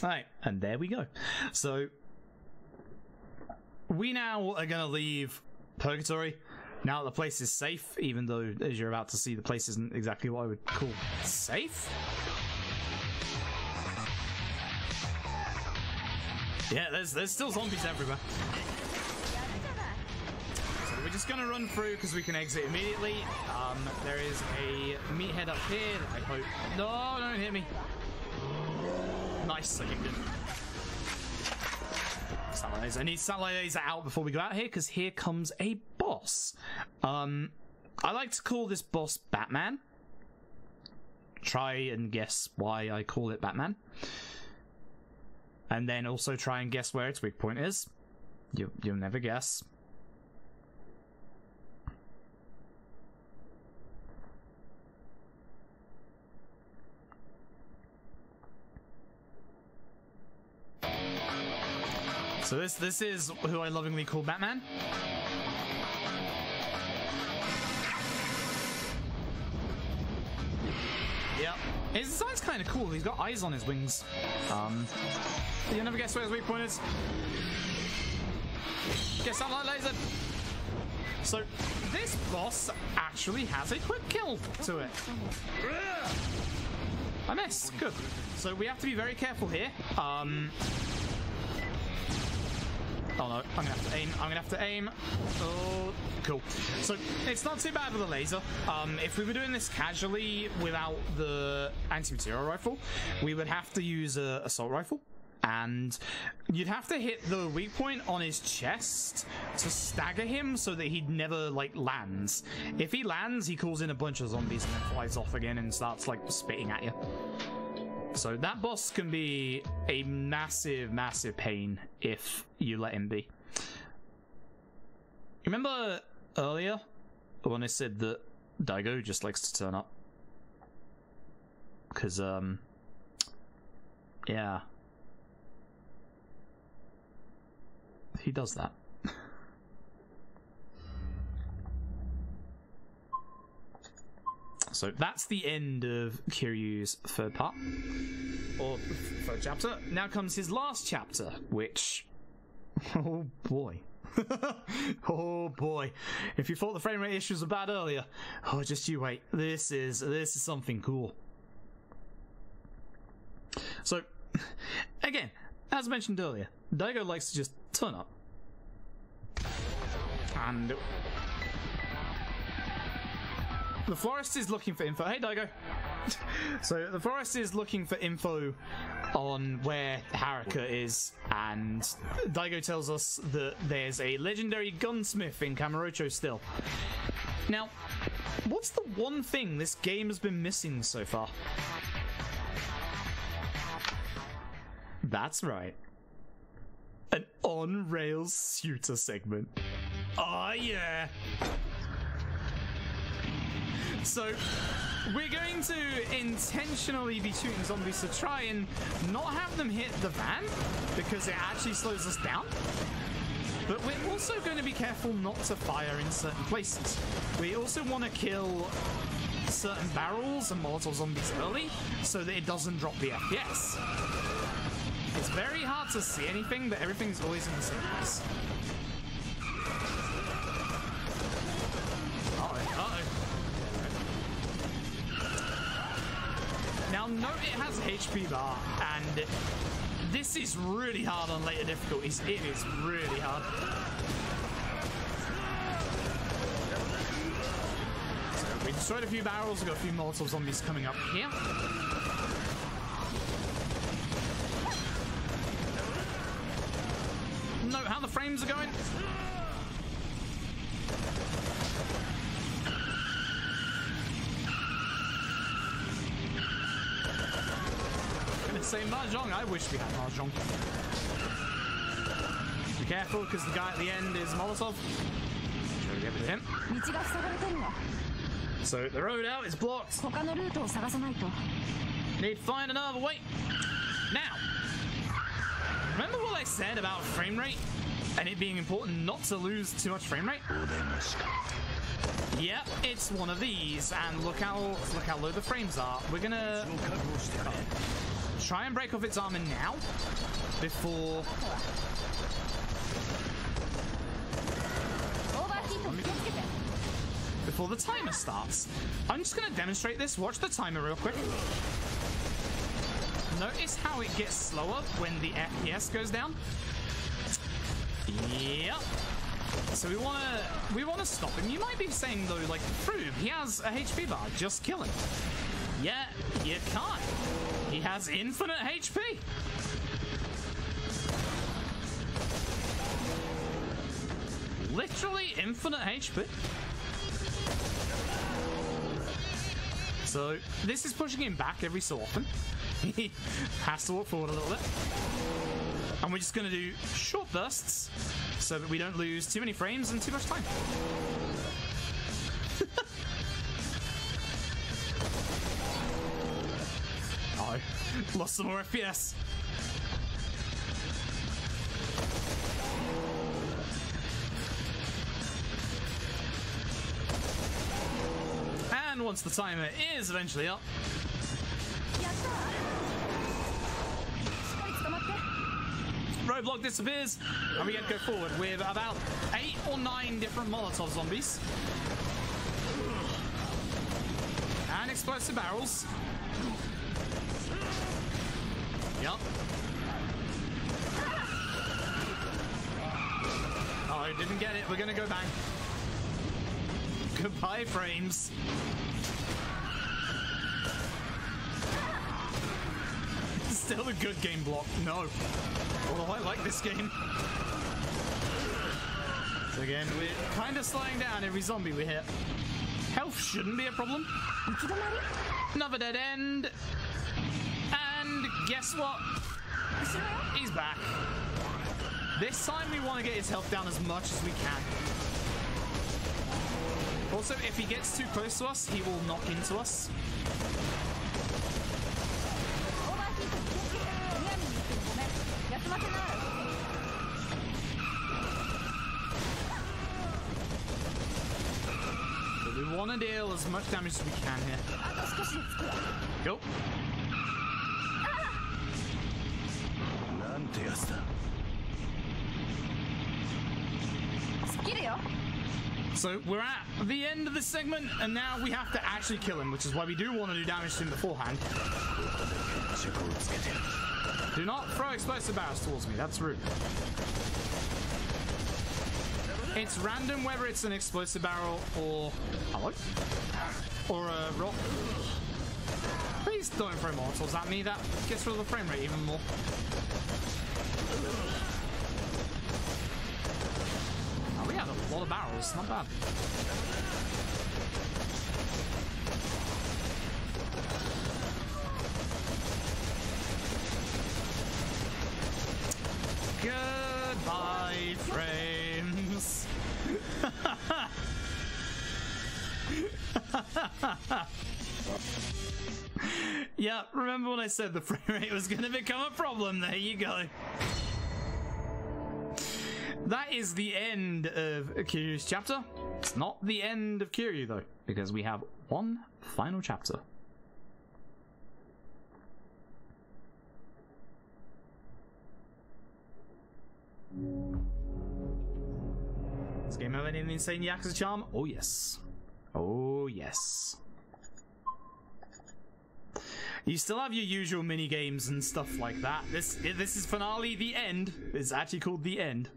Alright, and there we go. So we now are going to leave Purgatory. Now the place is safe, even though, as you're about to see, the place isn't exactly what I would call safe. Yeah, there's still zombies everywhere. So we're just going to run through because we can exit immediately. There is a meathead up here that I hope... No, don't hit me. Nice. Okay, good. Satellite laser. I need satellite laser out before we go out here, because here comes a boss. I like to call this boss Batman. Try and guess why I call it Batman. And then also try and guess where its weak point is. You'll never guess. So this is who I lovingly call Batman. Yep. His design's kind of cool. He's got eyes on his wings. You'll never guess where his weak point is. Guess satellite laser. So this boss actually has a quick kill to it. I missed. Good. So we have to be very careful here. Oh no, I'm gonna have to aim. I'm gonna have to aim. Oh, cool. So it's not too bad with the laser. If we were doing this casually without the anti-material rifle, we would have to use a assault rifle, and you'd have to hit the weak point on his chest to stagger him so that he never like lands. If he lands, he calls in a bunch of zombies and then flies off again and starts like spitting at you. So that boss can be a massive, massive pain if you let him be. Remember earlier when I said that Daigo just likes to turn up? Because, yeah. He does that. So that's the end of Kiryu's third part, or third chapter. Now comes his last chapter, which, oh boy, oh boy. If you thought the frame rate issues were bad earlier, oh, just you wait. This is something cool. So, again, as mentioned earlier, Daigo likes to just turn up, and the florist is looking for info. Hey, Daigo. So the florist is looking for info on where Haruka is, and Daigo tells us that there's a legendary gunsmith in Kamurocho still. Now, what's the one thing this game has been missing so far? That's right. An on-rails shooter segment. Oh yeah! So, we're going to intentionally be shooting zombies to try and not have them hit the van, because it actually slows us down. But we're also going to be careful not to fire in certain places. We also want to kill certain barrels and Molotov zombies early, so that it doesn't drop the FPS. It's very hard to see anything, but everything's always in the same place. Now note it has a HP bar, and this is really hard on later difficulties. It is really hard. So we destroyed a few barrels, we've got a few Molotov zombies coming up here. Note how the frames are going. Say Mahjong, I wish we had Mahjong. Be careful, because the guy at the end is Molotov. Try to get with him. So the road out is blocked. Need to find another way. Now, remember what I said about frame rate and it being important not to lose too much frame rate? Yep, it's one of these, and look how low the frames are. We're gonna try and break off its armor now before the timer starts. I'm just gonna demonstrate this. Watch the timer real quick. Notice how it gets slower when the FPS goes down. Yep. So we wanna stop him. You might be saying though, like, Froob, he has a HP bar, just kill him. Yeah, you can't. He has infinite HP. Literally infinite HP. So this is pushing him back every so often. He has to walk forward a little bit. And we're just going to do short bursts so that we don't lose too many frames and too much time. Oh, lost some more FPS. And once the timer is eventually up, roadblock disappears, and we get to go forward with about 8 or 9 different Molotov zombies. And explosive barrels. Yup. Oh, didn't get it. We're gonna go back. Goodbye, frames. Still a good game block. No. Although I like this game. So again, we're kind of slowing down every zombie we hit. Health shouldn't be a problem. Another dead end. And guess what? He's back. This time we want to get his health down as much as we can. Also, if he gets too close to us, he will knock into us. So we want to deal as much damage as we can here. Go. So we're at the end of this segment, and now we have to actually kill him, which is why we do want to do damage to him beforehand. Do not throw explosive barrels towards me, that's rude. It's random whether it's an explosive barrel or... Hello? Or a rock. Please don't throw Molotovs at me, that gets rid of the frame rate even more. Oh, we had a lot of barrels, not bad. Goodbye, frames. Yeah, remember when I said the frame rate was going to become a problem? There you go. That is the end of Kiryu's chapter. It's not the end of Kiryu, though, because we have one final chapter. This game have any insane Yakuza charm? Oh yes. Oh yes. You still have your usual mini games and stuff like that. This is finale the end. It's actually called the end.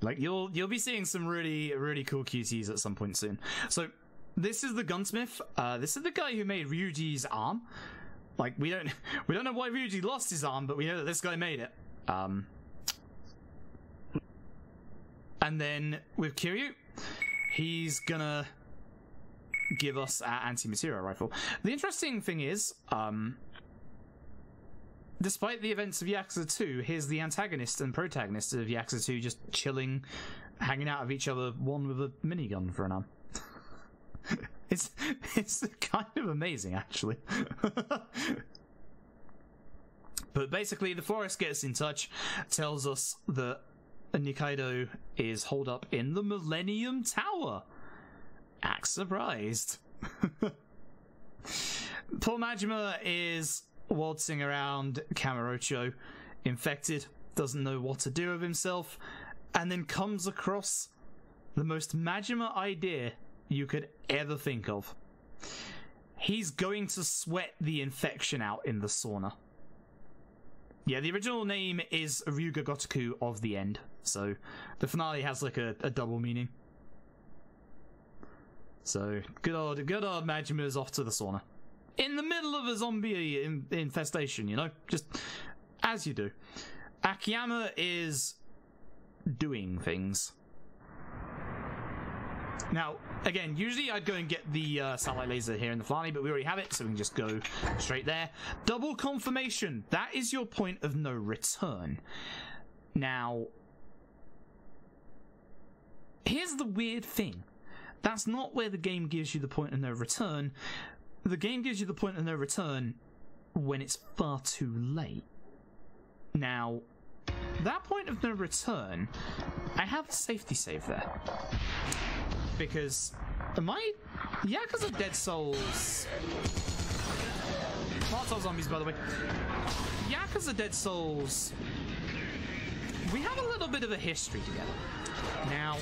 Like you'll be seeing some really cool QTs at some point soon. So this is the gunsmith. This is the guy who made Ryuji's arm. Like we don't know why Ryuji lost his arm, but we know that this guy made it. And then with Kiryu, he's gonna give us our anti-material rifle. The interesting thing is, despite the events of Yakuza 2, here's the antagonist and protagonist of Yakuza 2 just chilling, hanging out of each other, one with a minigun for an arm. It's kind of amazing, actually. But basically, the florist gets in touch, tells us that Nikaido is holed up in the Millennium Tower. Act surprised. Poor Majima is waltzing around Kamurocho, infected, doesn't know what to do with himself, and then comes across the most Majima idea you could ever think of. He's going to sweat the infection out in the sauna. Yeah, the original name is Ryuga Gotoku of the End, so the finale has like a double meaning. So good old Majima's off to the sauna. In the middle of a zombie infestation, you know? Just as you do. Akiyama is doing things. Now, again, usually I'd go and get the satellite laser here in the finale, but we already have it, so we can just go straight there. Double confirmation. That is your point of no return. Now, here's the weird thing. That's not where the game gives you the point of no return. The game gives you the point of no return when it's far too late. Now, that point of no return, I have a safety save there. Because my Yakuza Dead Souls... Molotov zombies, by the way. Yakuza Dead Souls... We have a little bit of a history together. Now,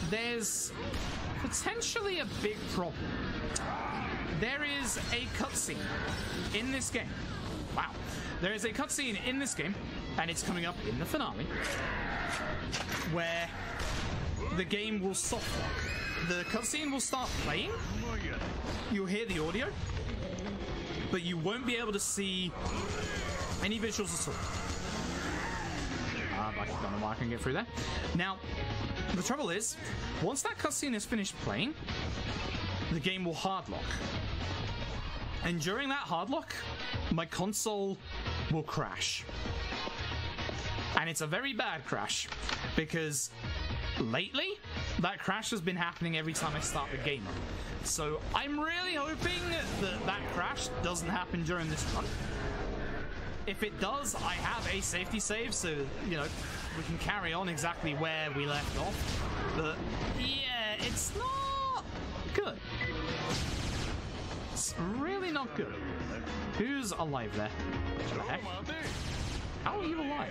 there's potentially a big problem. There is a cutscene in this game. Wow. There is a cutscene in this game, and it's coming up in the finale, where the game will soft lock. The cutscene will start playing. You'll hear the audio, but you won't be able to see any visuals at all. I don't know why I can get through there. Now, the trouble is, once that cutscene is finished playing, the game will hard lock. And during that hard lock, my console will crash. And it's a very bad crash, because lately, that crash has been happening every time I start the game up. So I'm really hoping that that crash doesn't happen during this run. If it does, I have a safety save, so, you know, we can carry on exactly where we left off. But, yeah, it's not good. It's really not good. Who's alive there? What the heck? How are you alive?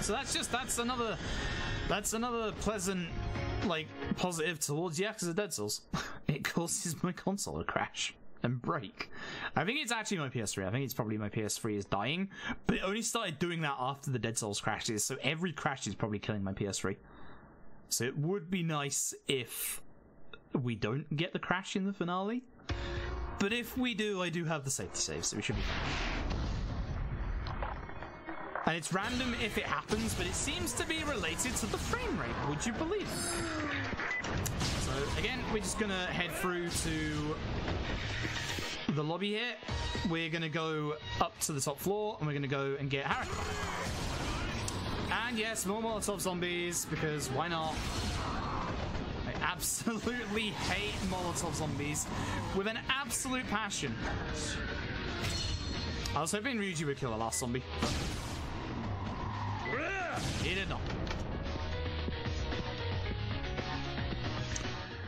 So that's another pleasant, like, positive towards Yakuza Dead Souls. It causes my console to crash and break. I think it's actually my PS3. I think it's probably my PS3 is dying, but it only started doing that after the Dead Souls crashes, so every crash is probably killing my PS3. So it would be nice if we don't get the crash in the finale, but if we do, I do have the safety save, so we should be fine. And it's random if it happens, but it seems to be related to the frame rate, would you believe it? So again, we're just gonna head through to the lobby here. We're gonna go up to the top floor, and we're gonna go and get Harry. And yes, more Molotov zombies, because why not? I absolutely hate Molotov zombies with an absolute passion. I was hoping Ryuji would kill the last zombie. He did not.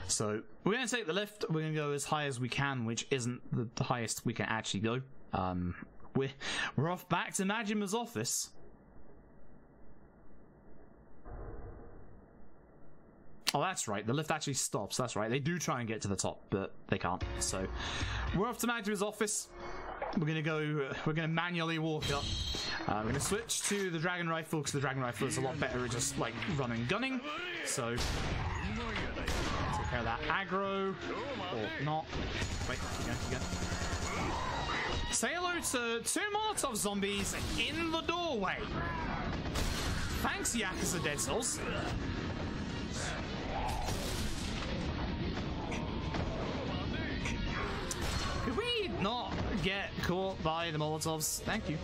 So we're going to take the lift. We're going to go as high as we can, which isn't the highest we can actually go. We're off back to Majima's office. Oh, that's right. The lift actually stops. That's right. They do try and get to the top, but they can't. So we're off to Majima's office. We're gonna manually walk up. We're gonna switch to the dragon rifle, because the dragon rifle is a lot better at just like running gunning. So take care of that aggro, or not. Wait, you go. Say hello to 2 Molotov zombies in the doorway. Thanks, Yakuza Dead Souls. Could we not get caught by the Molotovs? Thank you.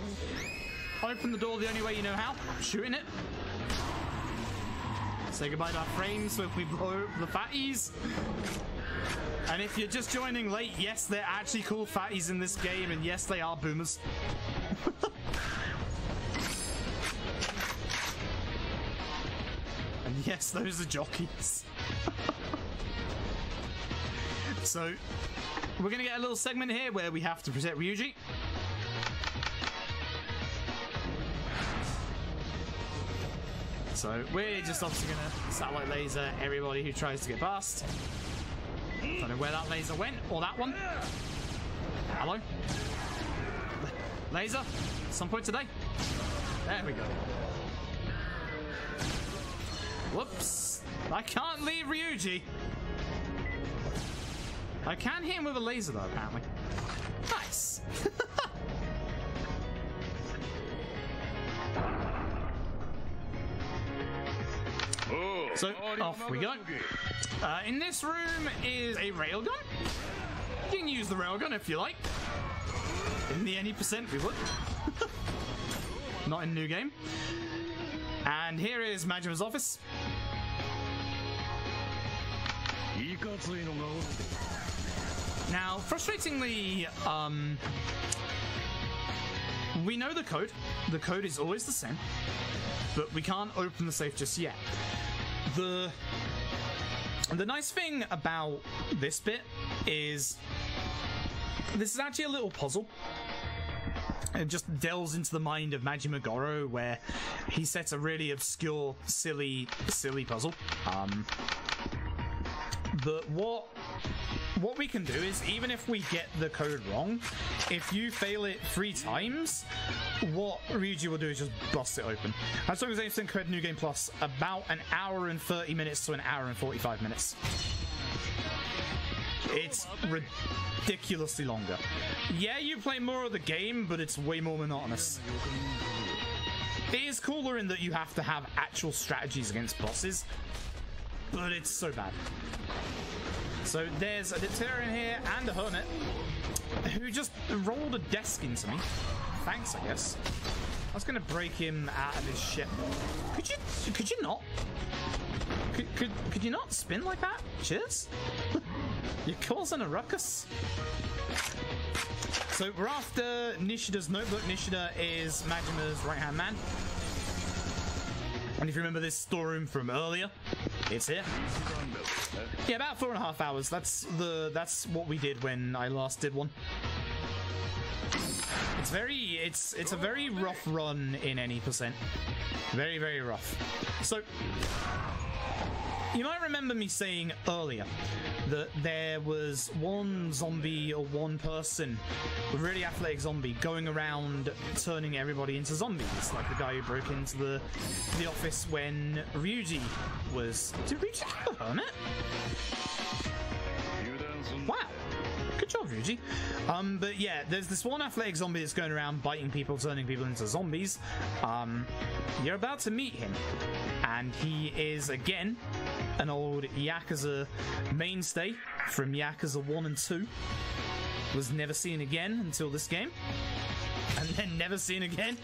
Open the door the only way you know how. Shooting it. Say goodbye to our frames when we blow the fatties. And if you're just joining late, yes, they're actually called fatties in this game, and yes, they are boomers. And yes, those are jockeys. So we're gonna get a little segment here where we have to protect Ryuji. So we're just obviously gonna satellite laser everybody who tries to get past. Don't know where that laser went, or that one. Hello? Laser? Some point today? There we go. Whoops. I can't leave Ryuji. I can hit him with a laser though, apparently. Nice. So, off we go. In this room is a railgun. You can use the railgun if you like. In the any percent, we would. Not in new game. And here is Majima's office. Now, frustratingly, we know the code. The code is always the same, but we can't open the safe just yet. The nice thing about this bit is this is actually a little puzzle. It just delves into the mind of Majima Goro, where he sets a really obscure, silly puzzle. But what we can do is, even if we get the code wrong, if you fail it 3 times, what Ryuji will do is just bust it open. That's what I'm saying, code New Game Plus, about an hour and 30 minutes to an hour and 45 minutes. It's ridiculously longer. Yeah, you play more of the game, but it's way more monotonous. It is cooler in that you have to have actual strategies against bosses, but it's so bad. So there's a Deuterian here and a Hermit who just rolled a desk into me. Thanks, I guess. I was gonna break him out of his ship. Could you not? Could you not spin like that? Cheers. You're causing a ruckus. So we're after Nishida's notebook. Nishida is Majima's right-hand man. And if you remember this storeroom from earlier, it's here. Yeah, about 4.5 hours. That's what we did when I last did one. It's a very rough run in any percent. Very, very rough. So you might remember me saying earlier that there was one zombie or one person, a really athletic zombie, going around turning everybody into zombies, like the guy who broke into the office when Ryuji was... Did Ryuji have a hermit? Wow. Good job, Ryuji. But yeah, there's this one athletic zombie that's going around biting people, turning people into zombies. You're about to meet him. And he is, again, an old Yakuza mainstay from Yakuza 1 and 2. Was never seen again until this game. And then never seen again.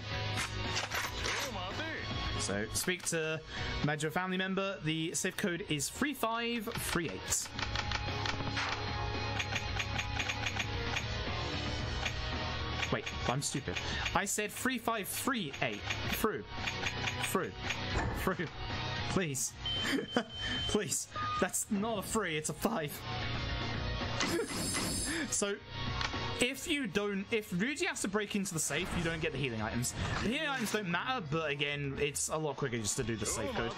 So, speak to Major family member. The safe code is 3538. Wait, I'm stupid. I said 3538. Froob. Please. Please. That's not a 3, it's a 5. So, if Ryuji has to break into the safe, you don't get the healing items. The healing items don't matter, but again, it's a lot quicker just to do the safe code.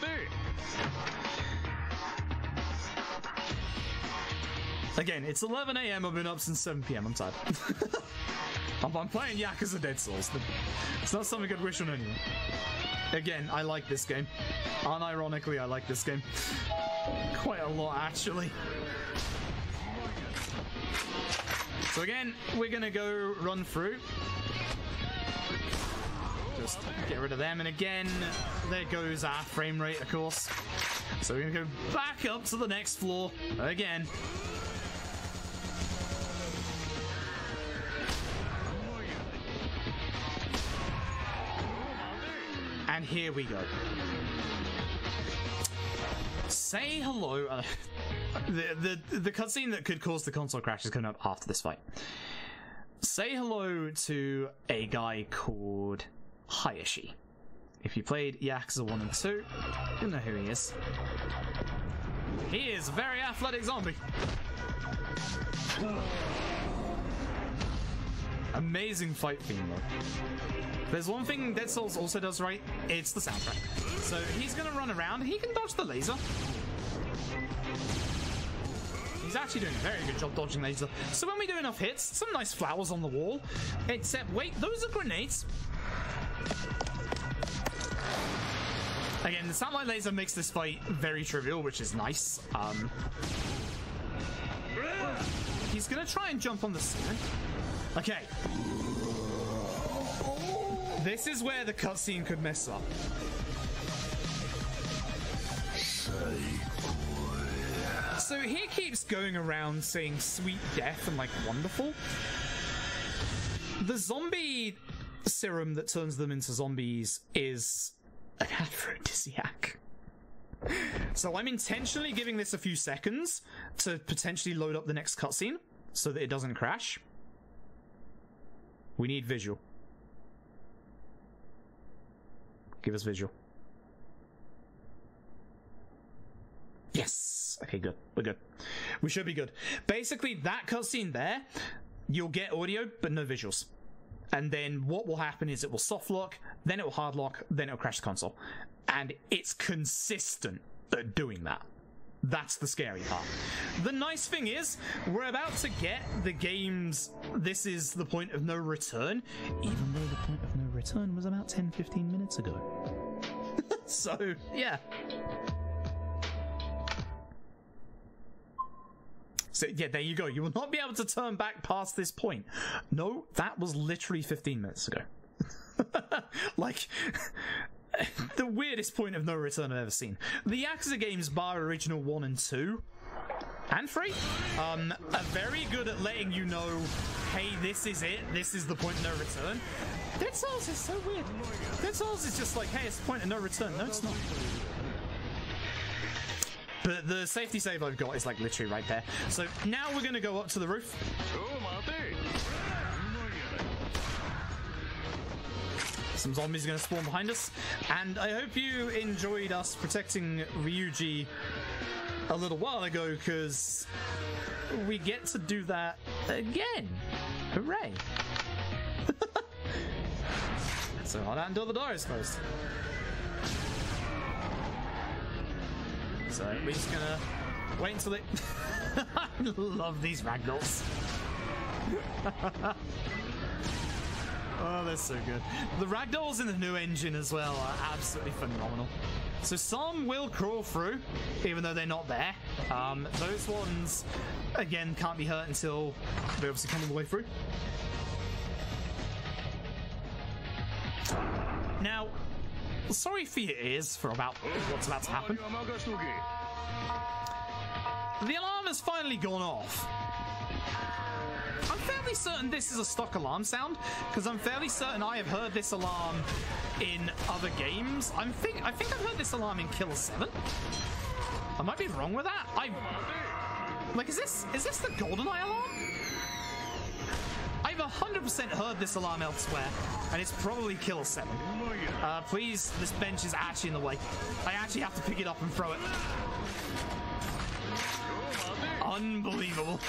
Again, it's 11 AM, I've been up since 7 PM, I'm tired. I'm playing Yakuza Dead Souls. It's not something I'd wish on anyone. Again, I like this game. Unironically, I like this game. Quite a lot, actually. So again, we're gonna go run through. Just get rid of them, and again, there goes our frame rate, of course. So we're gonna go back up to the next floor again. And here we go. Say hello. The cutscene that could cause the console crash is coming up after this fight. Say hello to a guy called Hayashi. If you played Yakuza 1 and 2, you'll know who he is. He is a very athletic zombie. Amazing fight theme though. There's one thing Dead Souls also does right, it's the soundtrack. So he's gonna run around, he can dodge the laser. He's actually doing a very good job dodging laser. So when we do enough hits, some nice flowers on the wall. Except, wait, those are grenades. Again, the satellite laser makes this fight very trivial, which is nice. He's gonna try and jump on the ceiling. Okay. This is where the cutscene could mess up. So he keeps going around saying sweet death and like wonderful. The zombie serum that turns them into zombies is an aphrodisiac. So I'm intentionally giving this a few seconds to potentially load up the next cutscene so that it doesn't crash. We need visual. Give us visual. Yes. Okay, good. We're good. We should be good. Basically, that cutscene there, you'll get audio, but no visuals. And then what will happen is it will soft lock, then it will hard lock, then it will crash the console. And it's consistent at doing that. That's the scary part. The nice thing is, we're about to get the game's this is the point of no return, even though the point of no return was about 10-15 minutes ago. So, yeah. So, yeah, there you go. You will not be able to turn back past this point. No, that was literally 15 minutes ago. Like, the weirdest point of no return I've ever seen. The Yakuza games, bar original 1 and 2, and 3, are very good at letting you know, hey, this is it. This is the point of no return. Dead Souls is so weird. Dead Souls is just like, hey, it's the point of no return. No, it's not. But the safety save I've got is like literally right there. So now we're going to go up to the roof. Some zombies are going to spawn behind us. And I hope you enjoyed us protecting Ryuji a little while ago, because we get to do that again. Hooray. So hold out until the door is closed. So we're just gonna wait until it. I love these ragdolls. Oh, they're so good. The ragdolls in the new engine as well are absolutely phenomenal. So some will crawl through, even though they're not there. Those ones, again, can't be hurt until they obviously come all the way through. Now, sorry for your ears for about what's about to happen. The alarm has finally gone off. I'm fairly certain this is a stock alarm sound, because I'm fairly certain I have heard this alarm in other games. I think I've heard this alarm in Killer 7. I might be wrong with that. Like, is this the GoldenEye alarm? I've 100% heard this alarm elsewhere, and it's probably Killer 7. Please, this bench is actually in the way. I actually have to pick it up and throw it. Unbelievable.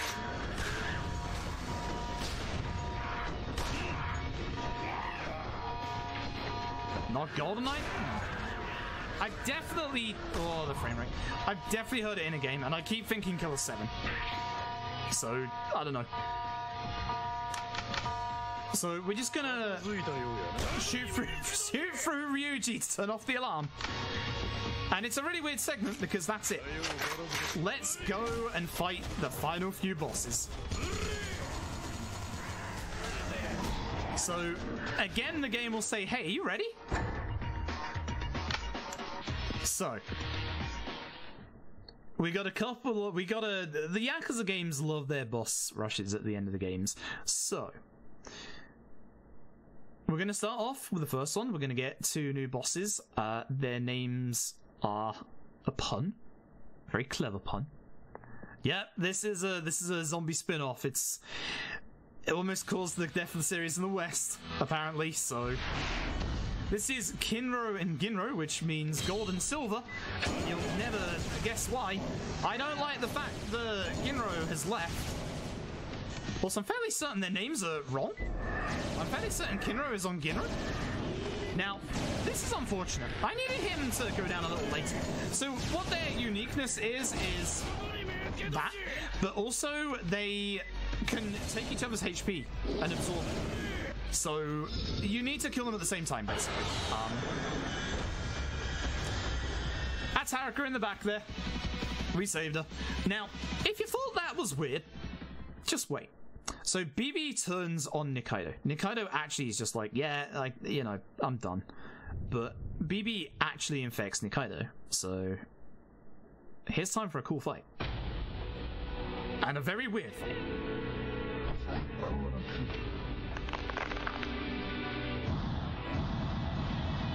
Not GoldenEye? I definitely... Oh, the frame rate. I've definitely heard it in a game, and I keep thinking Killer 7. So, I don't know. So, we're just gonna shoot through Ryuji to turn off the alarm. And it's a really weird segment, because that's it. Let's go and fight the final few bosses. So, again, the game will say, hey, are you ready? So, we got a couple, the Yakuza games love their boss rushes at the end of the games. So, we're going to start off with the first one. We're going to get 2 new bosses. Their names are a pun. Very clever pun. Yep, this is a zombie spin-off. It almost caused the death of the series in the West, apparently, so... This is Kinro and Ginro, which means gold and silver. You'll never guess why. I don't like the fact that Ginro has left. Also, I'm fairly certain their names are wrong. I'm fairly certain Kinro is on Ginro. Now, this is unfortunate. I needed him to go down a little later. So what their uniqueness is that, but also they can take each other's HP and absorb it. So you need to kill them at the same time, basically. That's Haruka in the back there. We saved her. Now, if you thought that was weird, just wait. So BB turns on Nikaido. Nikaido actually is just like, yeah, like, you know, I'm done. But BB actually infects Nikaido. So here's time for a cool fight. And a very weird fight.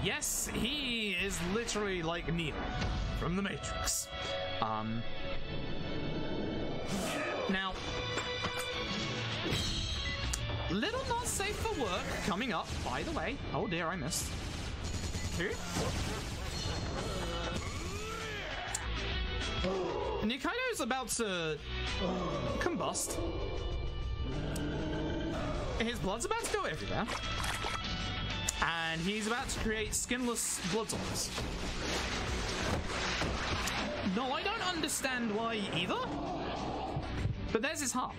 Yes, he is literally like Neo from the Matrix. Now, little not safe for work coming up, by the way. Oh dear, I missed. Two. Nikaido's about to combust. His blood's about to go everywhere. And he's about to create skinless blood zones. No, I don't understand why either. But there's his heart.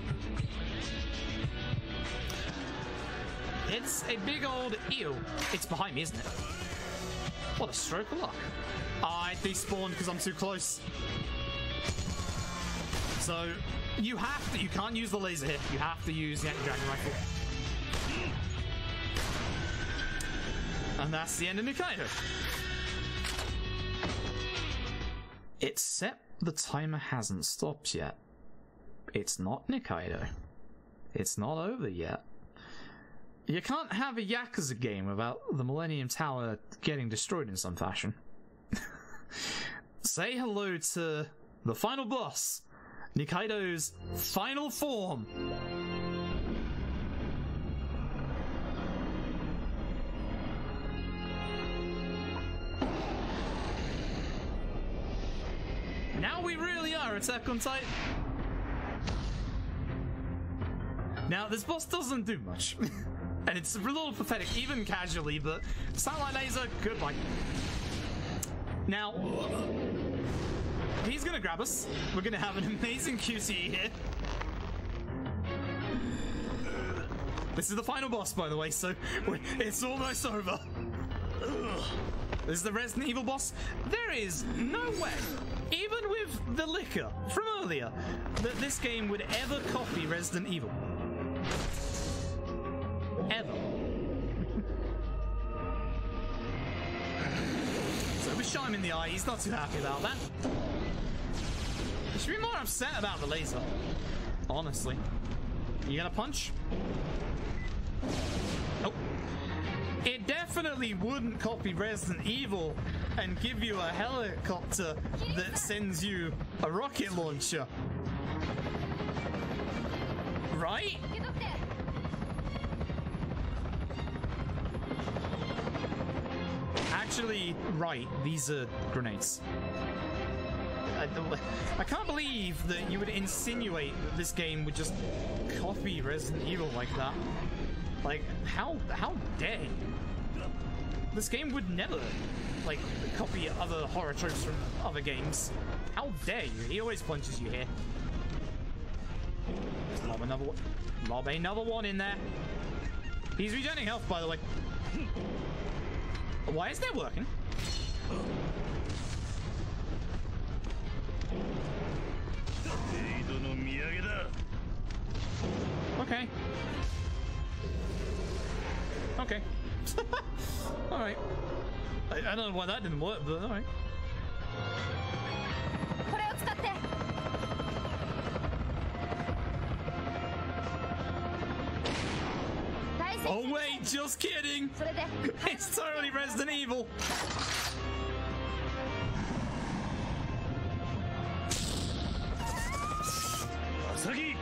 It's a big old eel. It's behind me, isn't it? What a stroke of luck. I despawned because I'm too close. So you can't use the laser here. You have to use the anti-dragon rifle. And that's the end of Nikaido. Except the timer hasn't stopped yet. It's not Nikaido. It's not over yet. You can't have a Yakuza game without the Millennium Tower getting destroyed in some fashion. Say hello to the final boss, Nikaido's final form. Now we really are Attack on Titan. Now, this boss doesn't do much. And it's a little pathetic, even casually, but Satellite Laser, goodbye. Now, he's gonna grab us. We're gonna have an amazing QTE here. This is the final boss, by the way, so it's almost over. This is the Resident Evil boss. There is no way, even with the liquor from earlier, that this game would ever copy Resident Evil. Ever. So we shot him in the eye. He's not too happy about that. He should be more upset about the laser. Honestly. You gonna punch? Oh. It definitely wouldn't copy Resident Evil and give you a helicopter that sends you a rocket launcher. Right? Actually, right, these are grenades. I can't believe that you would insinuate that this game would just copy Resident Evil like that. Like, how dare you? This game would never, like, copy other horror tropes from other games. How dare you? He always punches you here. Lob another one. Lob another one in there. He's regenerating health, by the way. Why isn't it working? Okay. Okay. Alright. I don't know why that didn't work, but alright. Oh wait, just kidding! It's totally Resident Evil! Asagi!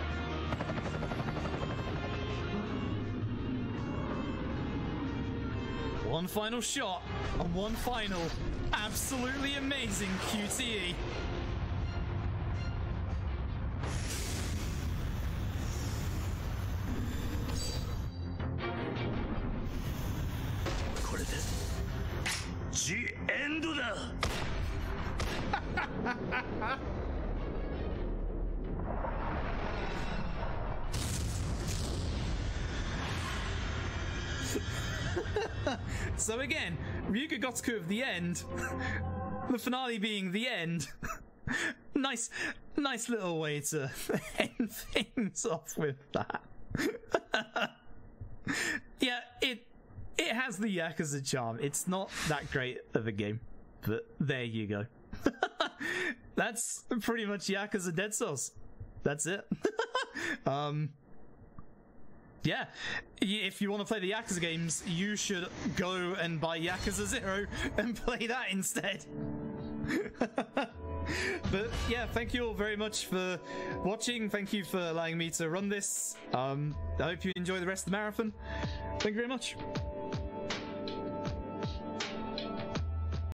One final shot and one final absolutely amazing QTE. So again, Ryuga Gotoku of the end the finale being the end. nice little way to end things off with that. Yeah, it has the Yakuza charm. It's not that great of a game, but there you go. That's pretty much Yakuza Dead Cells. That's it. Yeah, if you want to play the Yakuza games, you should go and buy Yakuza 0 and play that instead. But yeah, thank you all very much for watching. Thank you for allowing me to run this. I hope you enjoy the rest of the marathon. Thank you very much.